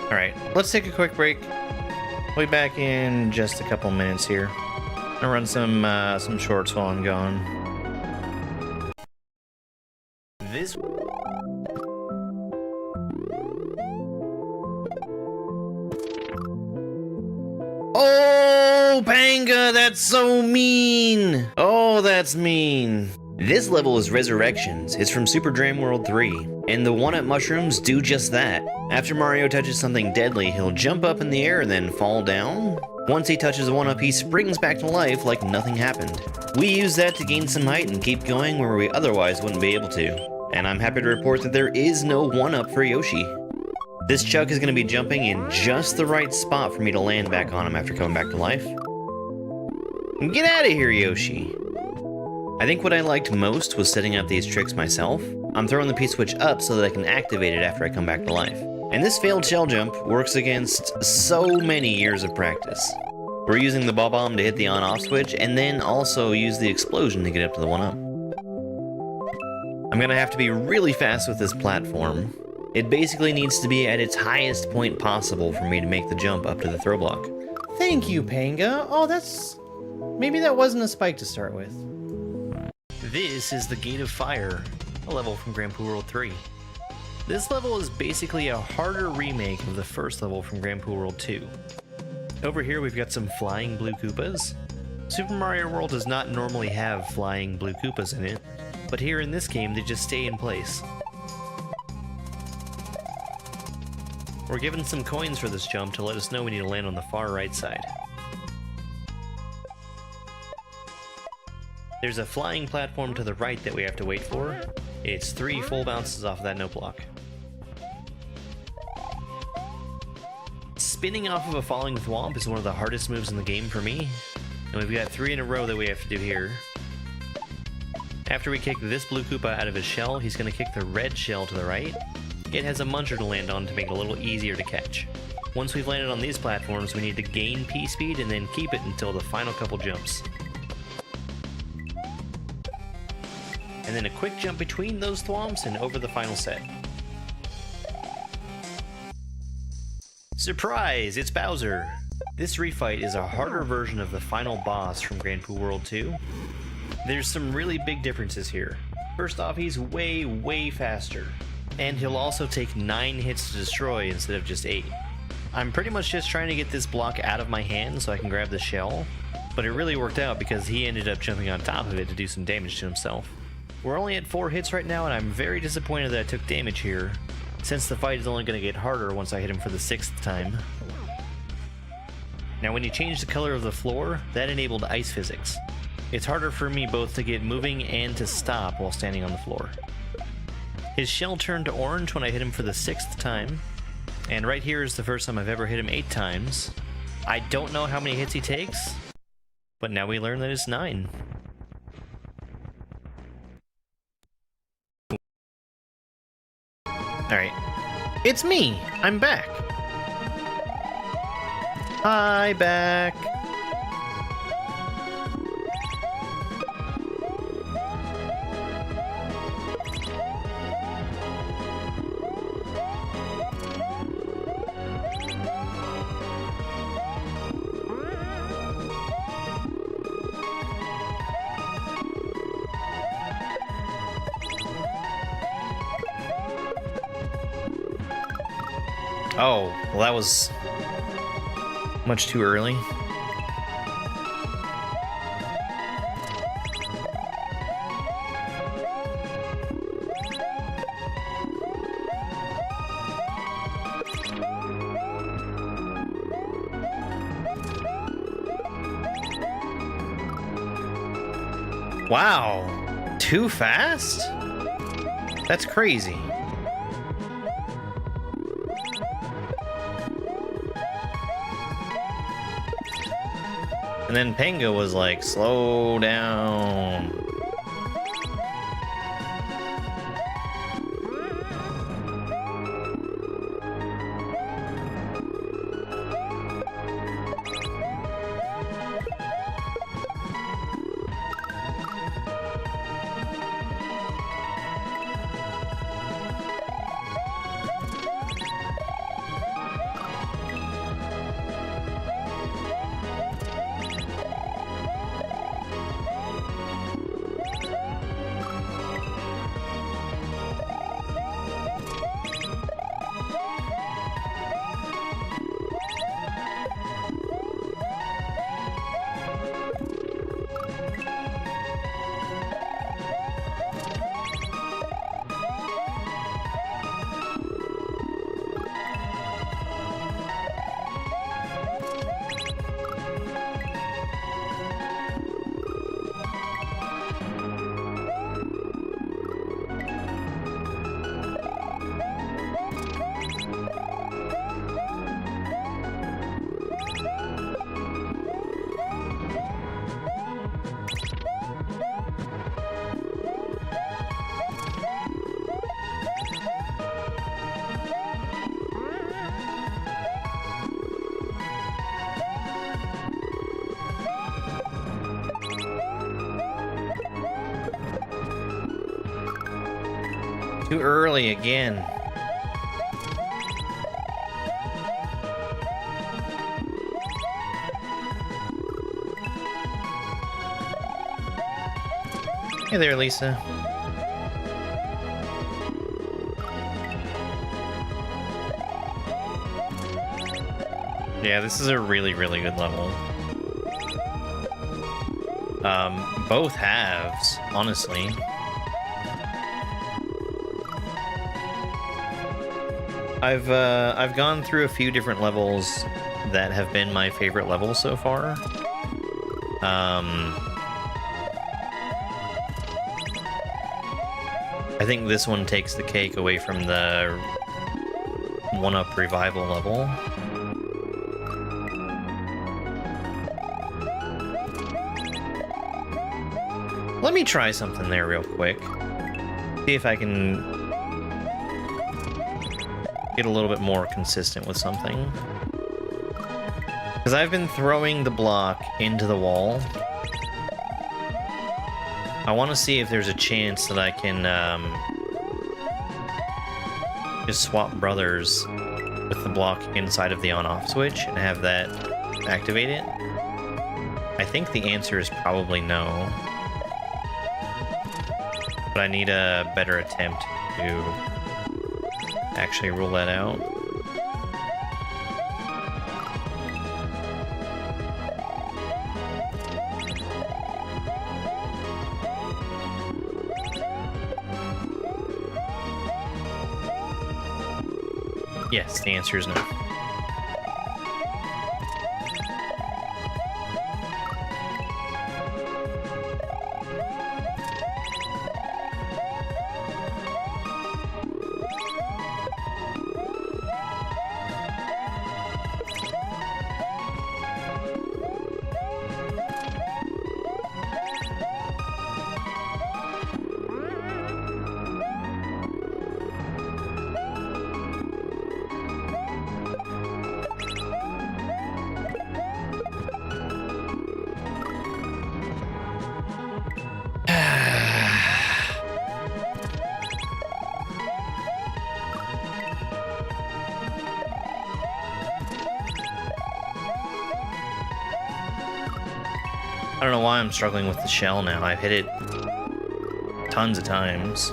Alright, let's take a quick break. We'll be back in just a couple minutes here. I'll run some shorts while I'm gone. This... Oh, Panga, that's so mean! Oh, that's mean. This level is Resurrections. It's from Super Dram World 3, and the one-up mushrooms do just that. After Mario touches something deadly, he'll jump up in the air and then fall down. Once he touches a one-up, he springs back to life like nothing happened. We use that to gain some height and keep going where we otherwise wouldn't be able to. And I'm happy to report that there is no one-up for Yoshi. This Chuck is going to be jumping in just the right spot for me to land back on him after coming back to life. Get out of here, Yoshi! I think what I liked most was setting up these tricks myself. I'm throwing the P-switch up so that I can activate it after I come back to life. And this failed shell jump works against so many years of practice. We're using the ball bomb to hit the on-off switch, and then also use the explosion to get up to the one-up. I'm gonna have to be really fast with this platform. It basically needs to be at its highest point possible for me to make the jump up to the throw block. Thank you, Panga. Oh, that's... maybe that wasn't a spike to start with. This is the Gate of Fire, a level from Grand Poo World 3. This level is basically a harder remake of the first level from Grand Poo World 2. Over here we've got some flying blue Koopas. Super Mario World does not normally have flying blue Koopas in it, but here in this game they just stay in place. We're given some coins for this jump to let us know we need to land on the far right side. There's a flying platform to the right that we have to wait for. It's 3 full bounces off of that note block. Spinning off of a falling thwomp is one of the hardest moves in the game for me, and we've got 3 in a row that we have to do here. After we kick this blue Koopa out of his shell, he's going to kick the red shell to the right. It has a muncher to land on to make it a little easier to catch. Once we've landed on these platforms, we need to gain P-speed and then keep it until the final couple jumps. And then a quick jump between those thwomps and over the final set. Surprise! It's Bowser! This refight is a harder version of the final boss from Grand Poo World 2. There's some really big differences here. First off, he's way faster. And he'll also take 9 hits to destroy instead of just 8. I'm pretty much just trying to get this block out of my hand so I can grab the shell, but it really worked out because he ended up jumping on top of it to do some damage to himself. We're only at 4 hits right now, and I'm very disappointed that I took damage here, since the fight is only going to get harder once I hit him for the 6th time. Now when you change the color of the floor, that enabled ice physics. It's harder for me both to get moving and to stop while standing on the floor. His shell turned to orange when I hit him for the 6th time, and right here is the first time I've ever hit him 8 times. I don't know how many hits he takes, but now we learn that it's 9. Alright. It's me! I'm back! Hi, back! Oh, well that was much too early. Wow, too fast? That's crazy. And then Panga was like, slow down. Too early again. Hey there, Lisa. Yeah, this is a really good level. Both halves, honestly. I've gone through a few different levels that have been my favorite levels so far. I think this one takes the cake away from the 1-up revival level. Let me try something there real quick. See if I can get a little bit more consistent with something. Because I've been throwing the block into the wall. I want to see if there's a chance that I can just swap brothers with the block inside of the on-off switch and have that activate it. I think the answer is probably no. But I need a better attempt to actually rule that out. Yes, the answer is no. I don't know why I'm struggling with the shell now. I've hit it tons of times.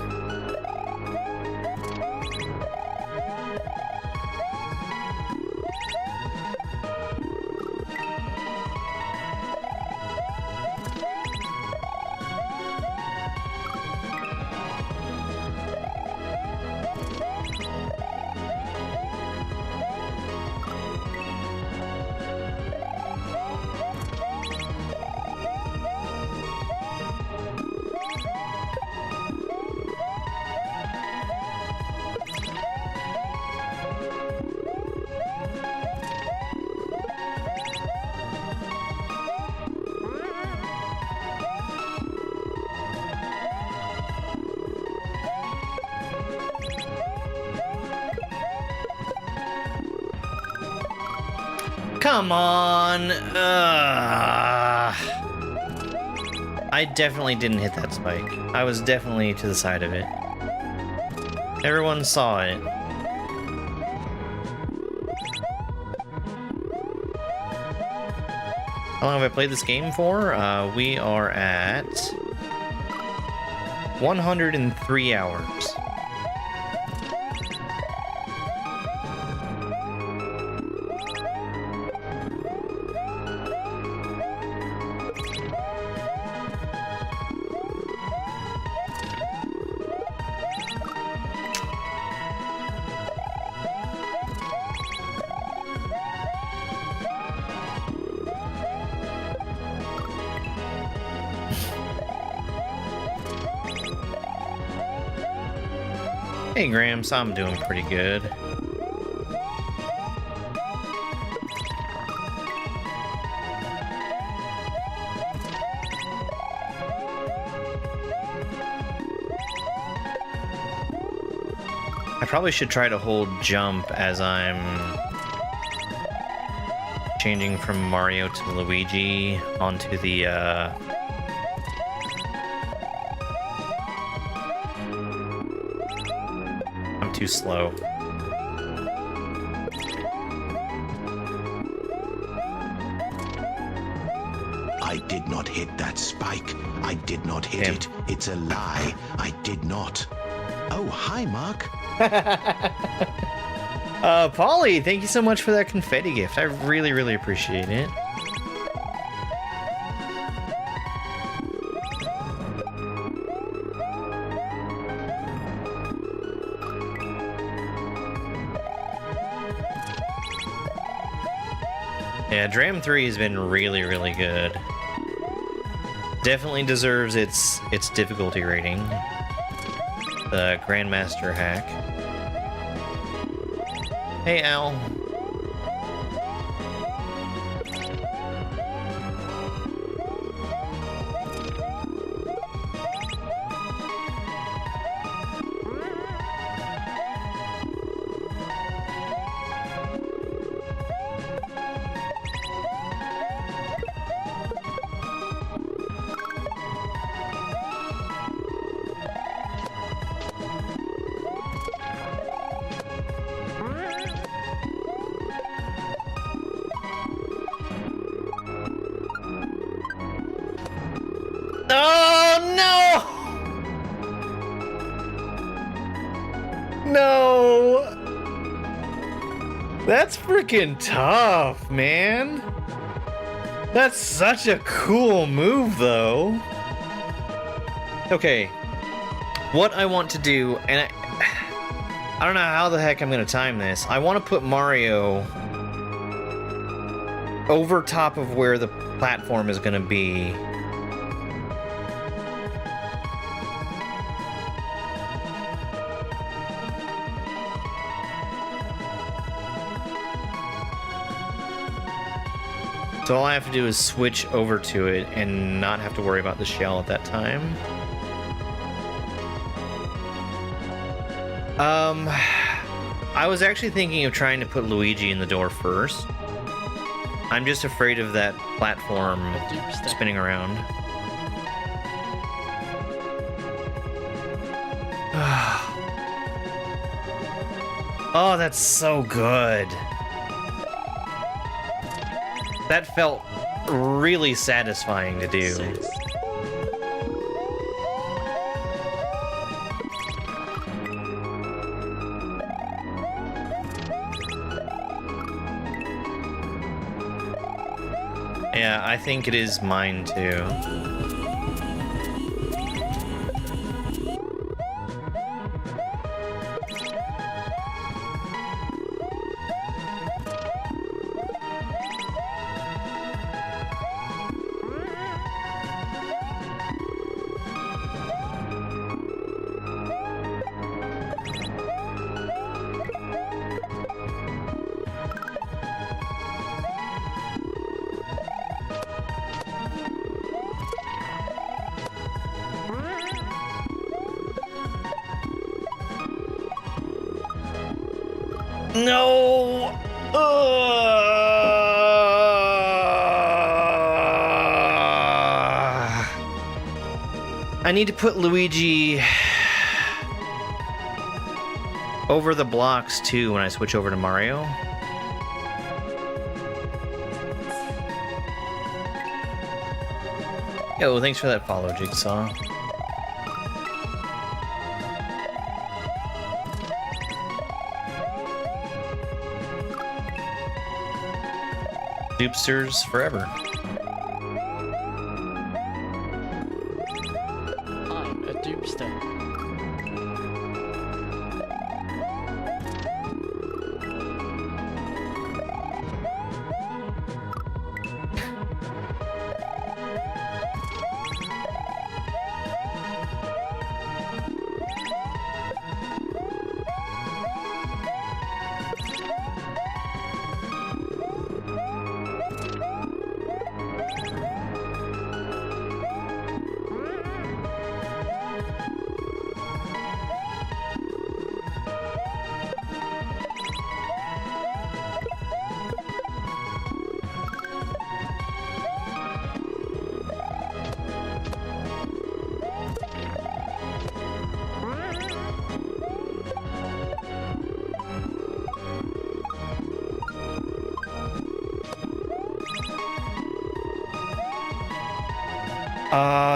Come on! I definitely didn't hit that spike. I was definitely to the side of it. Everyone saw it. How long have I played this game for? We are at 103 hours. Hey Grams, I'm doing pretty good. I probably should try to hold jump as I'm changing from Mario to Luigi onto the too slow. I did not hit that spike. I did not hit it. It's a lie. I did not. Oh, hi, Mark. Polly, thank you so much for that confetti gift. I really, really appreciate it. Yeah, Dram 3 has been really, really good. Definitely deserves its difficulty rating. the Grandmaster hack. Hey, Al. No! That's freaking tough, man. That's such a cool move, though. Okay. What I want to do, and I don't know how the heck I'm going to time this. I want to put Mario over top of where the platform is going to be. So all I have to do is switch over to it and not have to worry about the shell at that time. I was actually thinking of trying to put Luigi in the door first. I'm just afraid of that platform spinning around. Oh, that's so good. That felt really satisfying to do. Yeah, I think it is mine too. No! I need to put Luigi over the blocks too when I switch over to Mario. Yo, thanks for that follow, Jigsaw. Dupsters forever. I'm a dupster.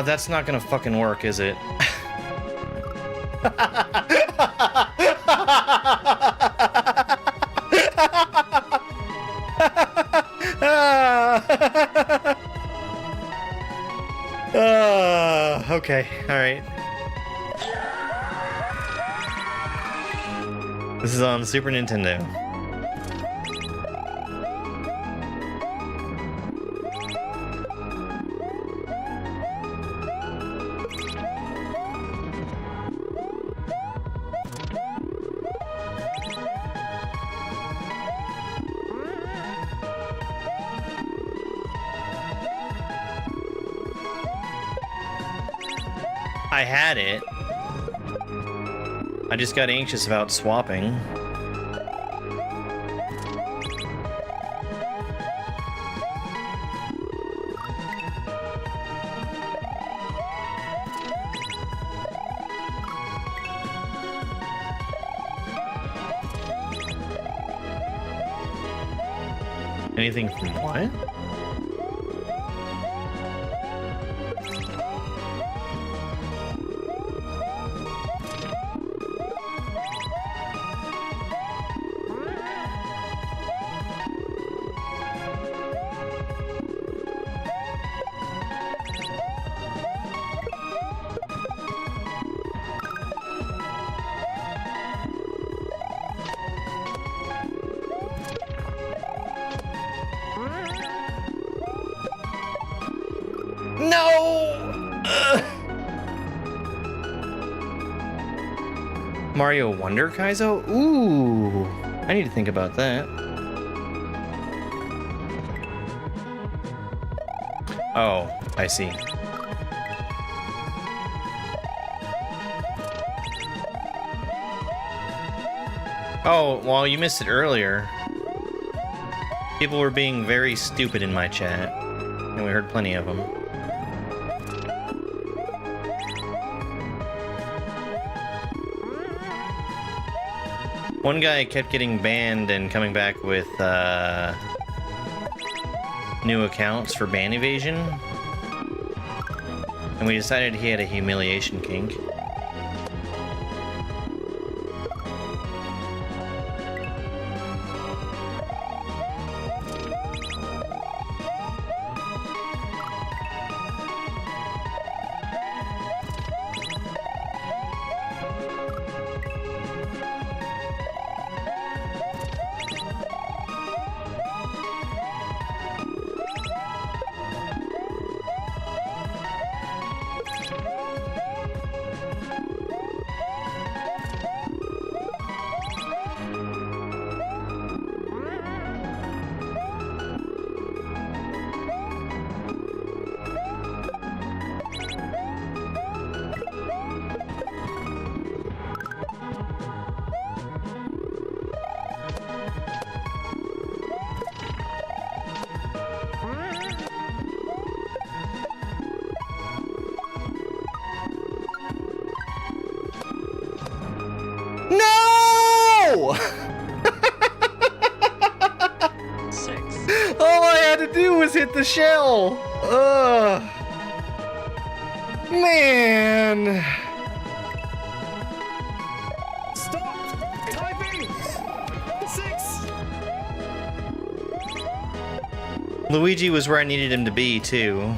That's not gonna fucking work, is it? Okay, alright. This is on Super Nintendo. I had it. I just got anxious about swapping. Anything from what? No! Mario Wonder Kaizo? Ooh, I need to think about that. Oh, I see. Oh, well, you missed it earlier. People were being very stupid in my chat, and we heard plenty of them. One guy kept getting banned and coming back with new accounts for ban evasion, and we decided he had a humiliation kink. No! All I had to do was hit the shell. Ugh. Man. Stop! Typing! 6! Luigi was where I needed him to be, too.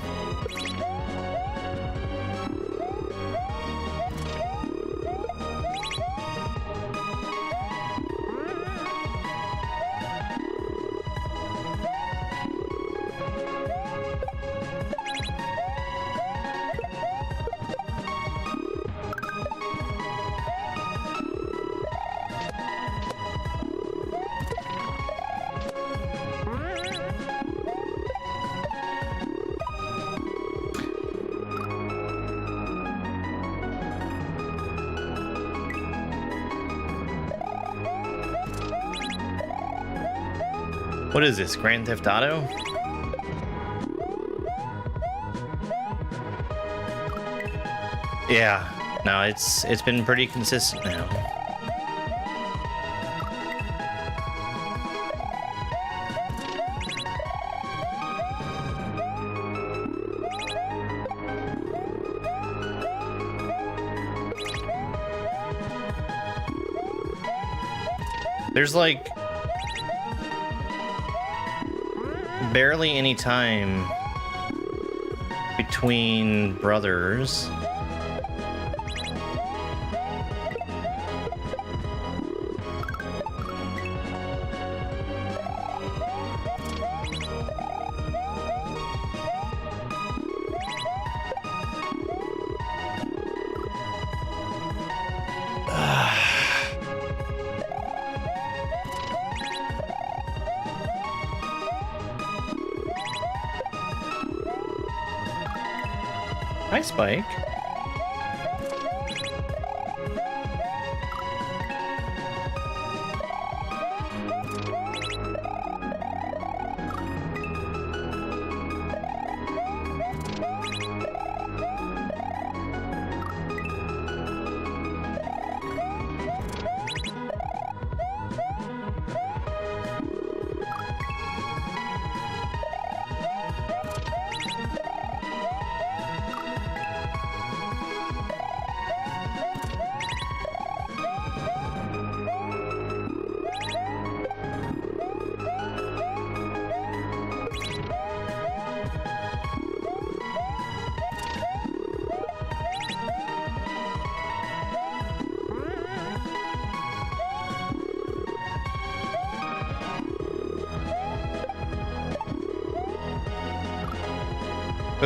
What is this, Grand Theft Auto? Yeah, no, it's been pretty consistent now. There's like barely any time between brothers. Hi, Spike.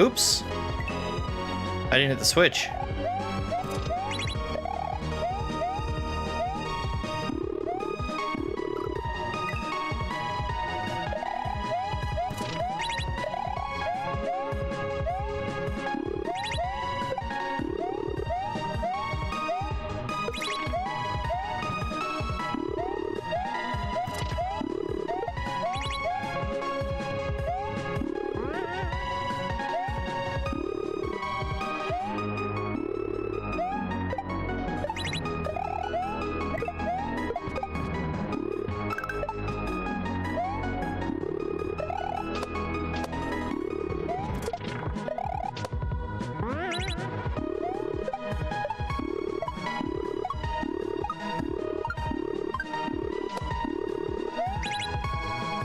Oops. I didn't hit the switch.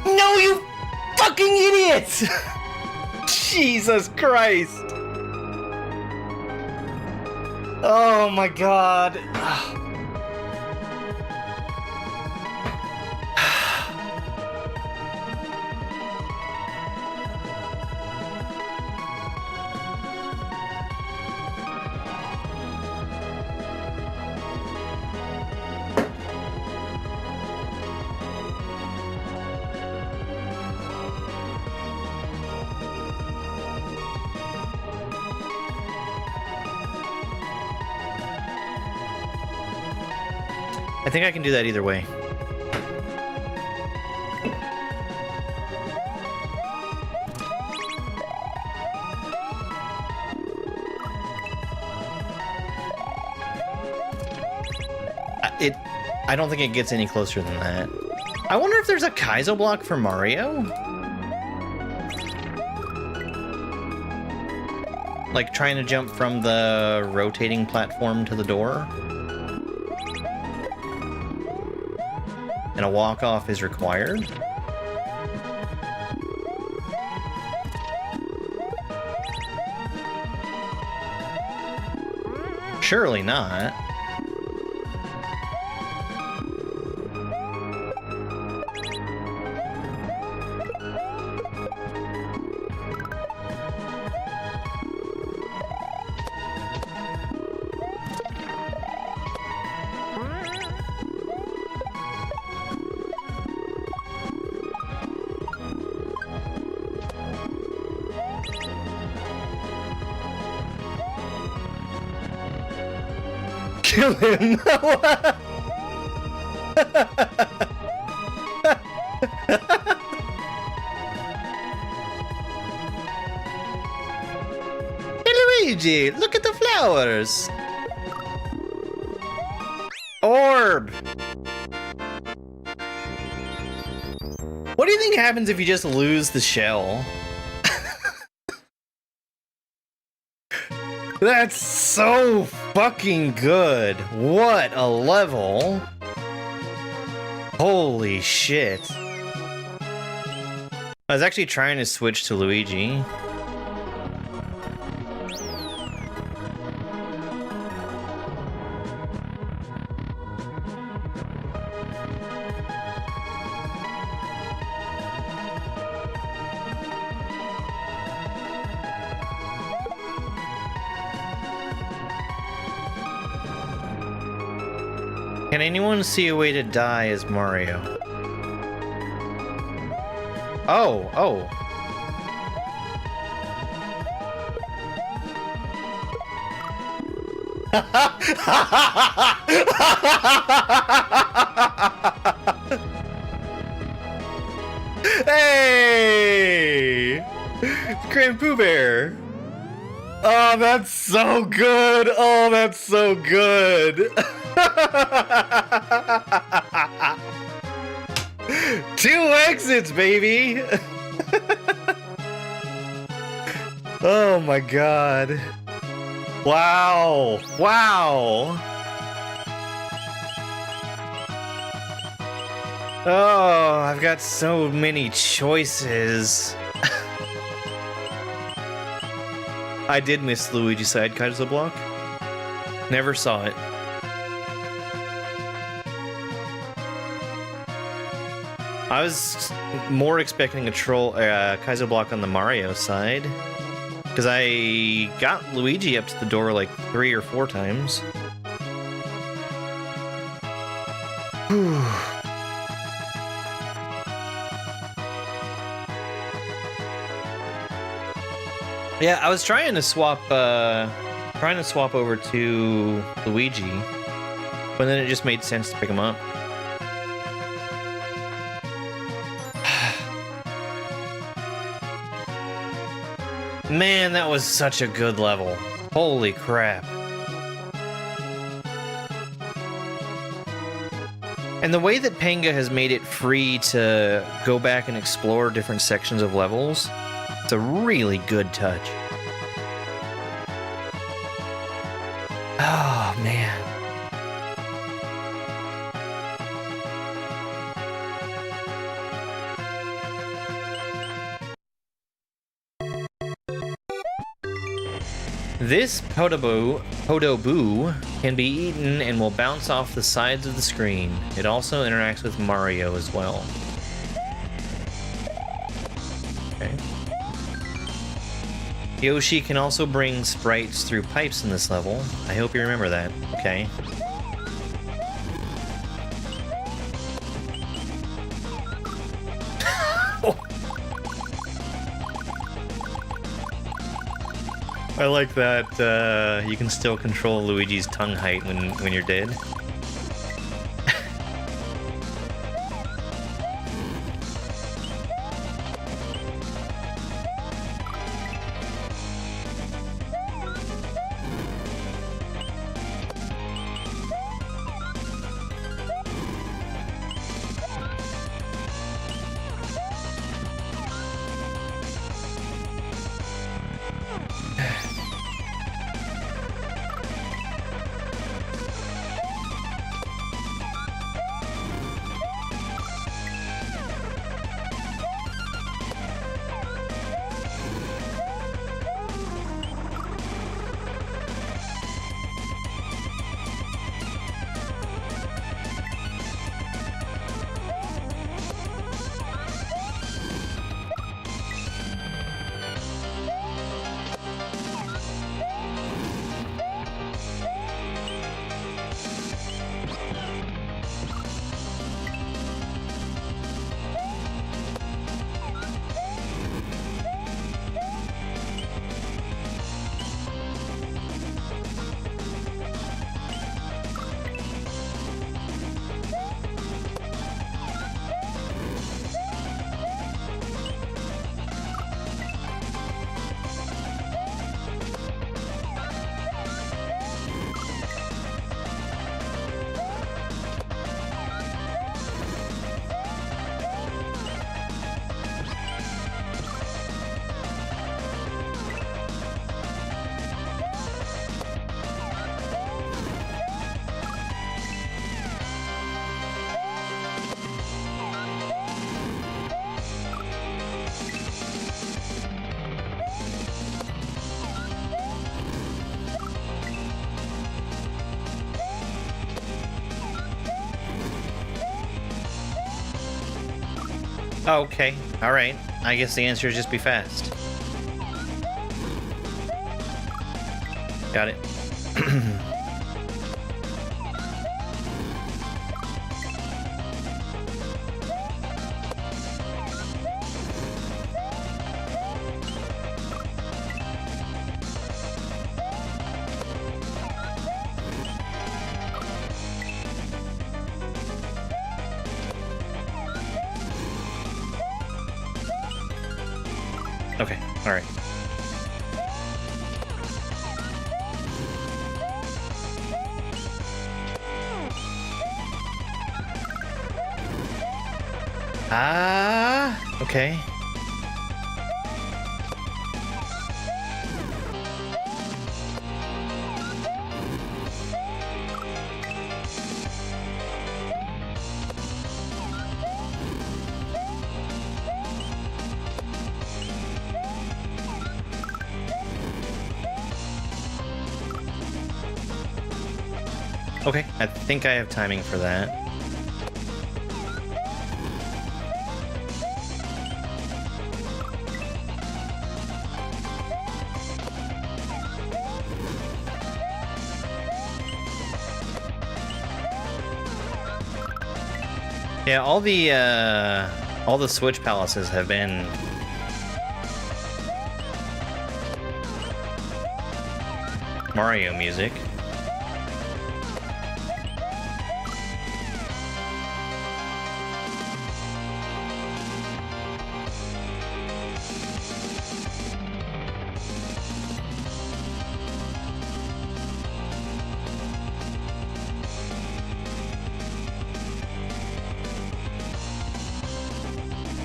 No, you fucking idiot! Jesus Christ! Oh my god. I think I can do that either way. I don't think it gets any closer than that. I wonder if there's a kaizo block for Mario? Like trying to jump from the rotating platform to the door? And a walk-off is required? Surely not. Kill him! Hey Luigi, look at the flowers! Orb! What do you think happens if you just lose the shell? That's so fucking good. What a level. Holy shit. I was actually trying to switch to Luigi. Can anyone see a way to die as Mario? Oh, oh. Hey! Grand Pooh Bear! Oh, that's so good! Oh, that's so good! 2 exits, baby! Oh my god. Wow. Wow. Oh, I've got so many choices. I did miss Luigi side kaizo block. Never saw it. I was more expecting a kaizo block on the Mario side. Because I got Luigi up to the door like 3 or 4 times. Whew. Yeah, I was trying to swap over to Luigi, but then it just made sense to pick him up. Man, that was such a good level. Holy crap. And the way that Panga has made it free to go back and explore different sections of levels, it's a really good touch. Oh, man. This Podoboo can be eaten and will bounce off the sides of the screen. It also interacts with Mario as well. Okay. Yoshi can also bring sprites through pipes in this level. I hope you remember that. Okay. I like that you can still control Luigi's tongue height when you're dead. Oh, okay. Alright. I guess the answer is just be fast. Got it. Okay, alright. Okay. Okay, I think I have timing for that. Yeah, all the Switch palaces have been Mario music.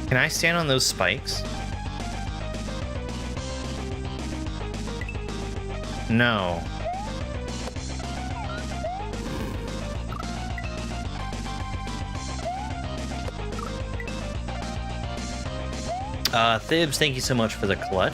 Can I stand on those spikes? No. Thibs, thank you so much for the clutch.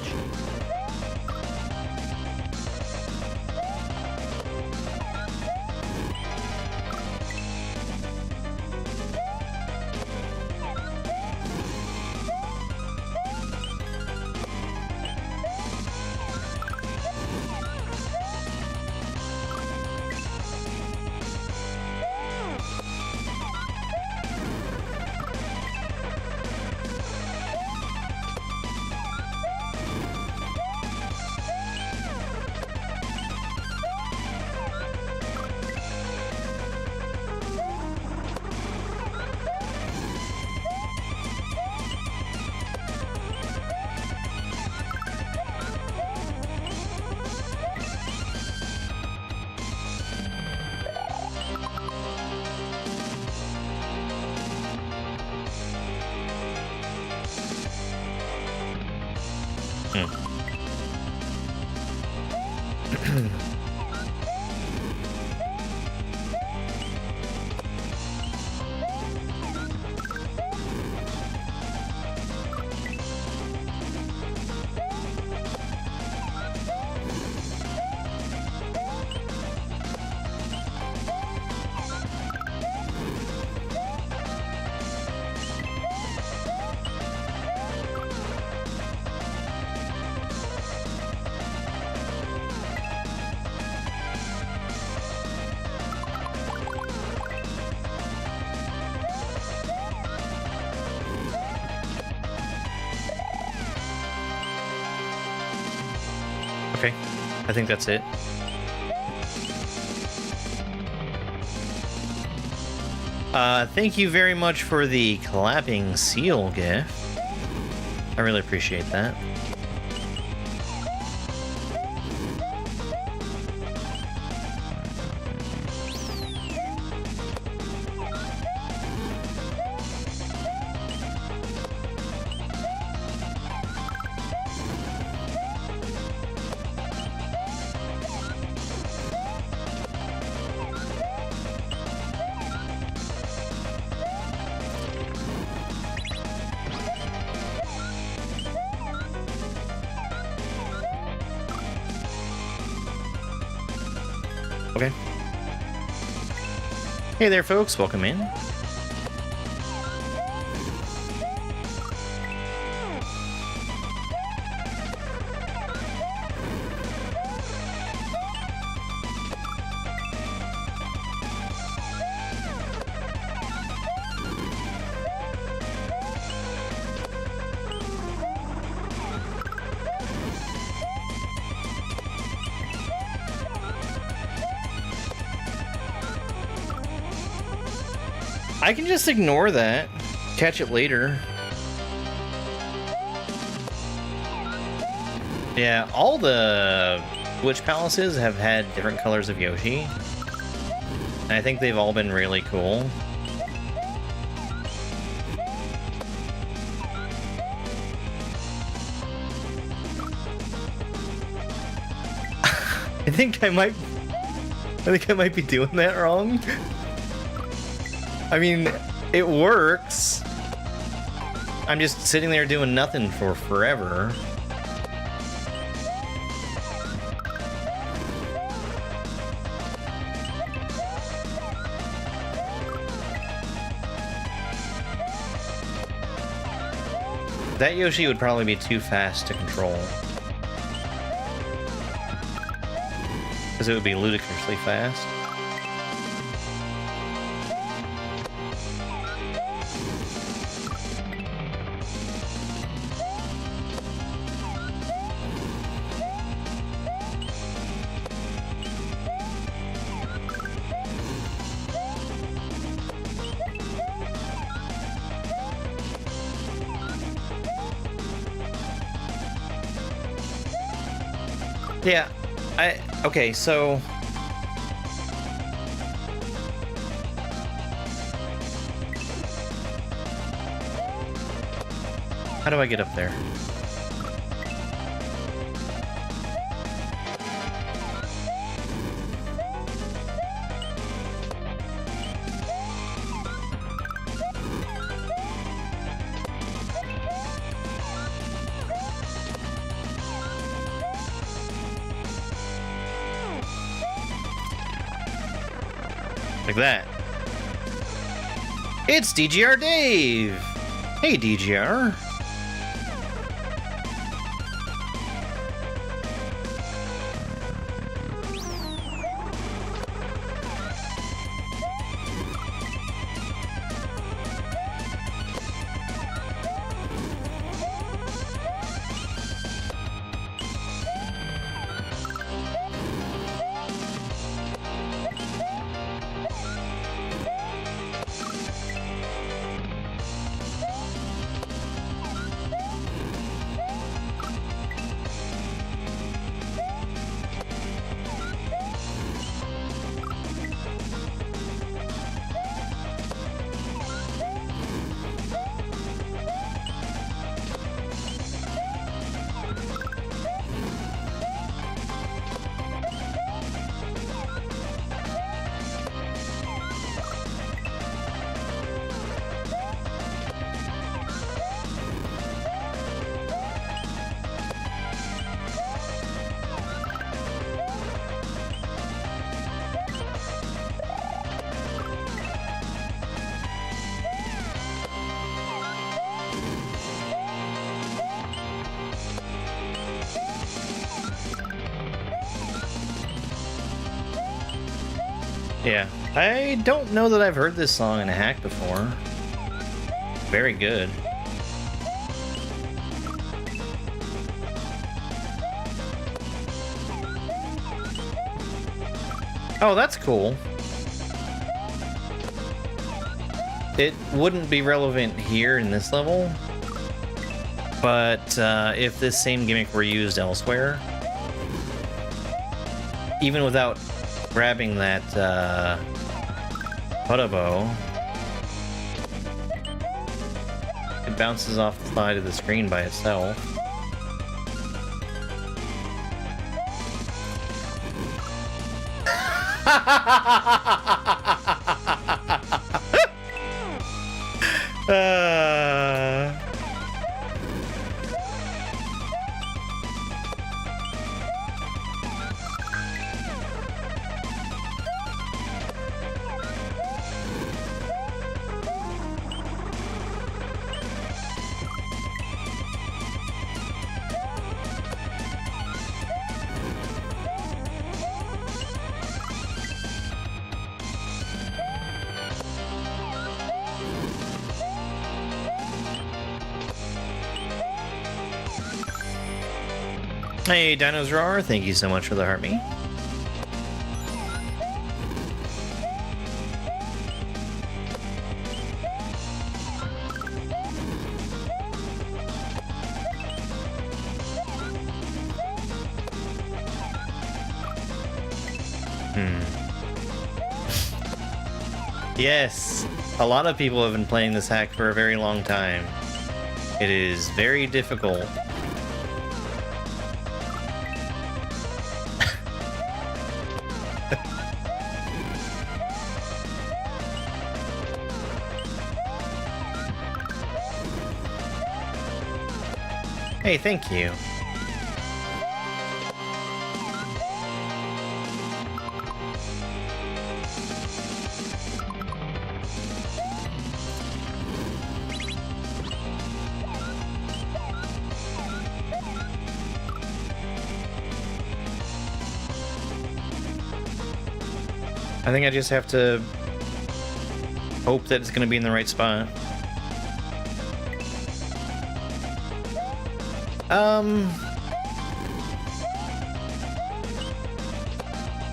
Okay, I think that's it. Thank you very much for the clapping seal gift. I really appreciate that. Okay. Hey there, folks. Welcome in. I can just ignore that. Catch it later. Yeah, all the Witch Palaces have had different colors of Yoshi. And I think they've all been really cool. I think I might be doing that wrong. I mean, it works. I'm just sitting there doing nothing for forever. That Yoshi would probably be too fast to control. Because it would be ludicrously fast. Yeah, okay, so... How do I get up there? Like that. It's DGR Dave! Hey, DGR. Yeah, I don't know that I've heard this song in a hack before. Very good. Oh, that's cool. It wouldn't be relevant here in this level, but if this same gimmick were used elsewhere, even without grabbing that Putabo, it bounces off the side of the screen by itself. Hey, Dinos Roar, thank you so much for the heart me. Yes, a lot of people have been playing this hack for a very long time. It is very difficult. Hey, thank you. I think I just have to hope that it's going to be in the right spot.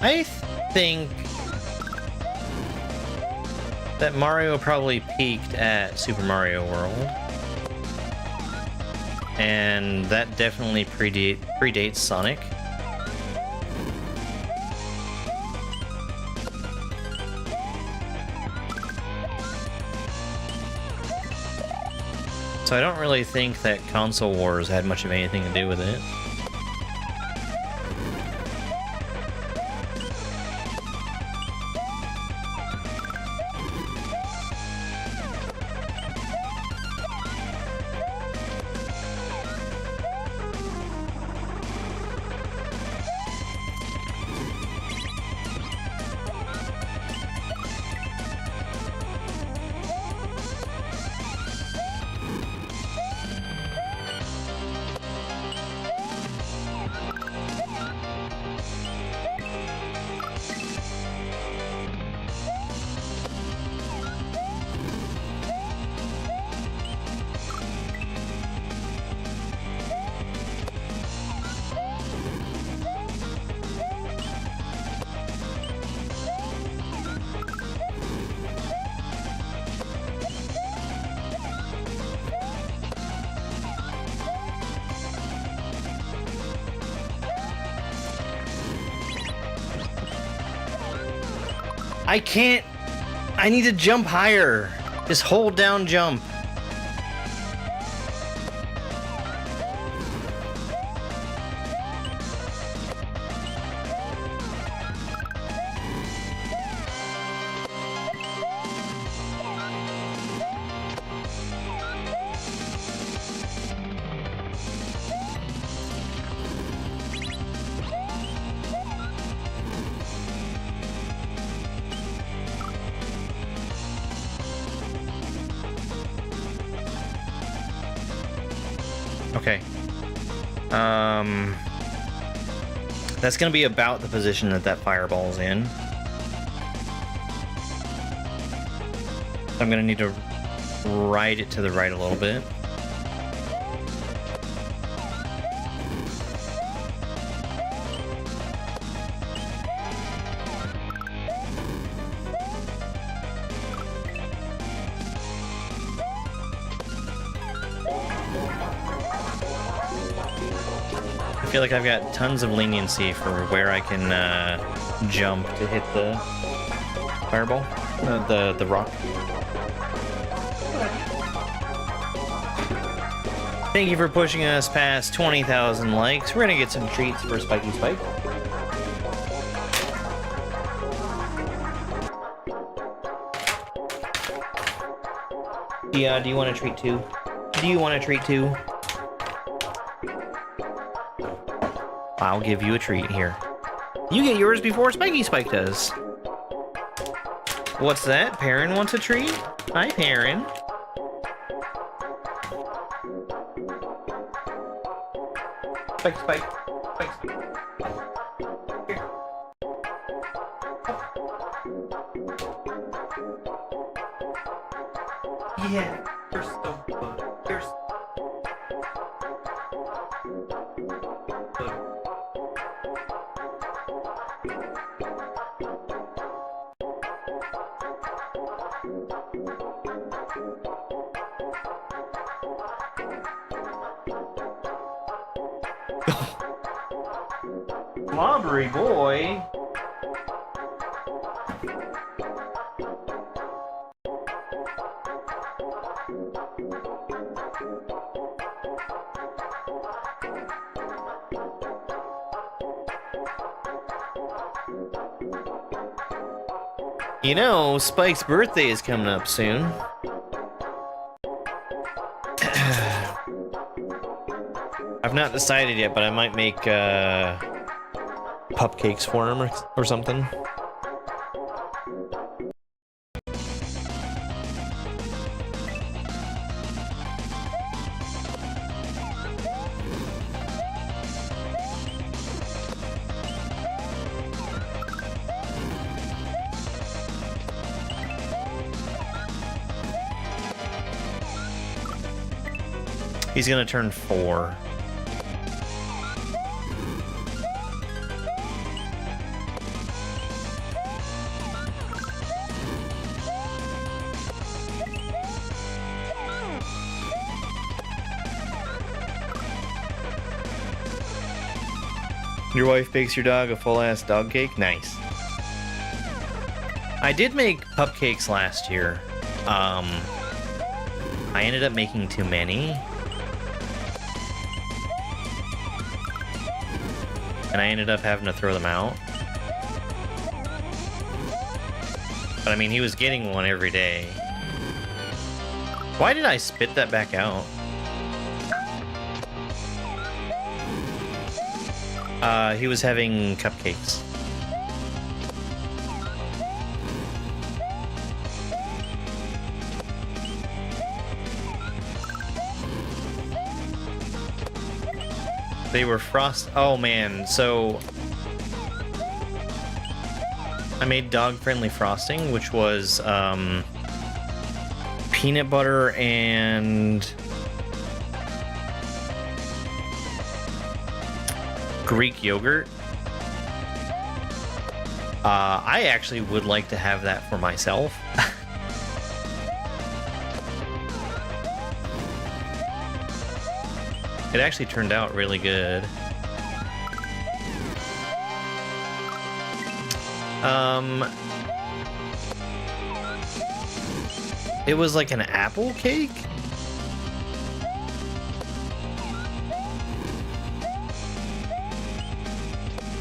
I think that Mario probably peaked at Super Mario World, and that definitely predates Sonic. So I don't really think that console wars had much of anything to do with it. I can't. I need to jump higher. Just hold down jump. Okay. That's gonna be about the position that that fireball's in. I'm gonna need to ride it to the right a little bit. I feel like I've got tons of leniency for where I can jump to hit the fireball, the rock. Thank you for pushing us past 20,000 likes. We're gonna get some treats for Spiky Spike. Yeah, do you want a treat too? Do you want a treat too? I'll give you a treat here. You get yours before Spiky Spike does. What's that? Perrin wants a treat? Hi, Perrin. Spike, Spike. Spike, Spike. Here. Yeah, you're so good. You're so good. Slobbery boy. You know, Spike's birthday is coming up soon. I've not decided yet, but I might make cupcakes for him or something. He's gonna turn 4. Your wife bakes your dog a full-ass dog cake? Nice. I did make cupcakes last year. I ended up making too many. And I ended up having to throw them out. But I mean, he was getting one every day. Why did I spit that back out? He was having cupcakes. They were oh man, so I made dog-friendly frosting, which was peanut butter and Greek yogurt. I actually would like to have that for myself. It actually turned out really good. It was like an apple cake?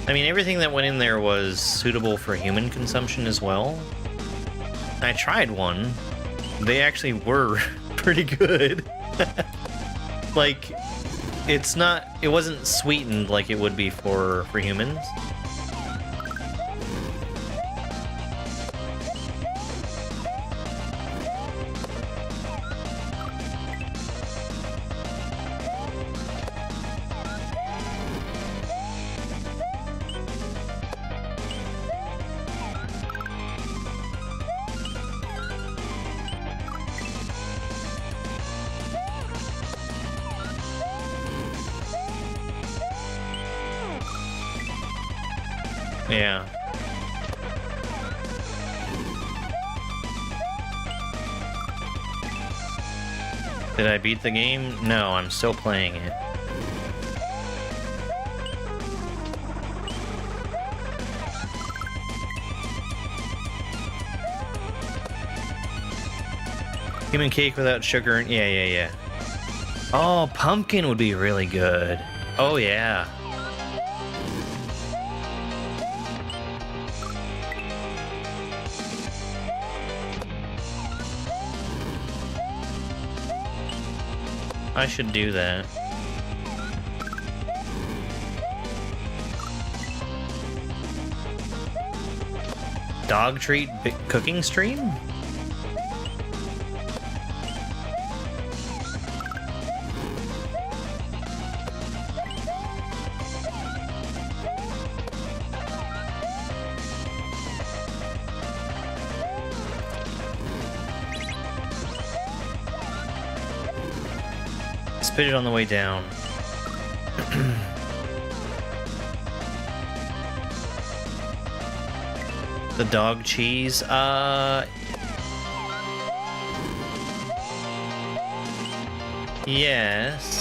I mean, everything that went in there was suitable for human consumption as well. I tried one. They actually were pretty good. Like, it wasn't sweetened like it would be for humans. Yeah. Did I beat the game? No, I'm still playing it. Human cake without sugar and yeah. Oh, pumpkin would be really good. Oh yeah. I should do that. Dog treat cooking stream? Spit it on the way down. The dog cheese, yes.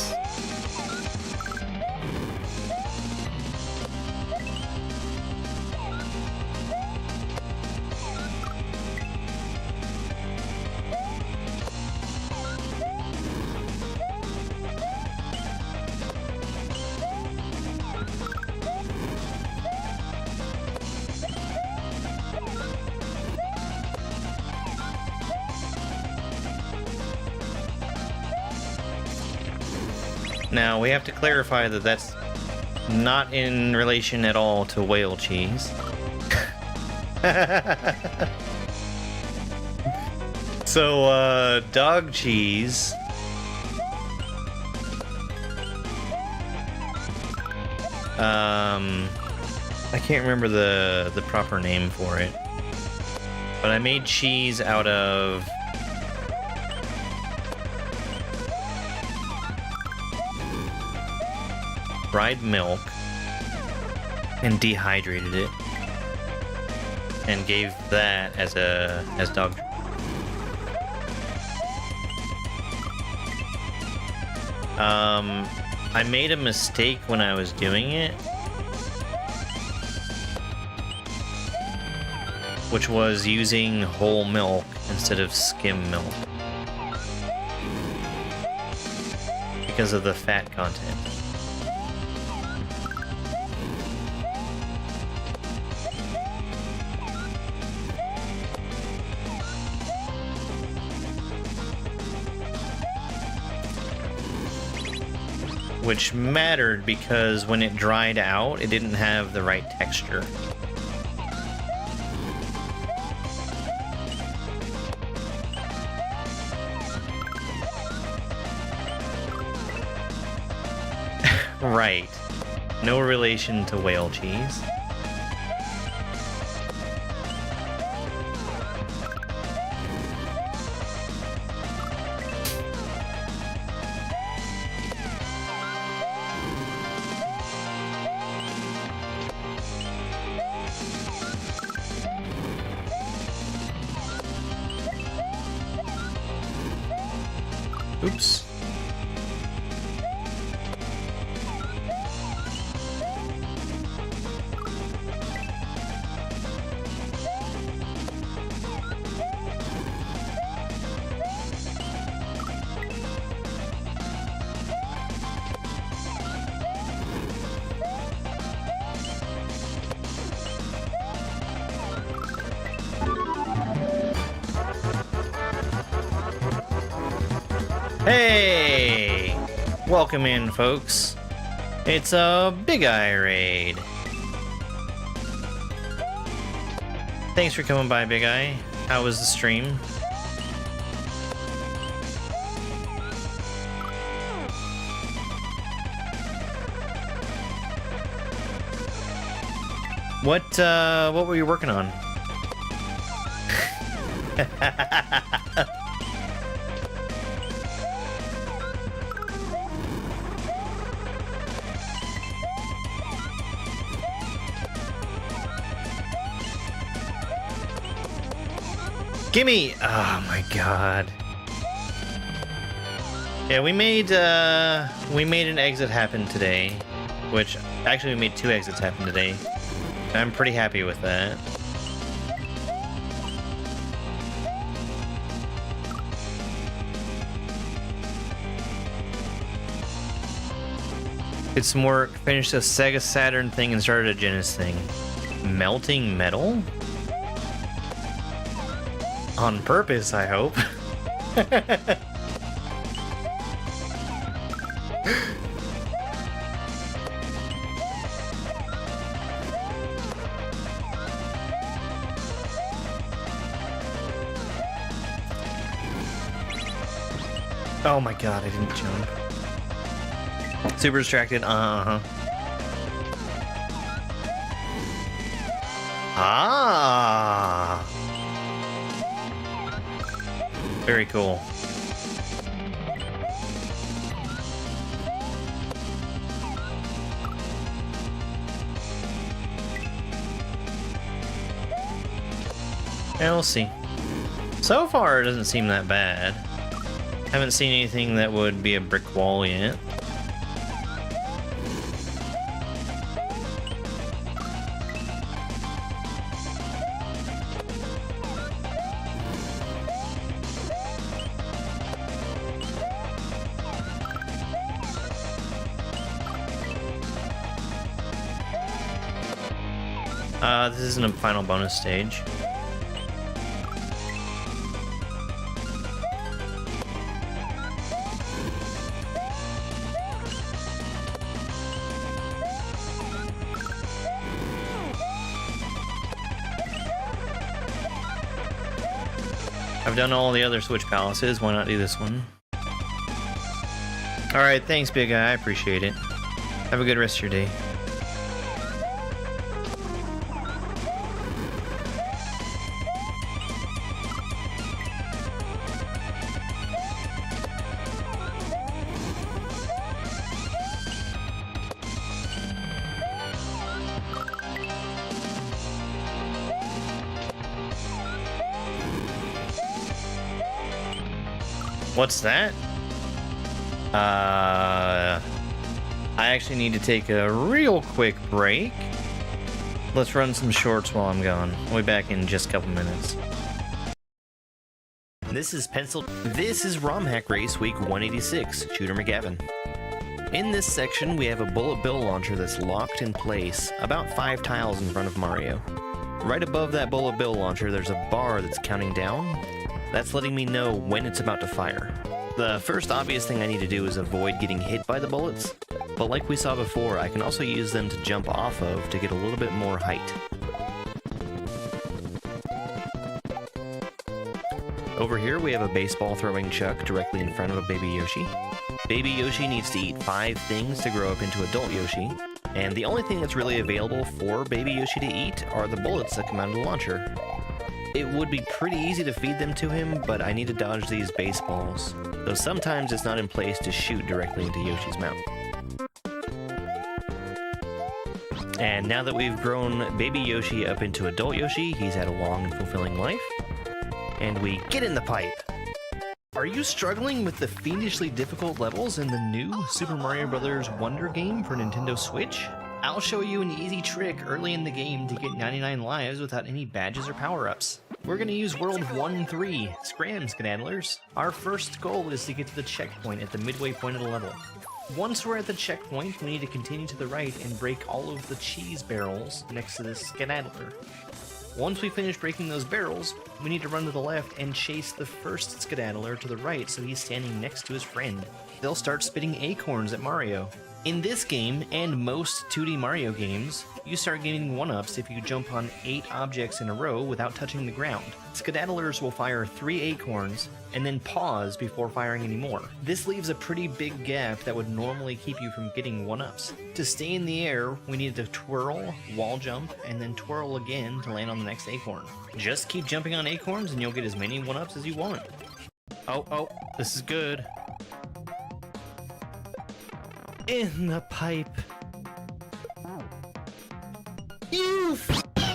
Now, we have to clarify that that's not in relation at all to whale cheese. So, dog cheese. I can't remember the proper name for it. But I made cheese out of dried milk and dehydrated it and gave that as dog. I made a mistake when I was doing it, which was using whole milk instead of skim milk. because of the fat content. Which mattered because when it dried out, it didn't have the right texture. Right. No relation to whale cheese. Oops. Hey! Welcome in, folks. It's a Big Eye raid. Thanks for coming by, Big Eye. How was the stream? What were you working on? Gimme! Oh my god. Yeah, we made an exit happen today, which actually we made 2 exits happen today. I'm pretty happy with that. Did some work, finished a Sega Saturn thing, and started a Genesis thing. Melting metal? On purpose, I hope. Oh my god, I didn't jump. Super distracted, uh-huh. Ah! Very cool. Yeah, we'll see. So far, it doesn't seem that bad. Haven't seen anything that would be a brick wall yet. This isn't a final bonus stage. I've done all the other Switch Palaces, why not do this one? Alright, thanks Big Guy, I appreciate it. Have a good rest of your day. What's that? I actually need to take a real quick break. Let's run some shorts while I'm gone. I'll be back in just a couple minutes. This is romhack race week 186. Shooter McGavin. In this section, we have a bullet bill launcher that's locked in place about 5 tiles in front of Mario. Right above that bullet bill launcher, there's a bar that's counting down. That's letting me know when it's about to fire. The first obvious thing I need to do is avoid getting hit by the bullets, but like we saw before, I can also use them to jump off of to get a little bit more height. Over here we have a baseball throwing chuck directly in front of a baby Yoshi. Baby Yoshi needs to eat 5 things to grow up into adult Yoshi, and the only thing that's really available for baby Yoshi to eat are the bullets that come out of the launcher. It would be pretty easy to feed them to him, but I need to dodge these baseballs, though sometimes it's not in place to shoot directly into Yoshi's mouth. And now that we've grown baby Yoshi up into adult Yoshi, he's had a long and fulfilling life, and we get in the pipe! Are you struggling with the fiendishly difficult levels in the new Super Mario Bros. Wonder game for Nintendo Switch? I'll show you an easy trick early in the game to get 99 lives without any badges or power-ups. We're going to use World 1-3, Scram Skedaddlers. Our first goal is to get to the checkpoint at the midway point of the level. Once we're at the checkpoint, we need to continue to the right and break all of the cheese barrels next to this Skedaddler. Once we finish breaking those barrels, we need to run to the left and chase the first Skedaddler to the right so he's standing next to his friend. They'll start spitting acorns at Mario. In this game, and most 2D Mario games, you start getting 1-ups if you jump on 8 objects in a row without touching the ground. Skedaddlers will fire 3 acorns, and then pause before firing any more. This leaves a pretty big gap that would normally keep you from getting 1-ups. To stay in the air, we need to twirl, wall jump, and then twirl again to land on the next acorn. Just keep jumping on acorns and you'll get as many 1-ups as you want. Oh, this is good. In the pipe. You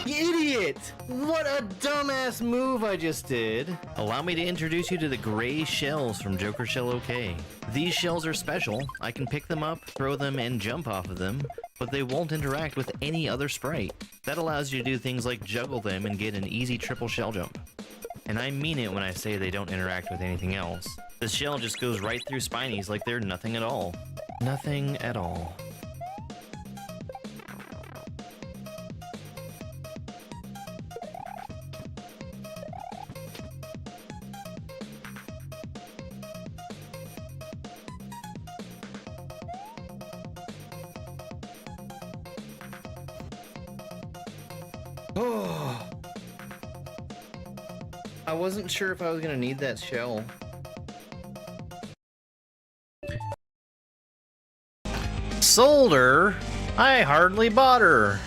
idiot! What a dumbass move I just did. Allow me to introduce you to the gray shells from Joker Shell OK. These shells are special. I can pick them up, throw them, and jump off of them, but they won't interact with any other sprite. That allows you to do things like juggle them and get an easy triple shell jump. And I mean it when I say they don't interact with anything else. The shell just goes right through Spinies like they're nothing at all. Nothing at all. Oh, I wasn't sure if I was gonna need that shell. Sold her? I hardly bought her.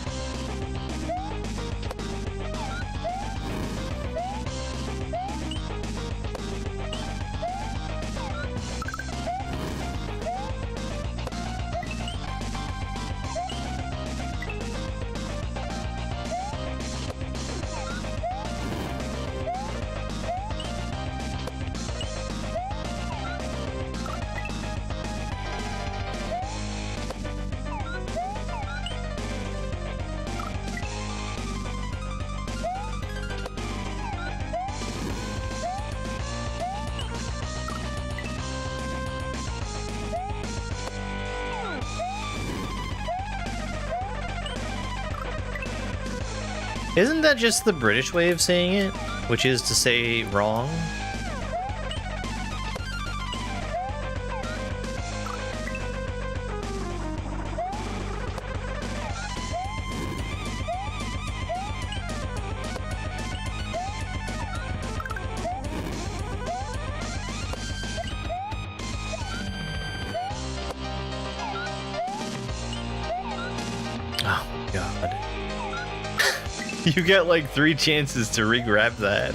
Isn't that just the British way of saying it? Which is to say wrong? Oh, God. You get like 3 chances to re-grab that.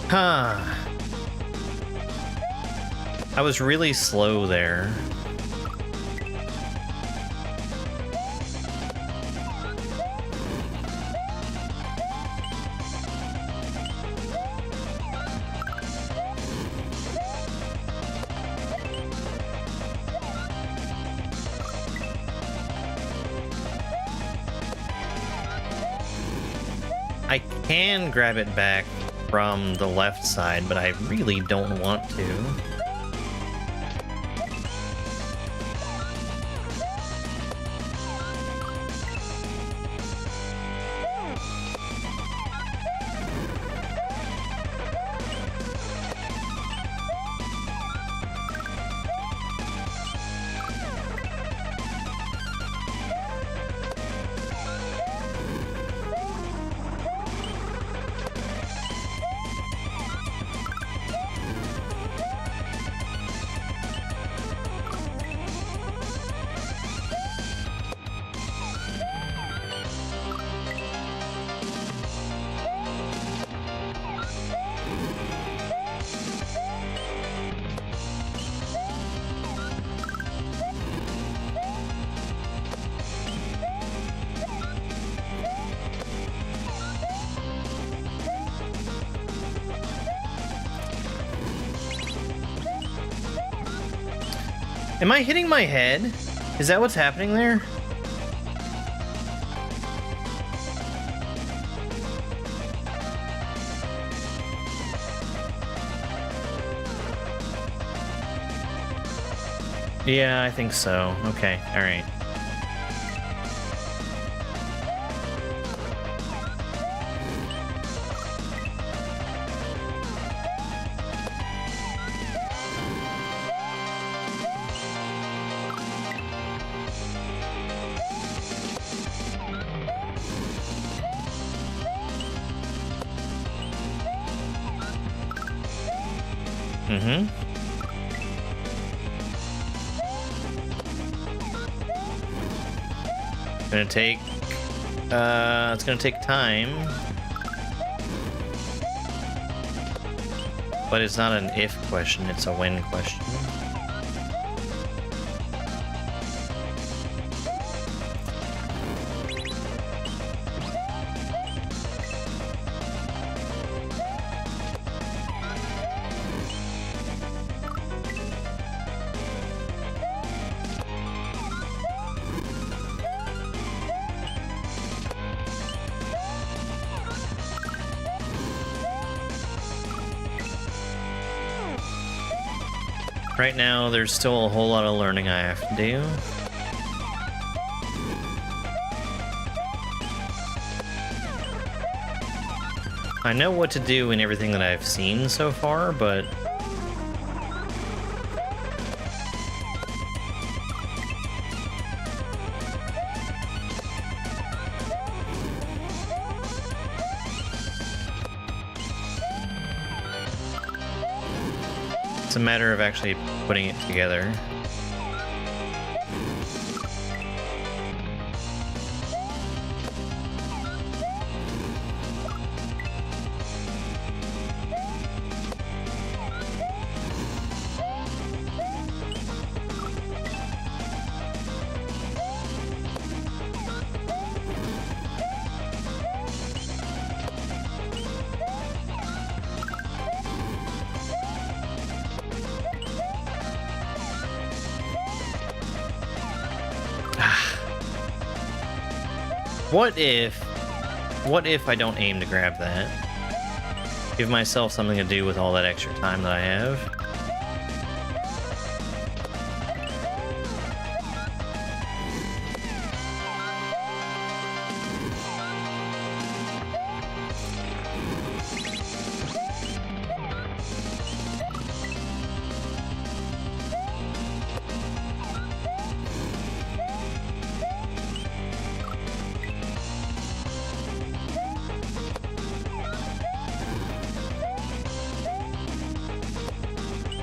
Huh. I was really slow there. I can grab it back from the left side, but I really don't want to. Am I hitting my head? Is that what's happening there? Yeah, I think so. Okay, alright. Mm-hmm. It's gonna take time. But it's not an if question, it's a when question. Right now, there's still a whole lot of learning I have to do. I know what to do in everything that I've seen so far, but... it's a matter of actually putting it together. What if I don't aim to grab that? Give myself something to do with all that extra time that I have.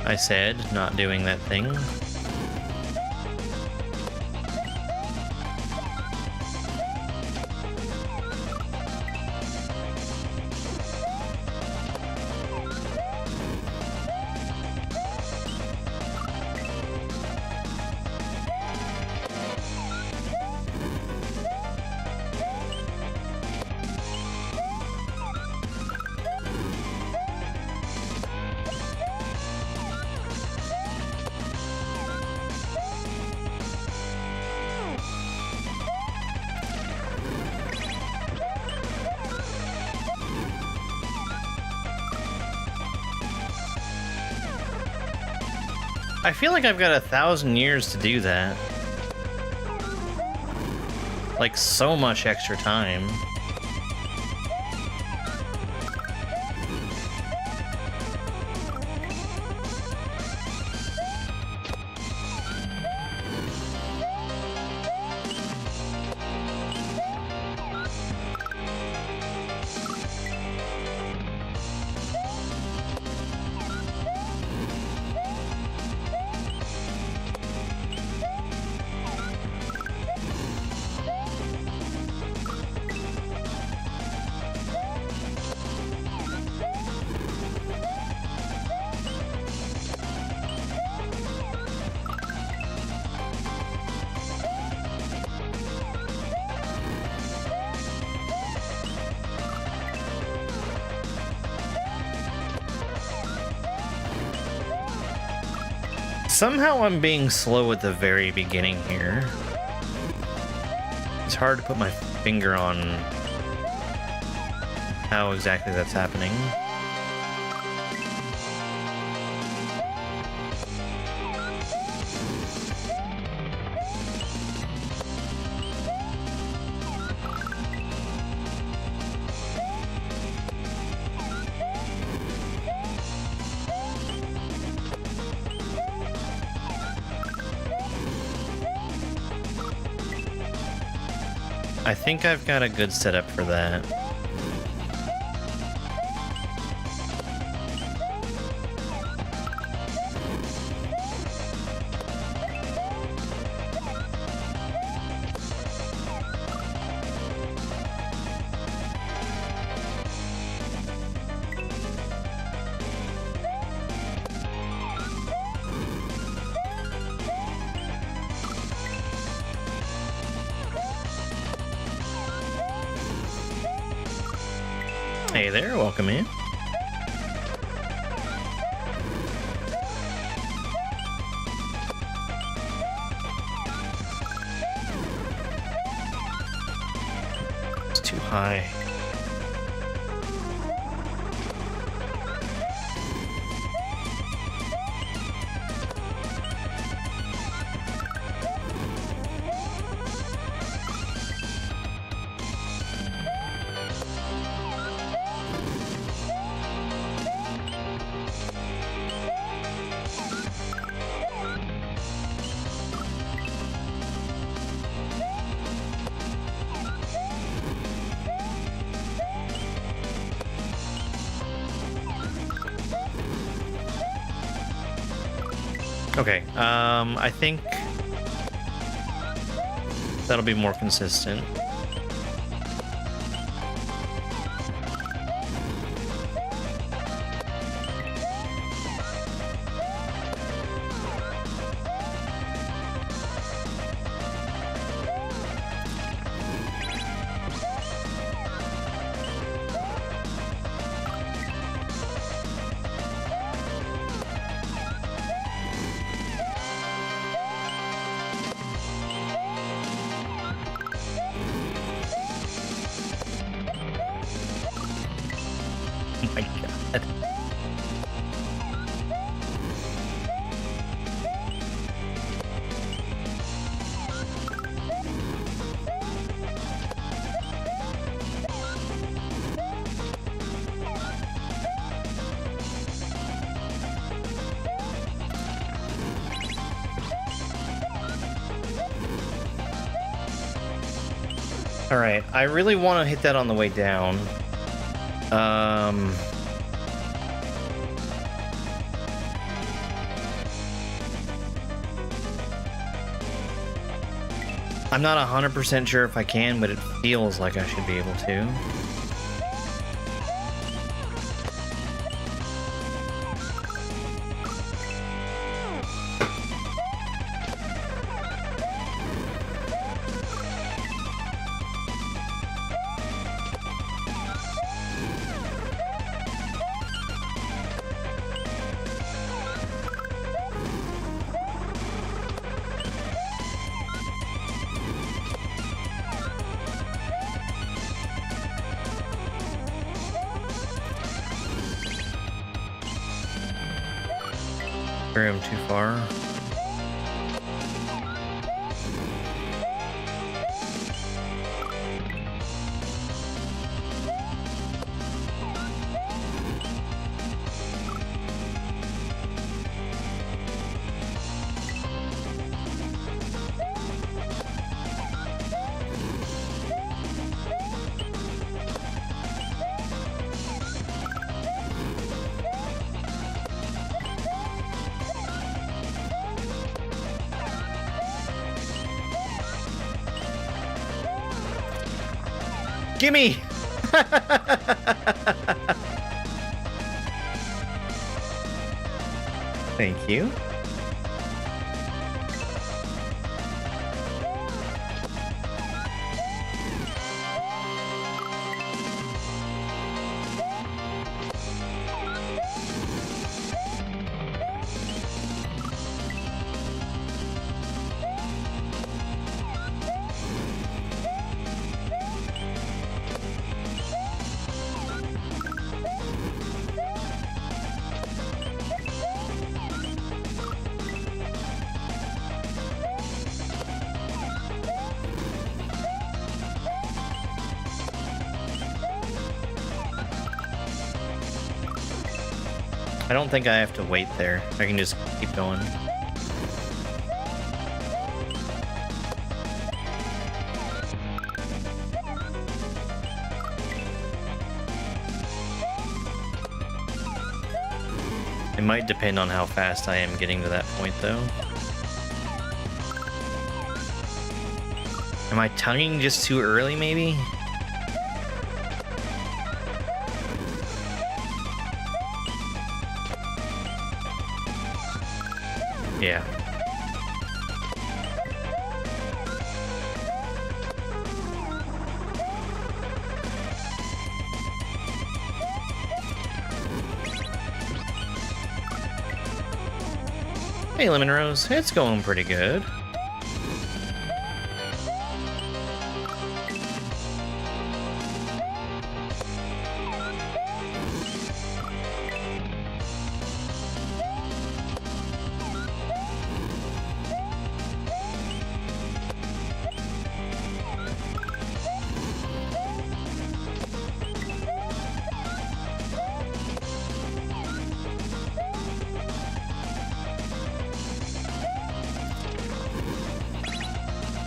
I said, not doing that thing. I feel like I've got 1,000 years to do that. Like, so much extra time. Somehow I'm being slow at the very beginning here. It's hard to put my finger on how exactly that's happening. I think I've got a good setup for that. Hey there, welcome in. It's too high. Okay, I think that'll be more consistent. Oh my god. All right, I really want to hit that on the way down. I'm not 100% sure if I can, but it feels like I should be able to. I'm too far. Gimme! Thank you. I don't think I have to wait there. I can just keep going. It might depend on how fast I am getting to that point, though. Am I tonguing just too early, maybe? Yeah. Hey, Lemon Rose. It's going pretty good.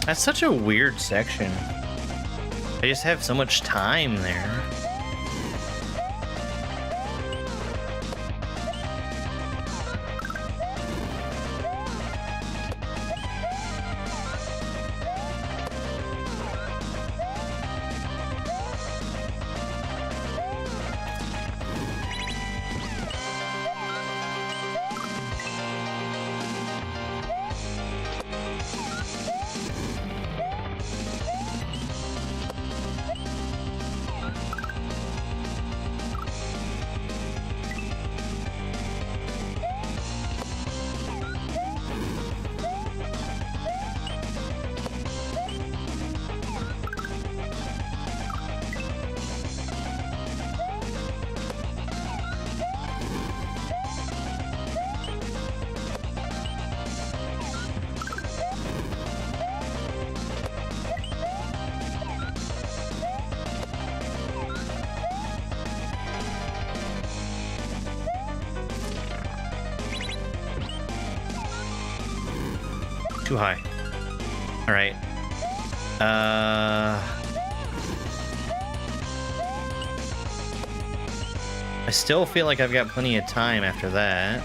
That's such a weird section. I just have so much time there. Too high. All right. I still feel like I've got plenty of time after that.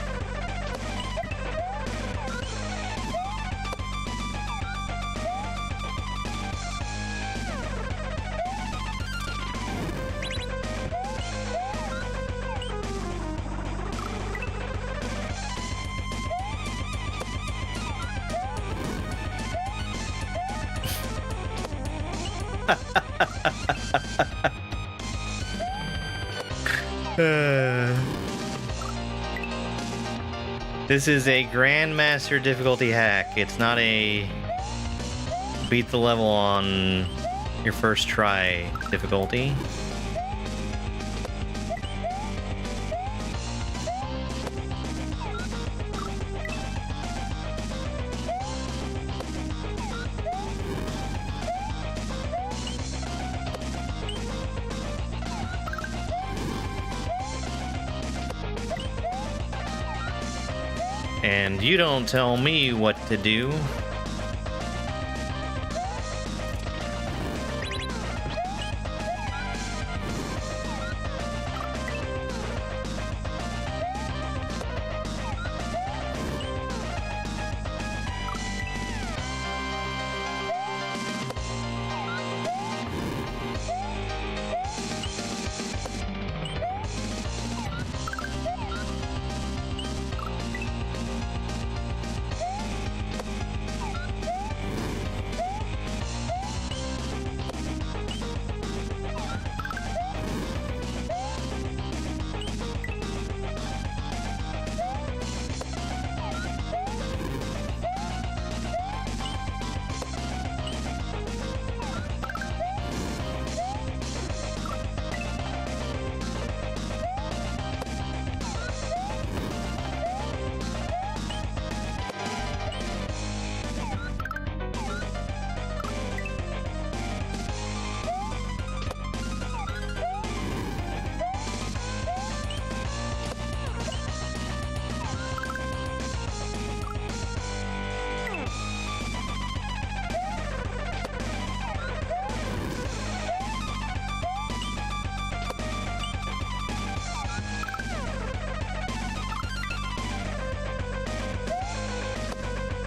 This is a Grandmaster difficulty hack. It's not a beat the level on your first try difficulty. And you don't tell me what to do.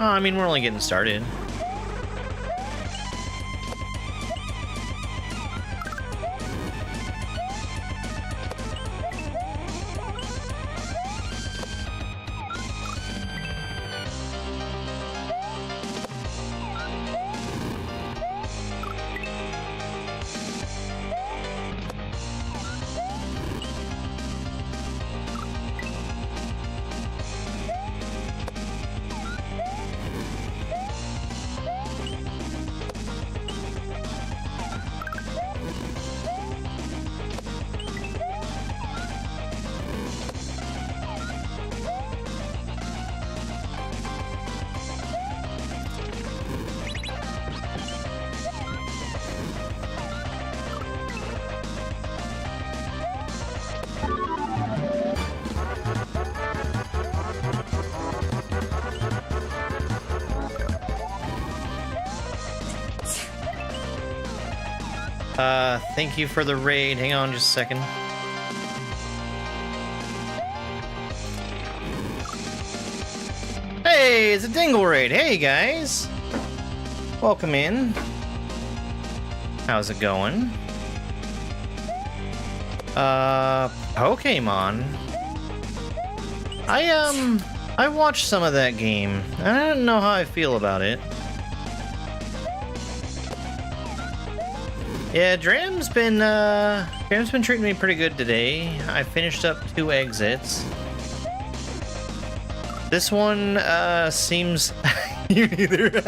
Oh, I mean, we're only getting started. Thank you for the raid. Hang on just a second. Hey, it's a Dingle raid. Hey, guys. Welcome in. How's it going? Pokemon. I watched some of that game. I don't know how I feel about it. Yeah, Dram's been treating me pretty good today. I finished up 2 exits. This one, seems... You neither.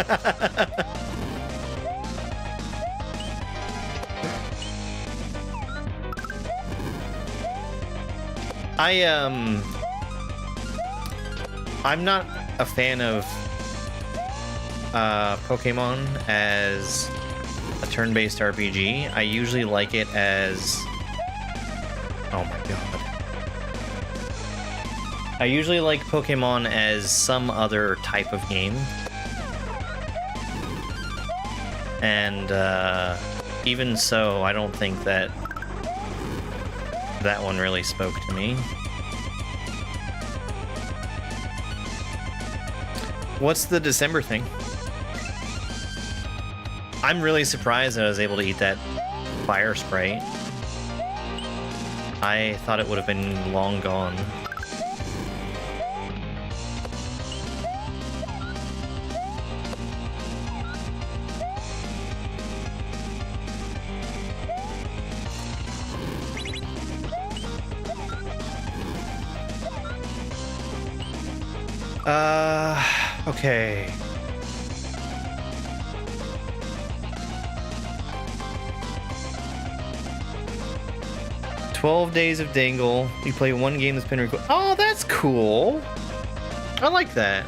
I'm not a fan of, Pokemon as a turn-based RPG. I usually like it as... Oh my god. I usually like Pokemon as some other type of game. And, even so, I don't think that that one really spoke to me. What's the December thing? I'm really surprised that I was able to eat that fire sprite. I thought it would have been long gone. Okay. "12 days of Dangle. We play one game that's been recorded." Oh, that's cool. I like that.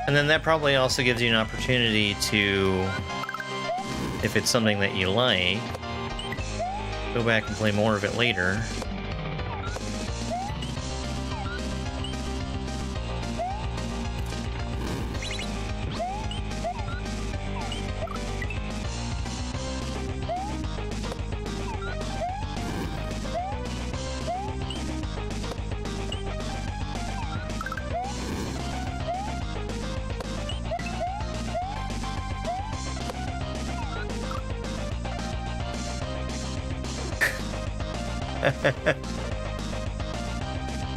And then that probably also gives you an opportunity to, if it's something that you like, go back and play more of it later.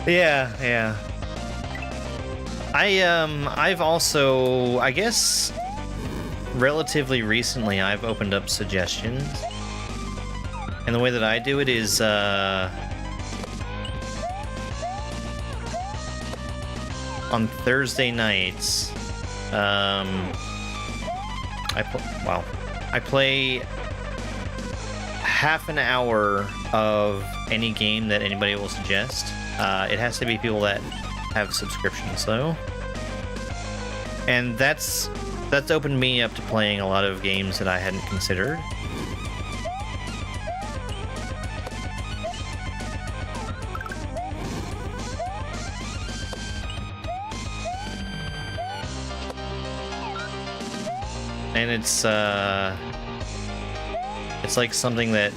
Yeah. I've also, I guess, relatively recently, I've opened up suggestions. And the way that I do it is, on Thursday nights, I play half an hour of any game that anybody will suggest. It has to be people that have subscriptions, though. And that's opened me up to playing a lot of games that I hadn't considered. And it's like something that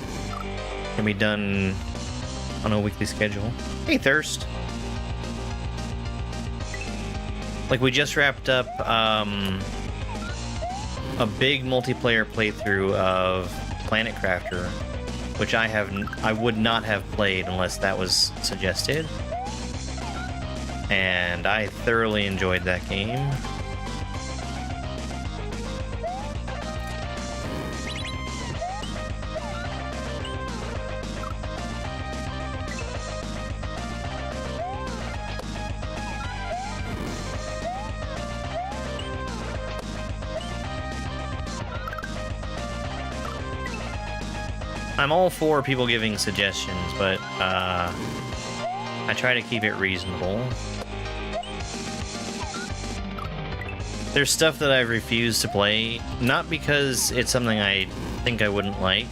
can be done on a weekly schedule. Hey, Thirst. Like, we just wrapped up a big multiplayer playthrough of Planet Crafter, which I would not have played unless that was suggested. And I thoroughly enjoyed that game. I'm all for people giving suggestions, but I try to keep it reasonable. There's stuff that I've refused to play, not because it's something I think I wouldn't like,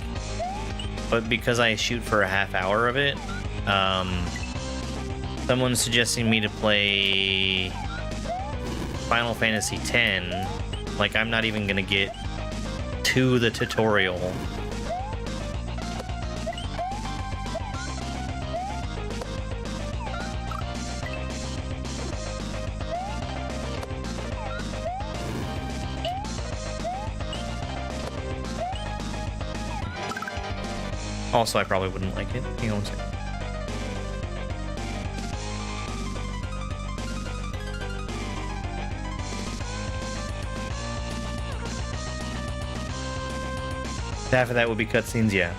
but because I shoot for a half hour of it. Someone's suggesting me to play Final Fantasy X, like I'm not even gonna get to the tutorial. Also, I probably wouldn't like it. Hang on one second. Half of that would be cutscenes, yeah.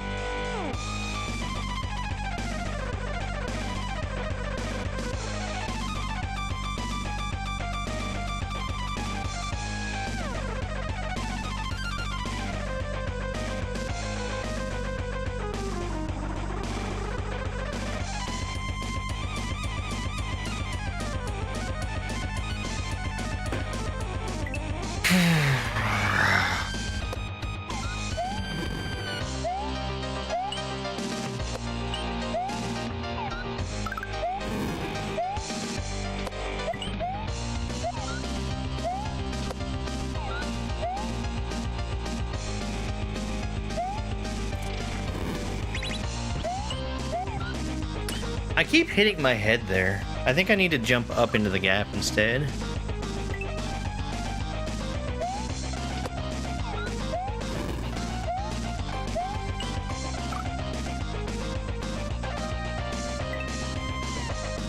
I keep hitting my head there. I think I need to jump up into the gap instead.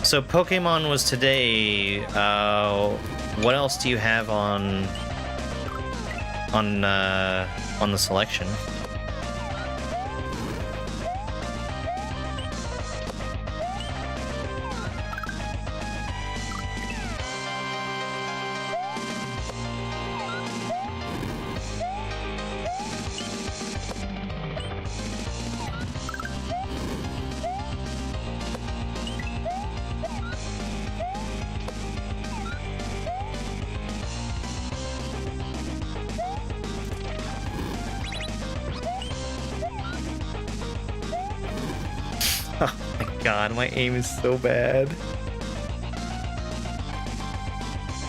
So Pokemon was today. What else do you have on on the selection. Oh my god, my aim is so bad.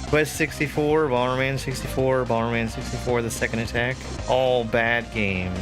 Quest 64, Bomberman 64, Bomberman 64, the second attack. All bad games.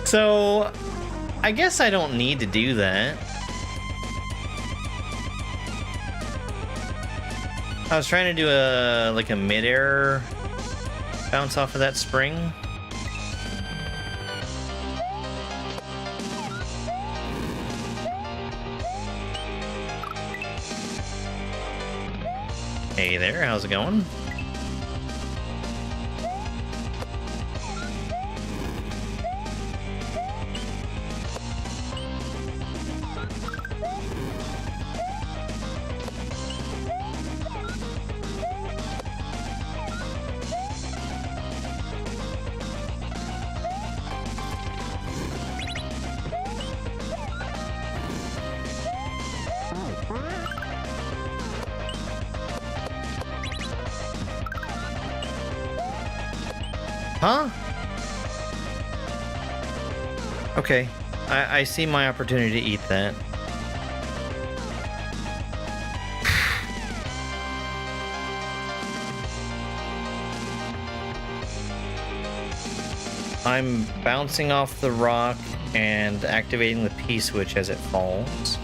So, I guess I don't need to do that. I was trying to do a mid-air bounce off of that spring. Hey there, how's it going? Huh? Okay, I see my opportunity to eat that. I'm bouncing off the rock and activating the P switch as it falls.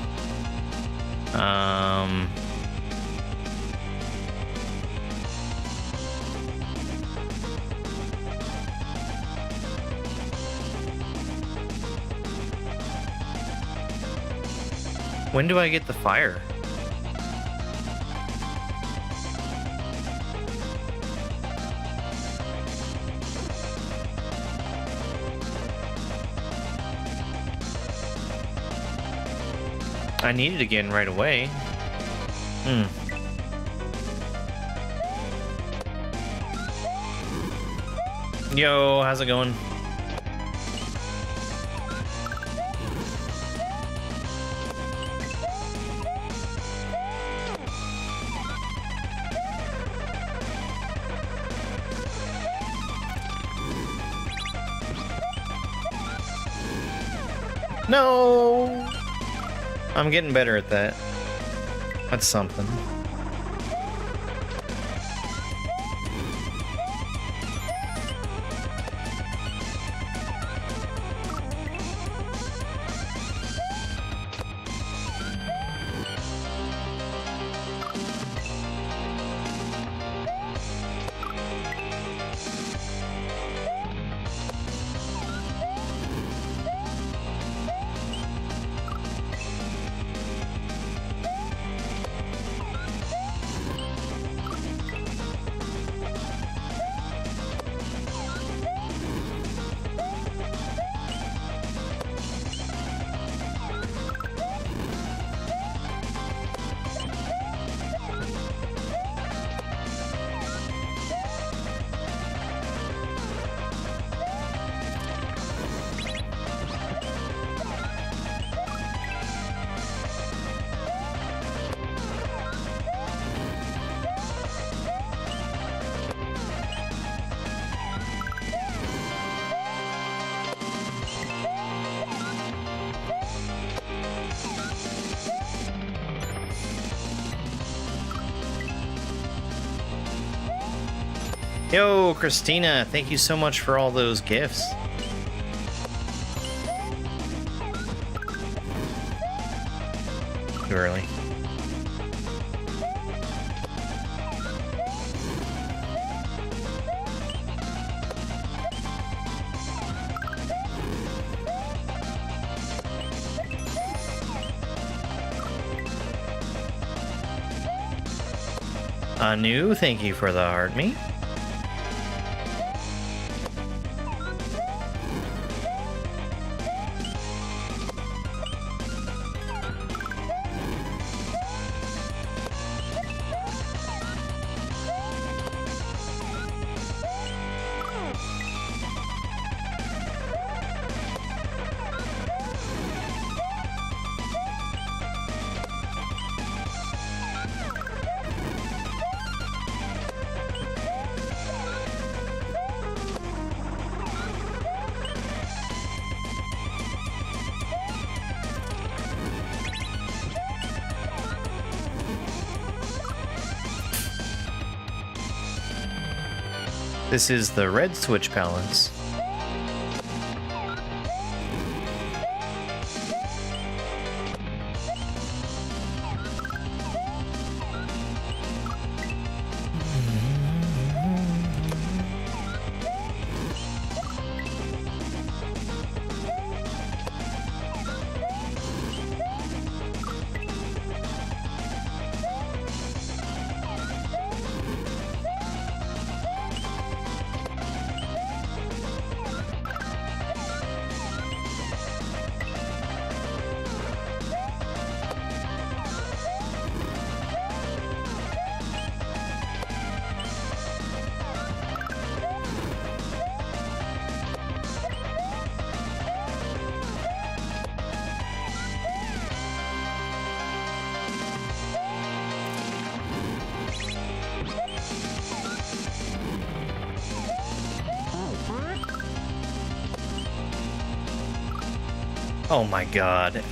When do I get the fire? I need it again right away. Yo, how's it going? No! I'm getting better at that. That's something. Yo, Christina, thank you so much for all those gifts. Too early. Anu, thank you for the heart me. This is the red switch balance. Oh my god.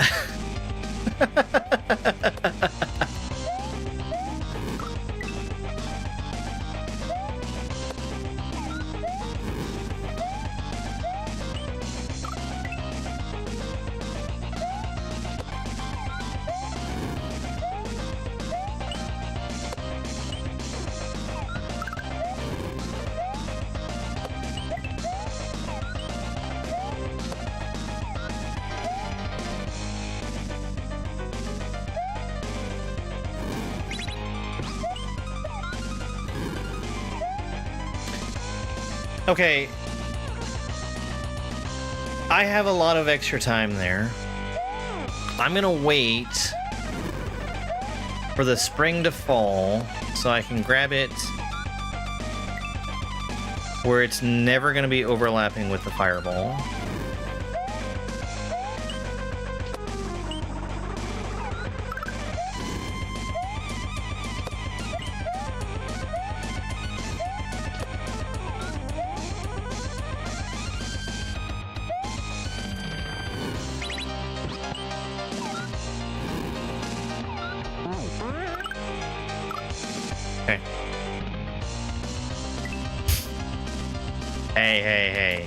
Okay, I have a lot of extra time there. I'm gonna wait for the spring to fall so I can grab it where it's never gonna be overlapping with the fireball. Hey.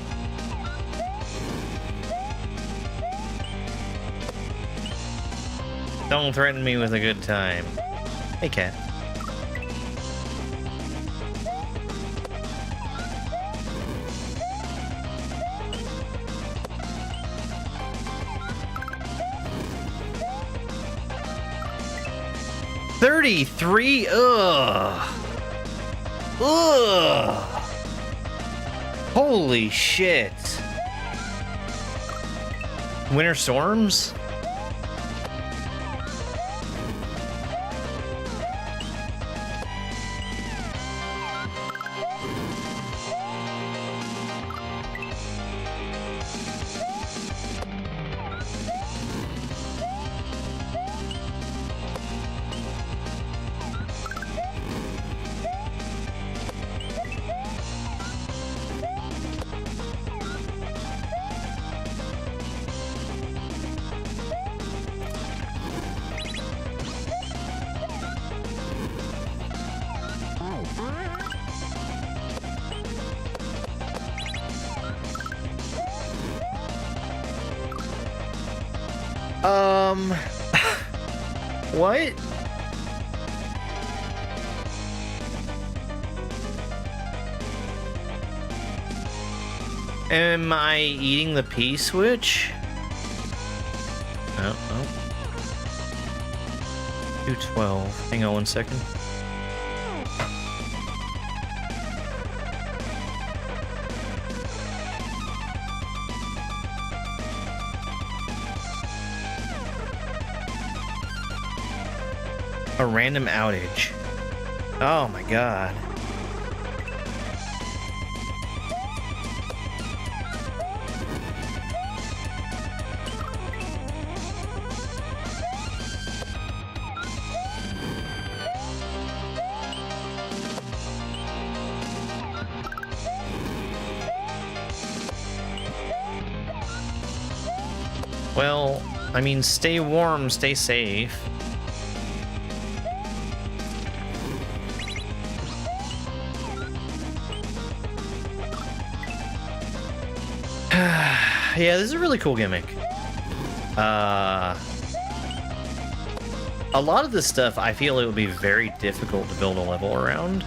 Don't threaten me with a good time. Hey, cat. $33? Ugh. Holy shit. Winter storms? What? Am I eating the P switch? Oh, oh. 212. Hang on 1 second. A random outage. Oh my god. Well, I mean, stay warm, stay safe. Yeah, this is a really cool gimmick. A lot of this stuff, I feel it would be very difficult to build a level around.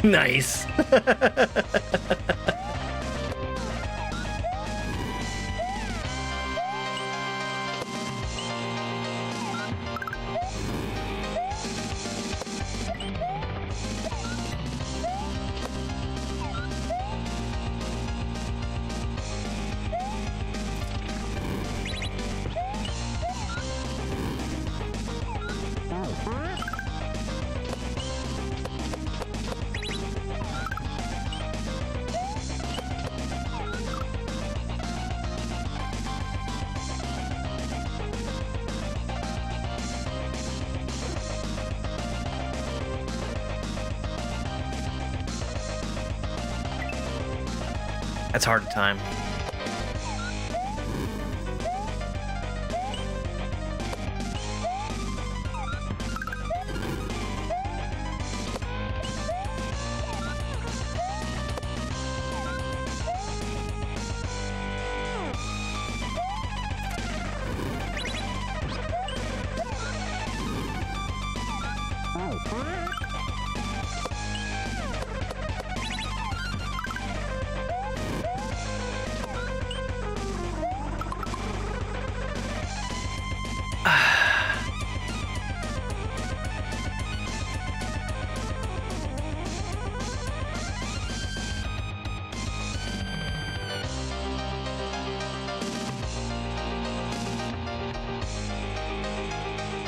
Nice. That's hard to time.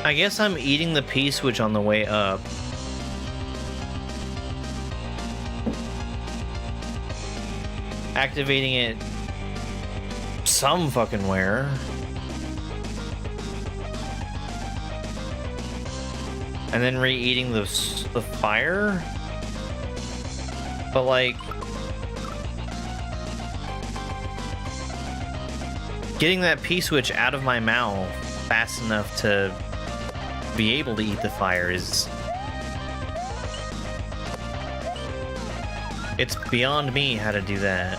I guess I'm eating the P switch on the way up. Activating it some fucking where. And then re-eating the fire? But like... getting that P switch out of my mouth fast enough to be able to eat the fire is... it's beyond me how to do that.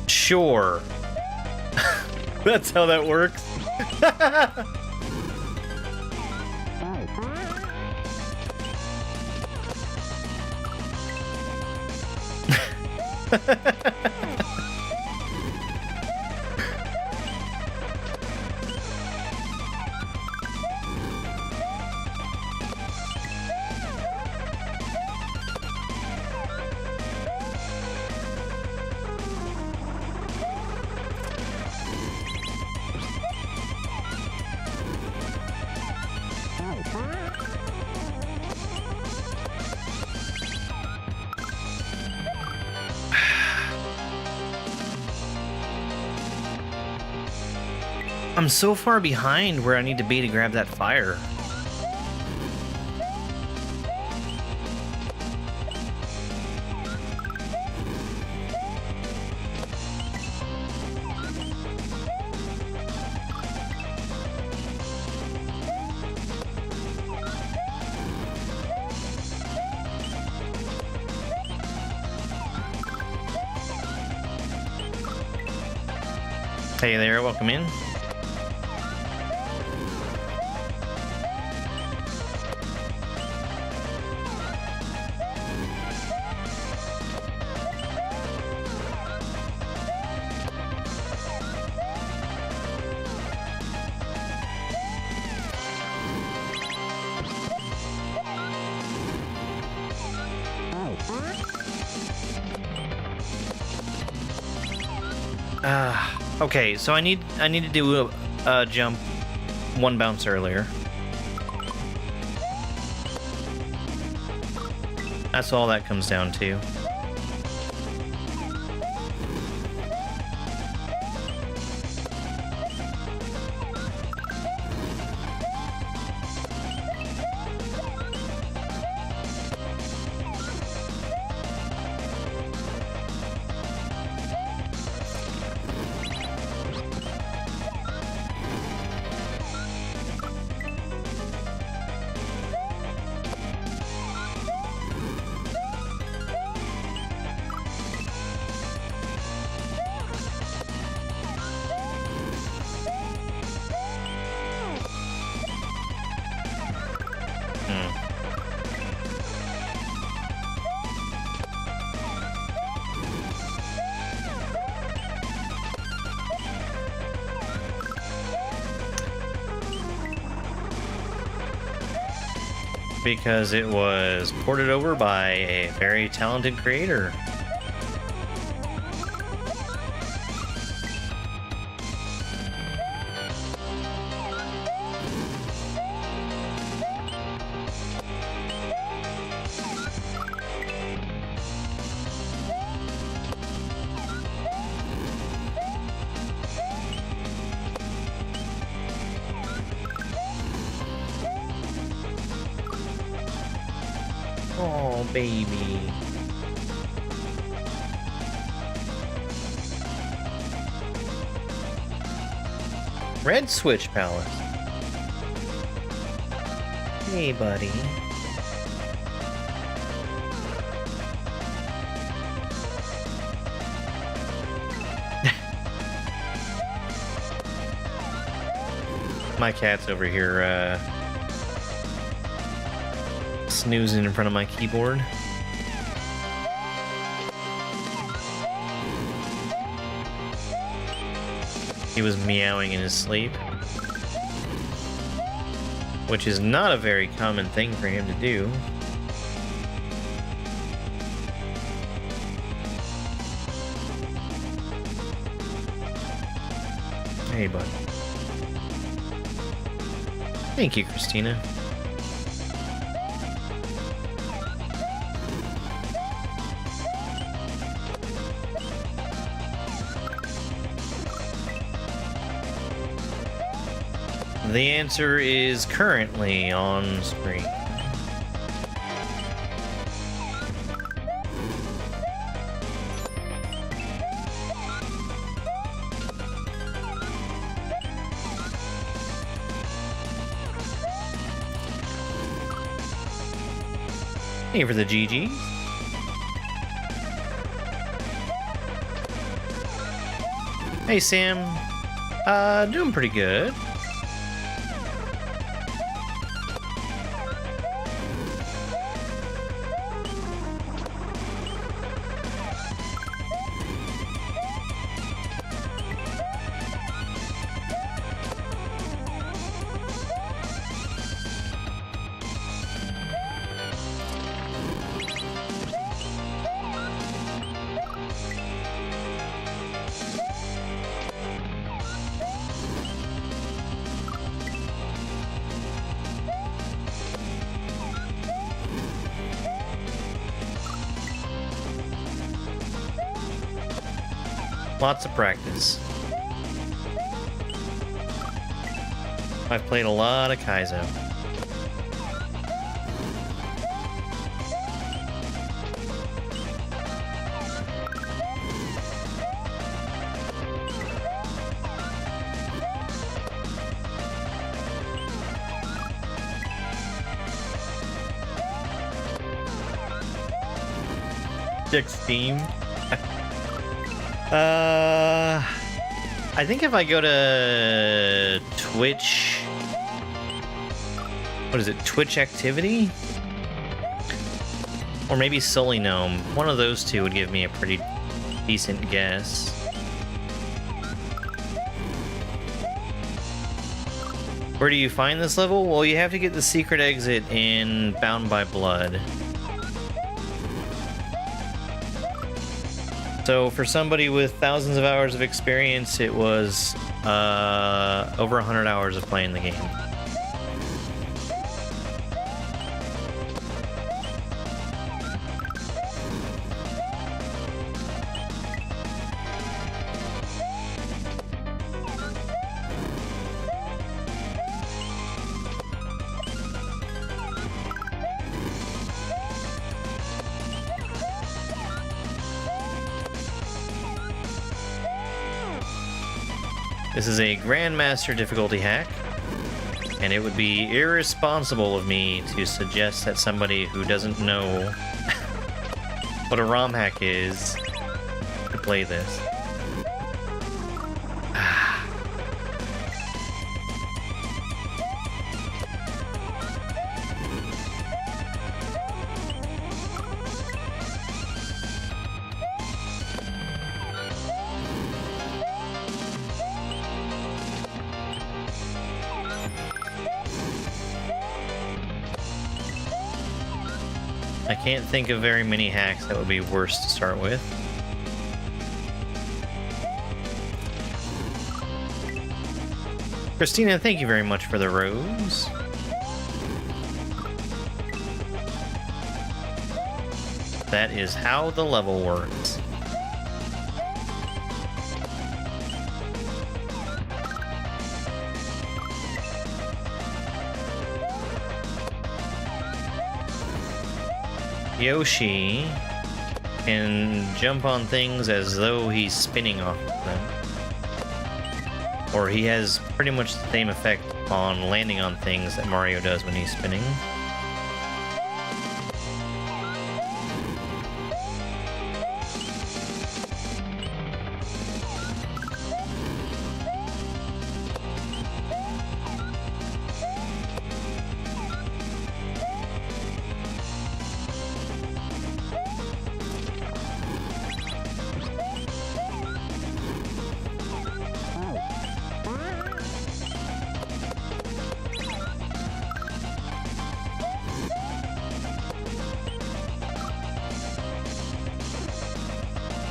Sure. That's how that works. I'm so far behind where I need to be to grab that fire. Hey there, welcome in. Okay, so I need to do a jump one bounce earlier. That's all that comes down to. Because it was ported over by a very talented creator. Oh, baby. Red Switch Palace. Hey, buddy. My cat's over here, snoozing in front of my keyboard. He was meowing in his sleep, which is not a very common thing for him to do. Hey, bud. Thank you, Christina. The answer is currently on screen. Hey for the GG. Hey Sam. Doing pretty good. Lots of practice. I've played a lot of kaizo. Steam. I think if I go to Twitch, what is it? Twitch activity, or maybe Sully Gnome. One of those two would give me a pretty decent guess. Where do you find this level? Well, you have to get the secret exit in Bound by Blood. So for somebody with thousands of hours of experience, it was over 100 hours of playing the game. This is a Grandmaster difficulty hack, and it would be irresponsible of me to suggest that somebody who doesn't know what a ROM hack is to play this. I can't think of very many hacks that would be worse to start with. Christina, thank you very much for the rose. That is how the level works. Yoshi can jump on things as though he's spinning off of them. Or he has pretty much the same effect on landing on things that Mario does when he's spinning.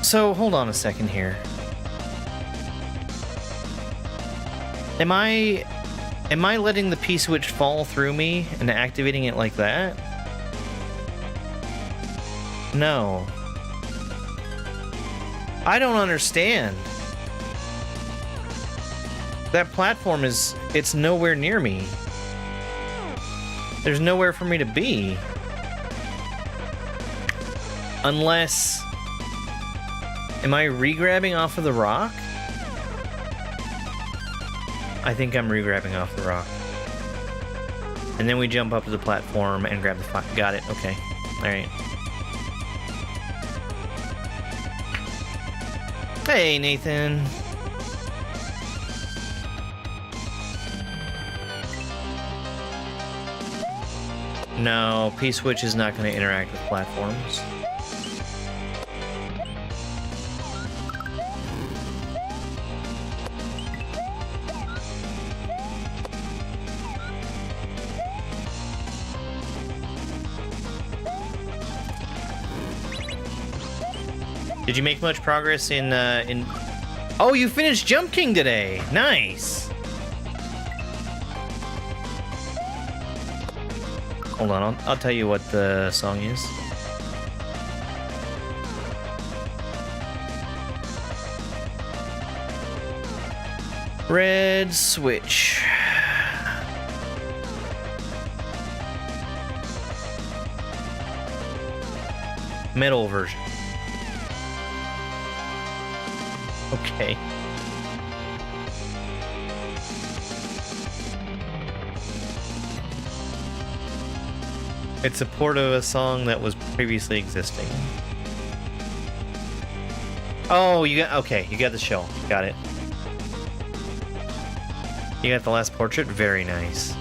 So, hold on a second here. Am I letting the P-switch fall through me and activating it like that? No. I don't understand. That platform it's nowhere near me. There's nowhere for me to be. Unless... Am I re-grabbing off of the rock? I think I'm re-grabbing off the rock. And then we jump up to the platform and grab the fire. Got it, okay. Alright. Hey, Nathan. No, P-switch is not going to interact with platforms. Did you make much progress in... Oh, you finished Jump King today! Nice! Hold on, I'll tell you what the song is. Red switch. Metal version. Okay. It's a port of a song that was previously existing. Oh, you got, okay, you got the shell. Got it. You got the last portrait? Very nice.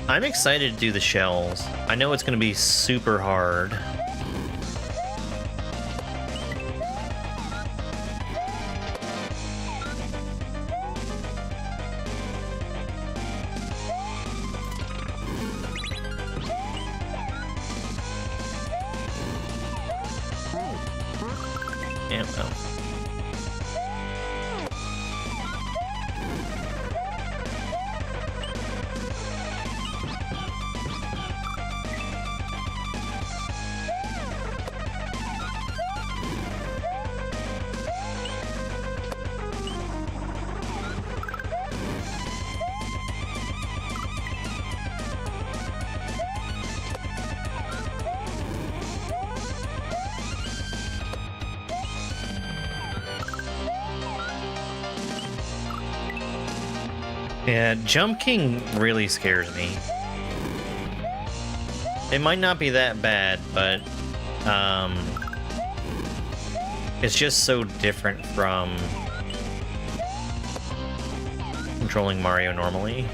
I'm excited to do the shells. I know it's going to be super hard. Yeah, well. Yeah, Jump King really scares me. It might not be that bad, but it's just so different from controlling Mario normally.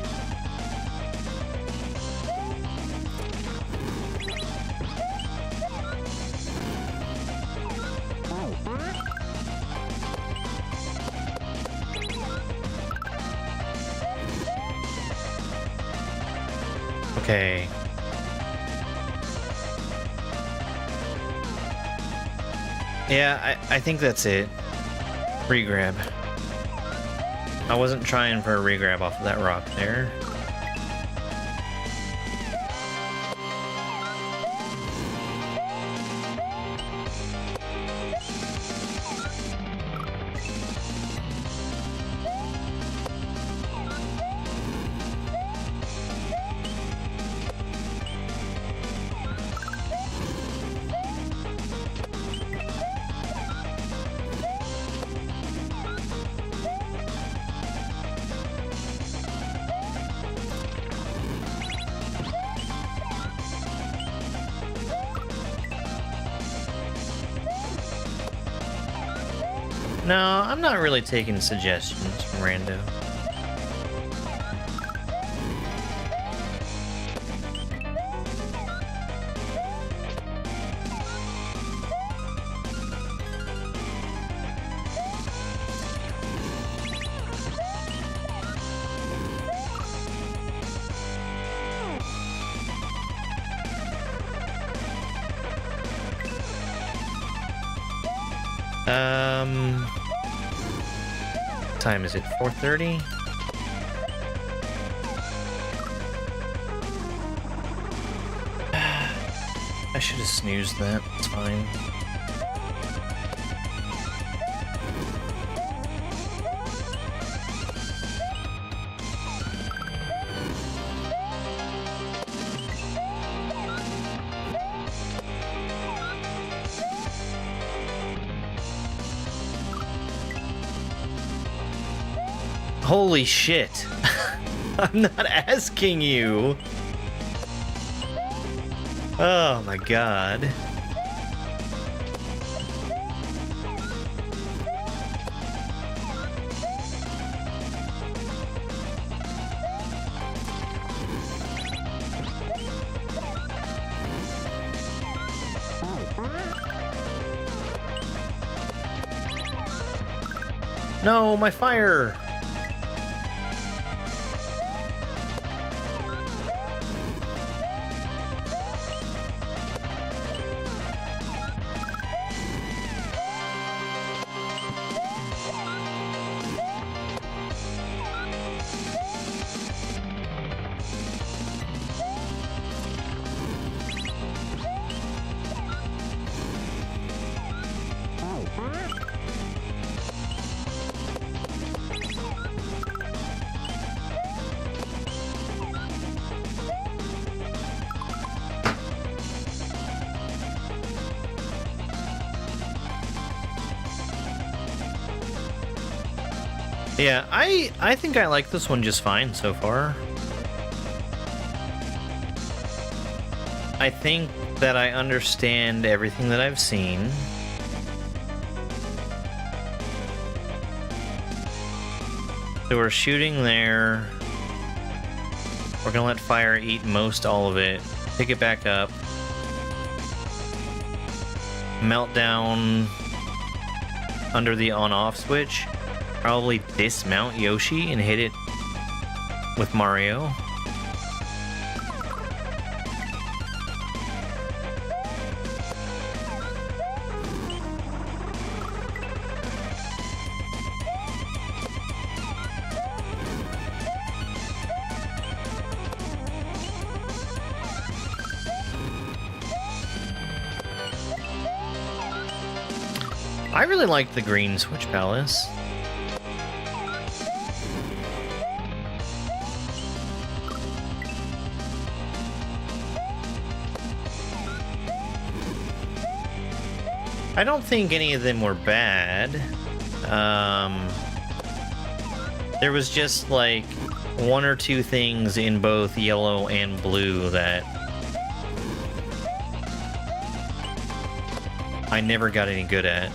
Okay. Yeah, I think that's it. Regrab. I wasn't trying for a regrab off of that rock there. No, I'm not really taking suggestions from rando. Time is it? 4:30? I should have snoozed that. It's fine. Holy shit. I'm not asking you. Oh my god. No, my fire. Yeah, I think I like this one just fine so far. I think that I understand everything that I've seen. So we're shooting there. We're gonna let fire eat most all of it. Pick it back up. Melt down under the on-off switch. Probably dismount Yoshi and hit it with Mario. I really like the green Switch Palace. I don't think any of them were bad. There was just like one or two things in both yellow and blue that I never got any good at.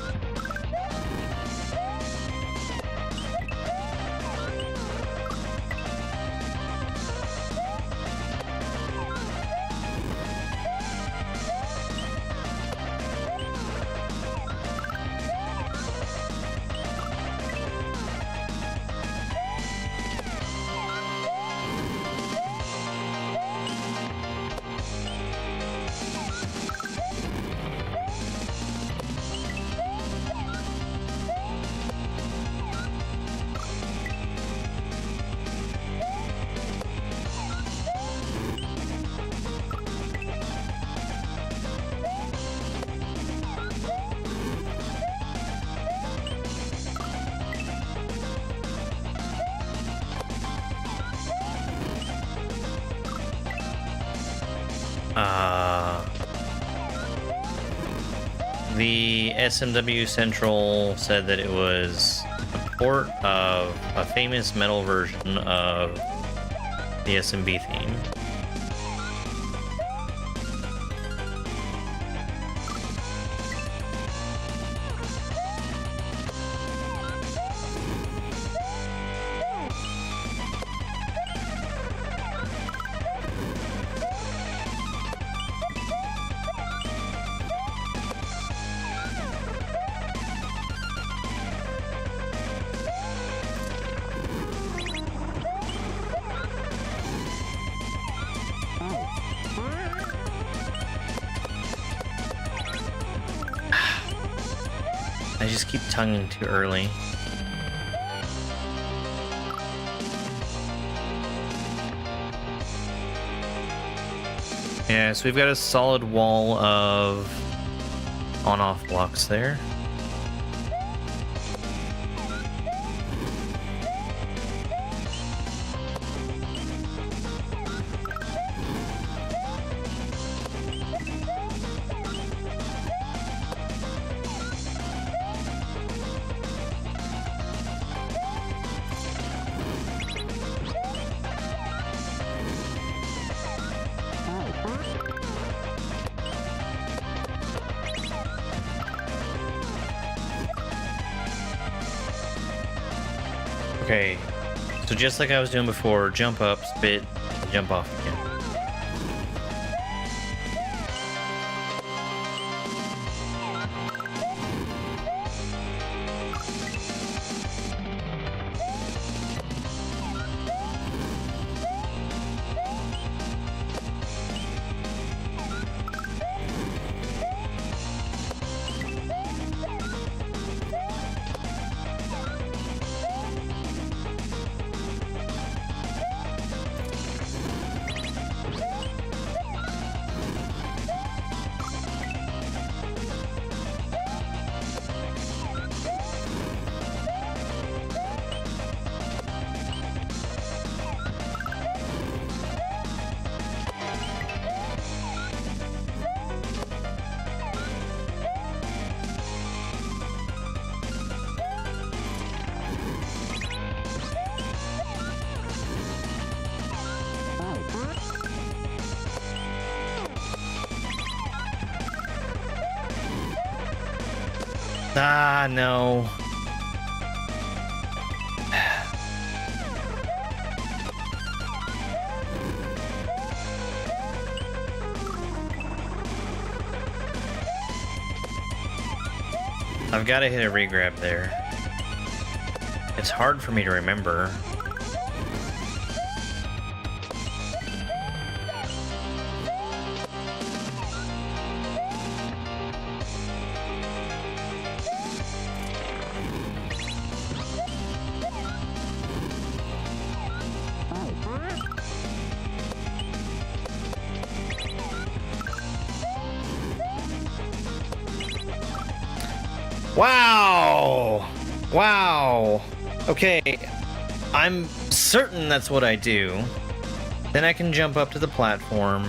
The SMW Central said that it was a port of a famous metal version of the SMB theme. I just keep tonguing too early. Yeah, so we've got a solid wall of on-off blocks there. Okay, so just like I was doing before, jump up, spit, jump off again. Ah, no. I've got to hit a regrab there. It's hard for me to remember. Wow! Wow! Okay, I'm certain that's what I do. Then I can jump up to the platform.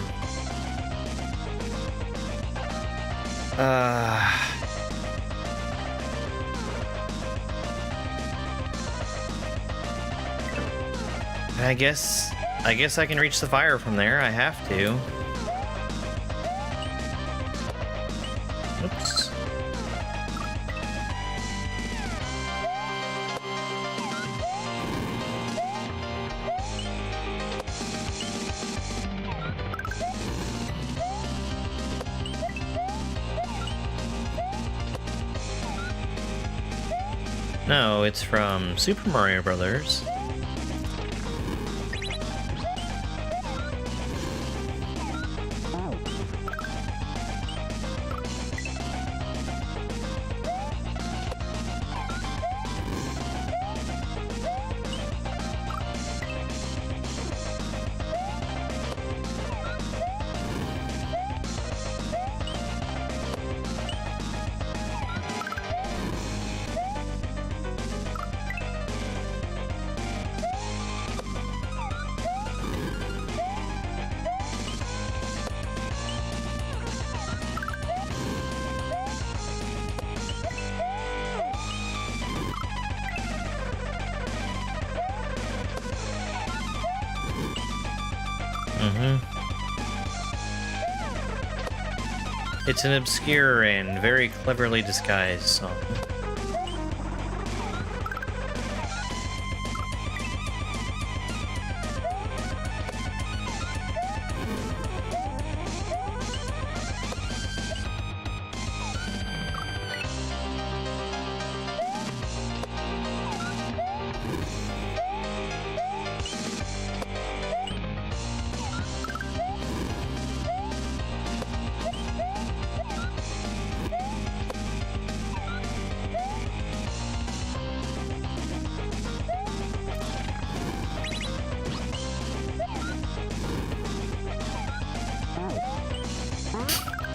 I guess I can reach the fire from there. I have to. Oops. No, it's from Super Mario Brothers. It's an obscure and very cleverly disguised song.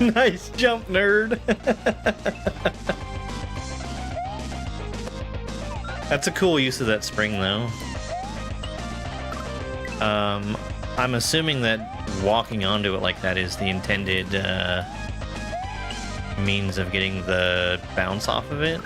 Nice jump, nerd. That's a cool use of that spring, though. I'm assuming that walking onto it like that is the intended means of getting the bounce off of it.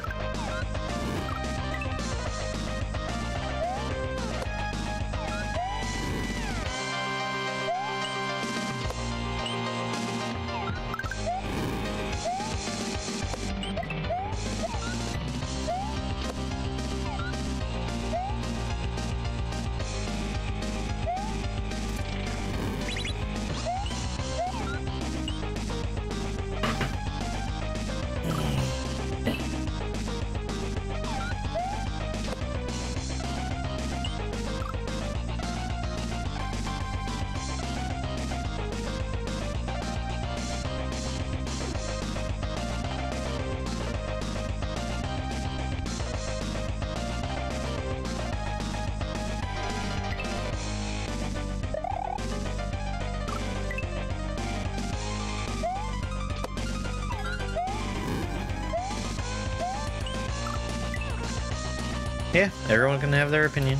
Yeah, everyone can have their opinion.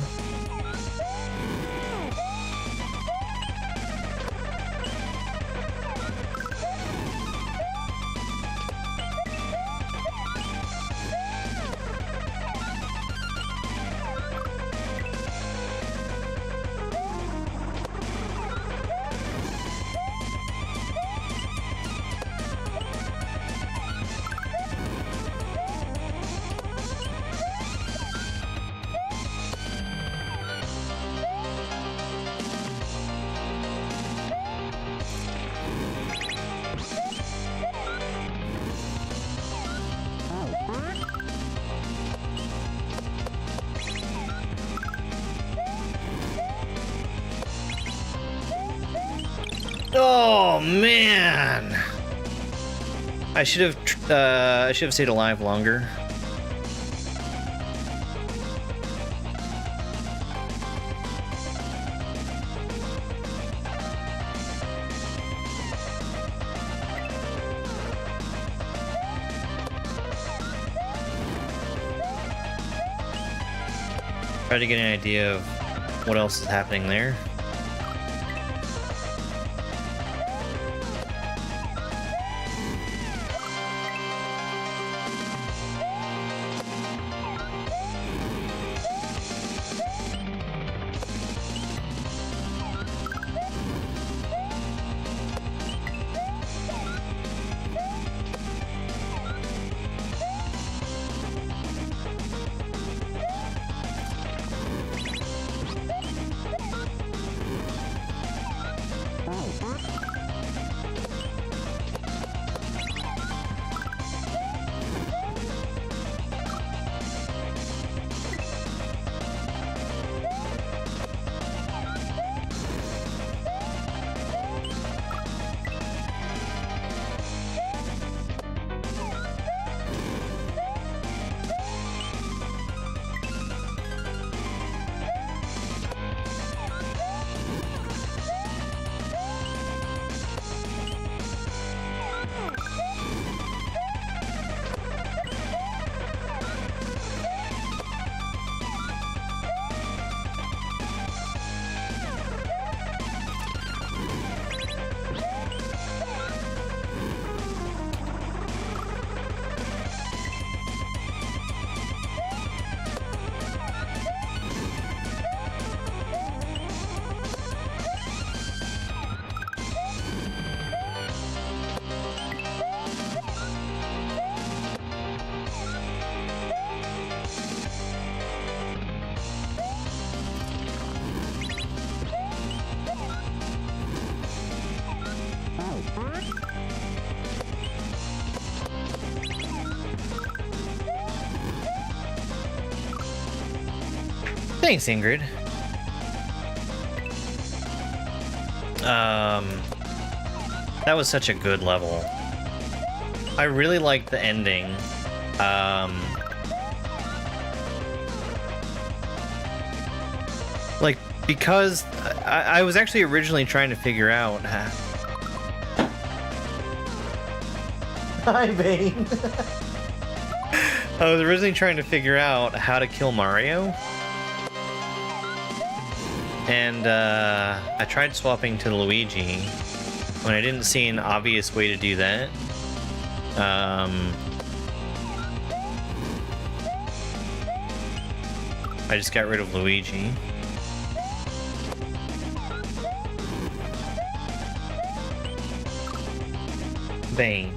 Oh man! I should have stayed alive longer. Try to get an idea of what else is happening there. Thanks, Ingrid. That was such a good level. I really liked the ending. Like, because I was actually originally trying to figure out Hi, Bane. I was originally trying to figure out how to kill Mario. And I tried swapping to Luigi when I didn't see an obvious way to do that. I just got rid of Luigi. Bane.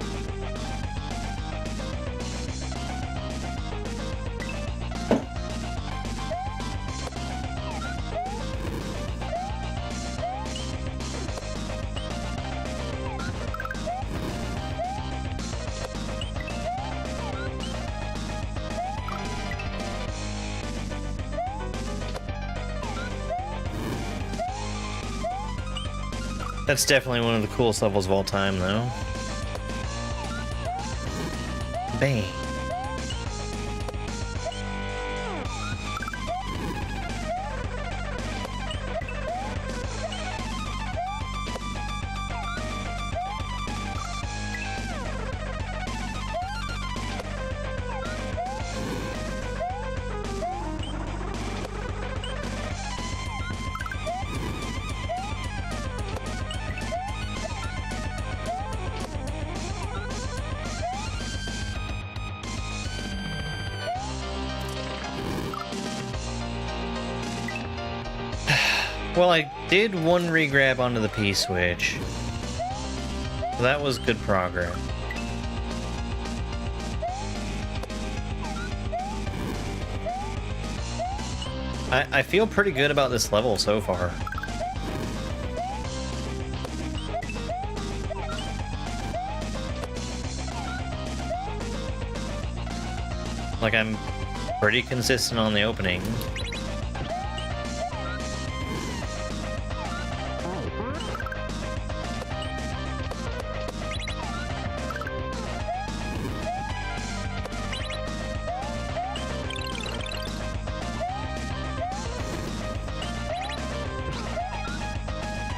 That's definitely one of the coolest levels of all time, though. Bang. Well, I did one regrab onto the P-switch. So that was good progress. I feel pretty good about this level so far. Like, I'm pretty consistent on the opening.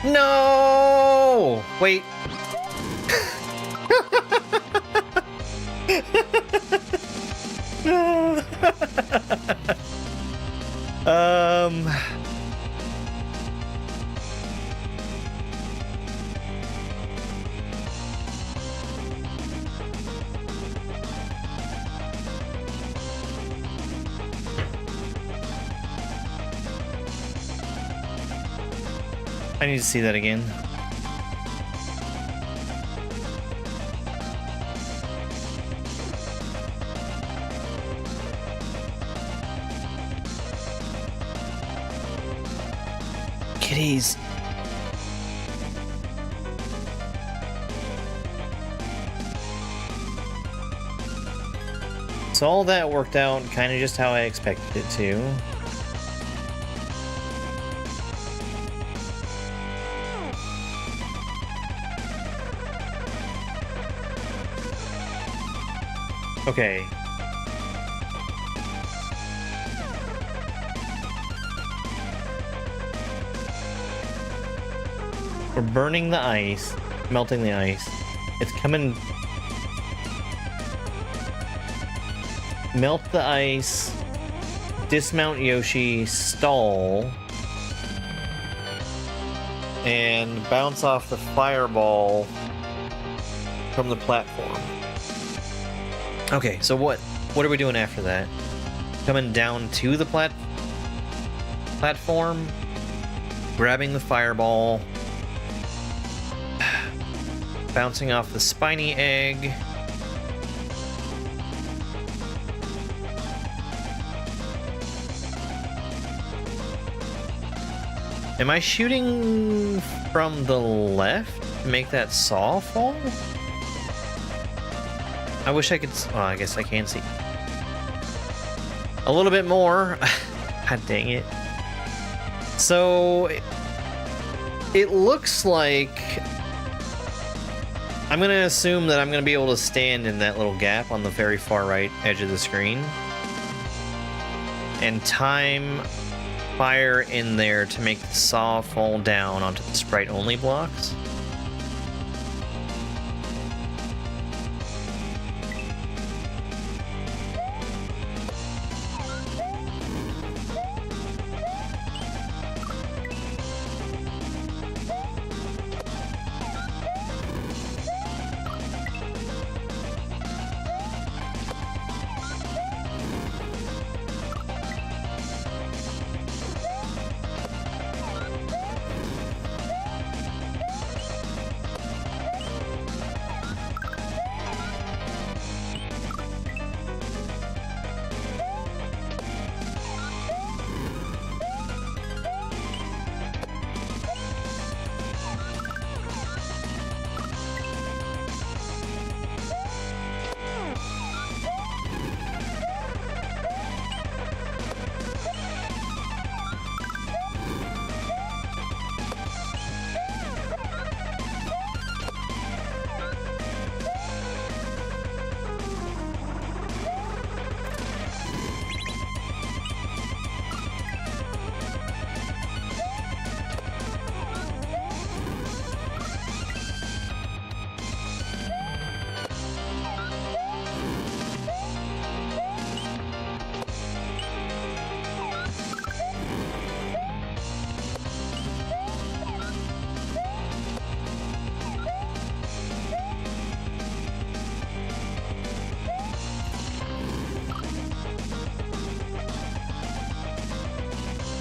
No! Wait. I need to see that again. Kitties. So all that worked out kind of just how I expected it to. Okay. We're burning the ice, melting the ice. It's coming. Melt the ice, dismount Yoshi, stall, and bounce off the fireball from the platform. Okay, so what are we doing after that? Coming down to the platform, grabbing the fireball, bouncing off the spiny egg. Am I shooting from the left to make that saw fall? I wish I could. Oh, I guess I can see a little bit more. God dang it. So it looks like I'm gonna assume that I'm gonna be able to stand in that little gap on the very far right edge of the screen and time fire in there to make the saw fall down onto the sprite only blocks.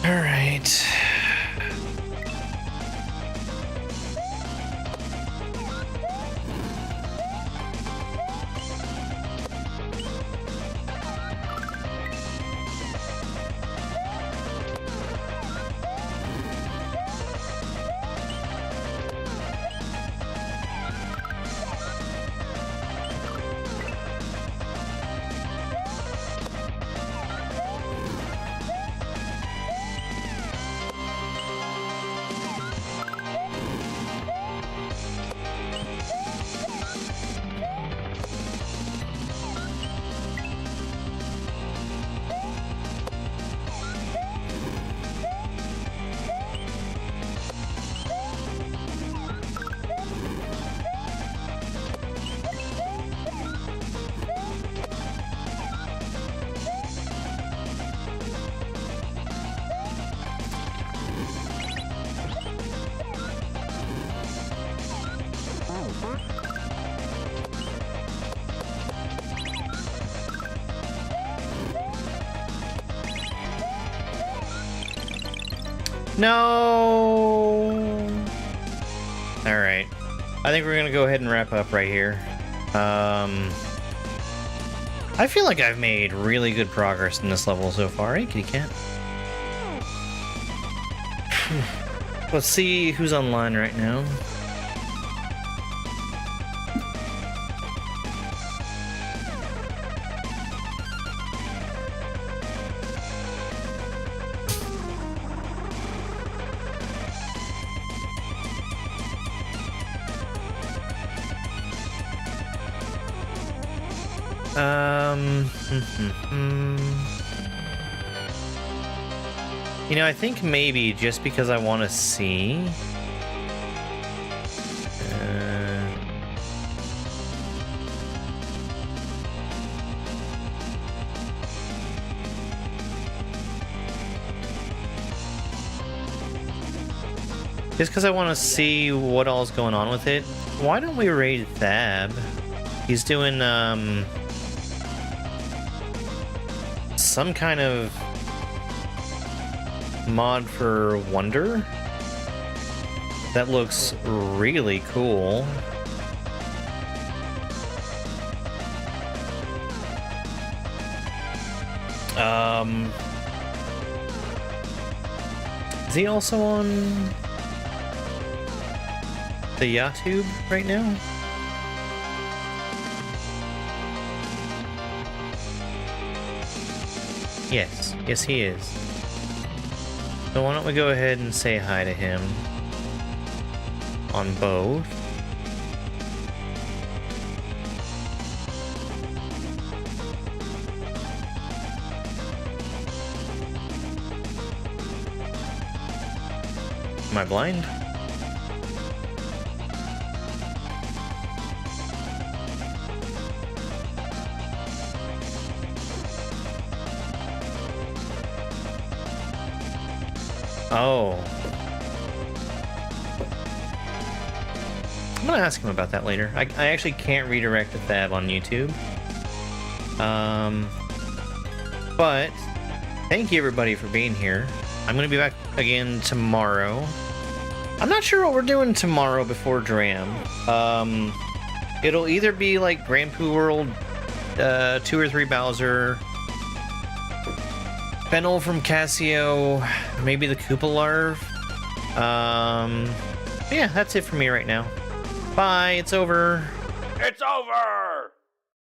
All right. No! Alright. I think we're gonna go ahead and wrap up right here. I feel like I've made really good progress in this level so far. Hey, kitty cat. Let's see who's online right now. You know, I think maybe just because I want to see. Just because I want to see what all's going on with it. Why don't we raid Thab? He's doing, some kind of mod for Wonder. That looks really cool. Is he also on the YouTube right now? Yes, yes he is. So why don't we go ahead and say hi to him on both. Am I blind? Oh. I'm gonna ask him about that later. I actually can't redirect the Thab on YouTube. But thank you everybody for being here. I'm gonna be back again tomorrow. I'm not sure what we're doing tomorrow before Dram. It'll either be like Grand Poo World 2 or 3 Bowser, Fennel from Casio, maybe the Koopa Larv. Yeah, that's it for me right now. Bye, it's over. It's over!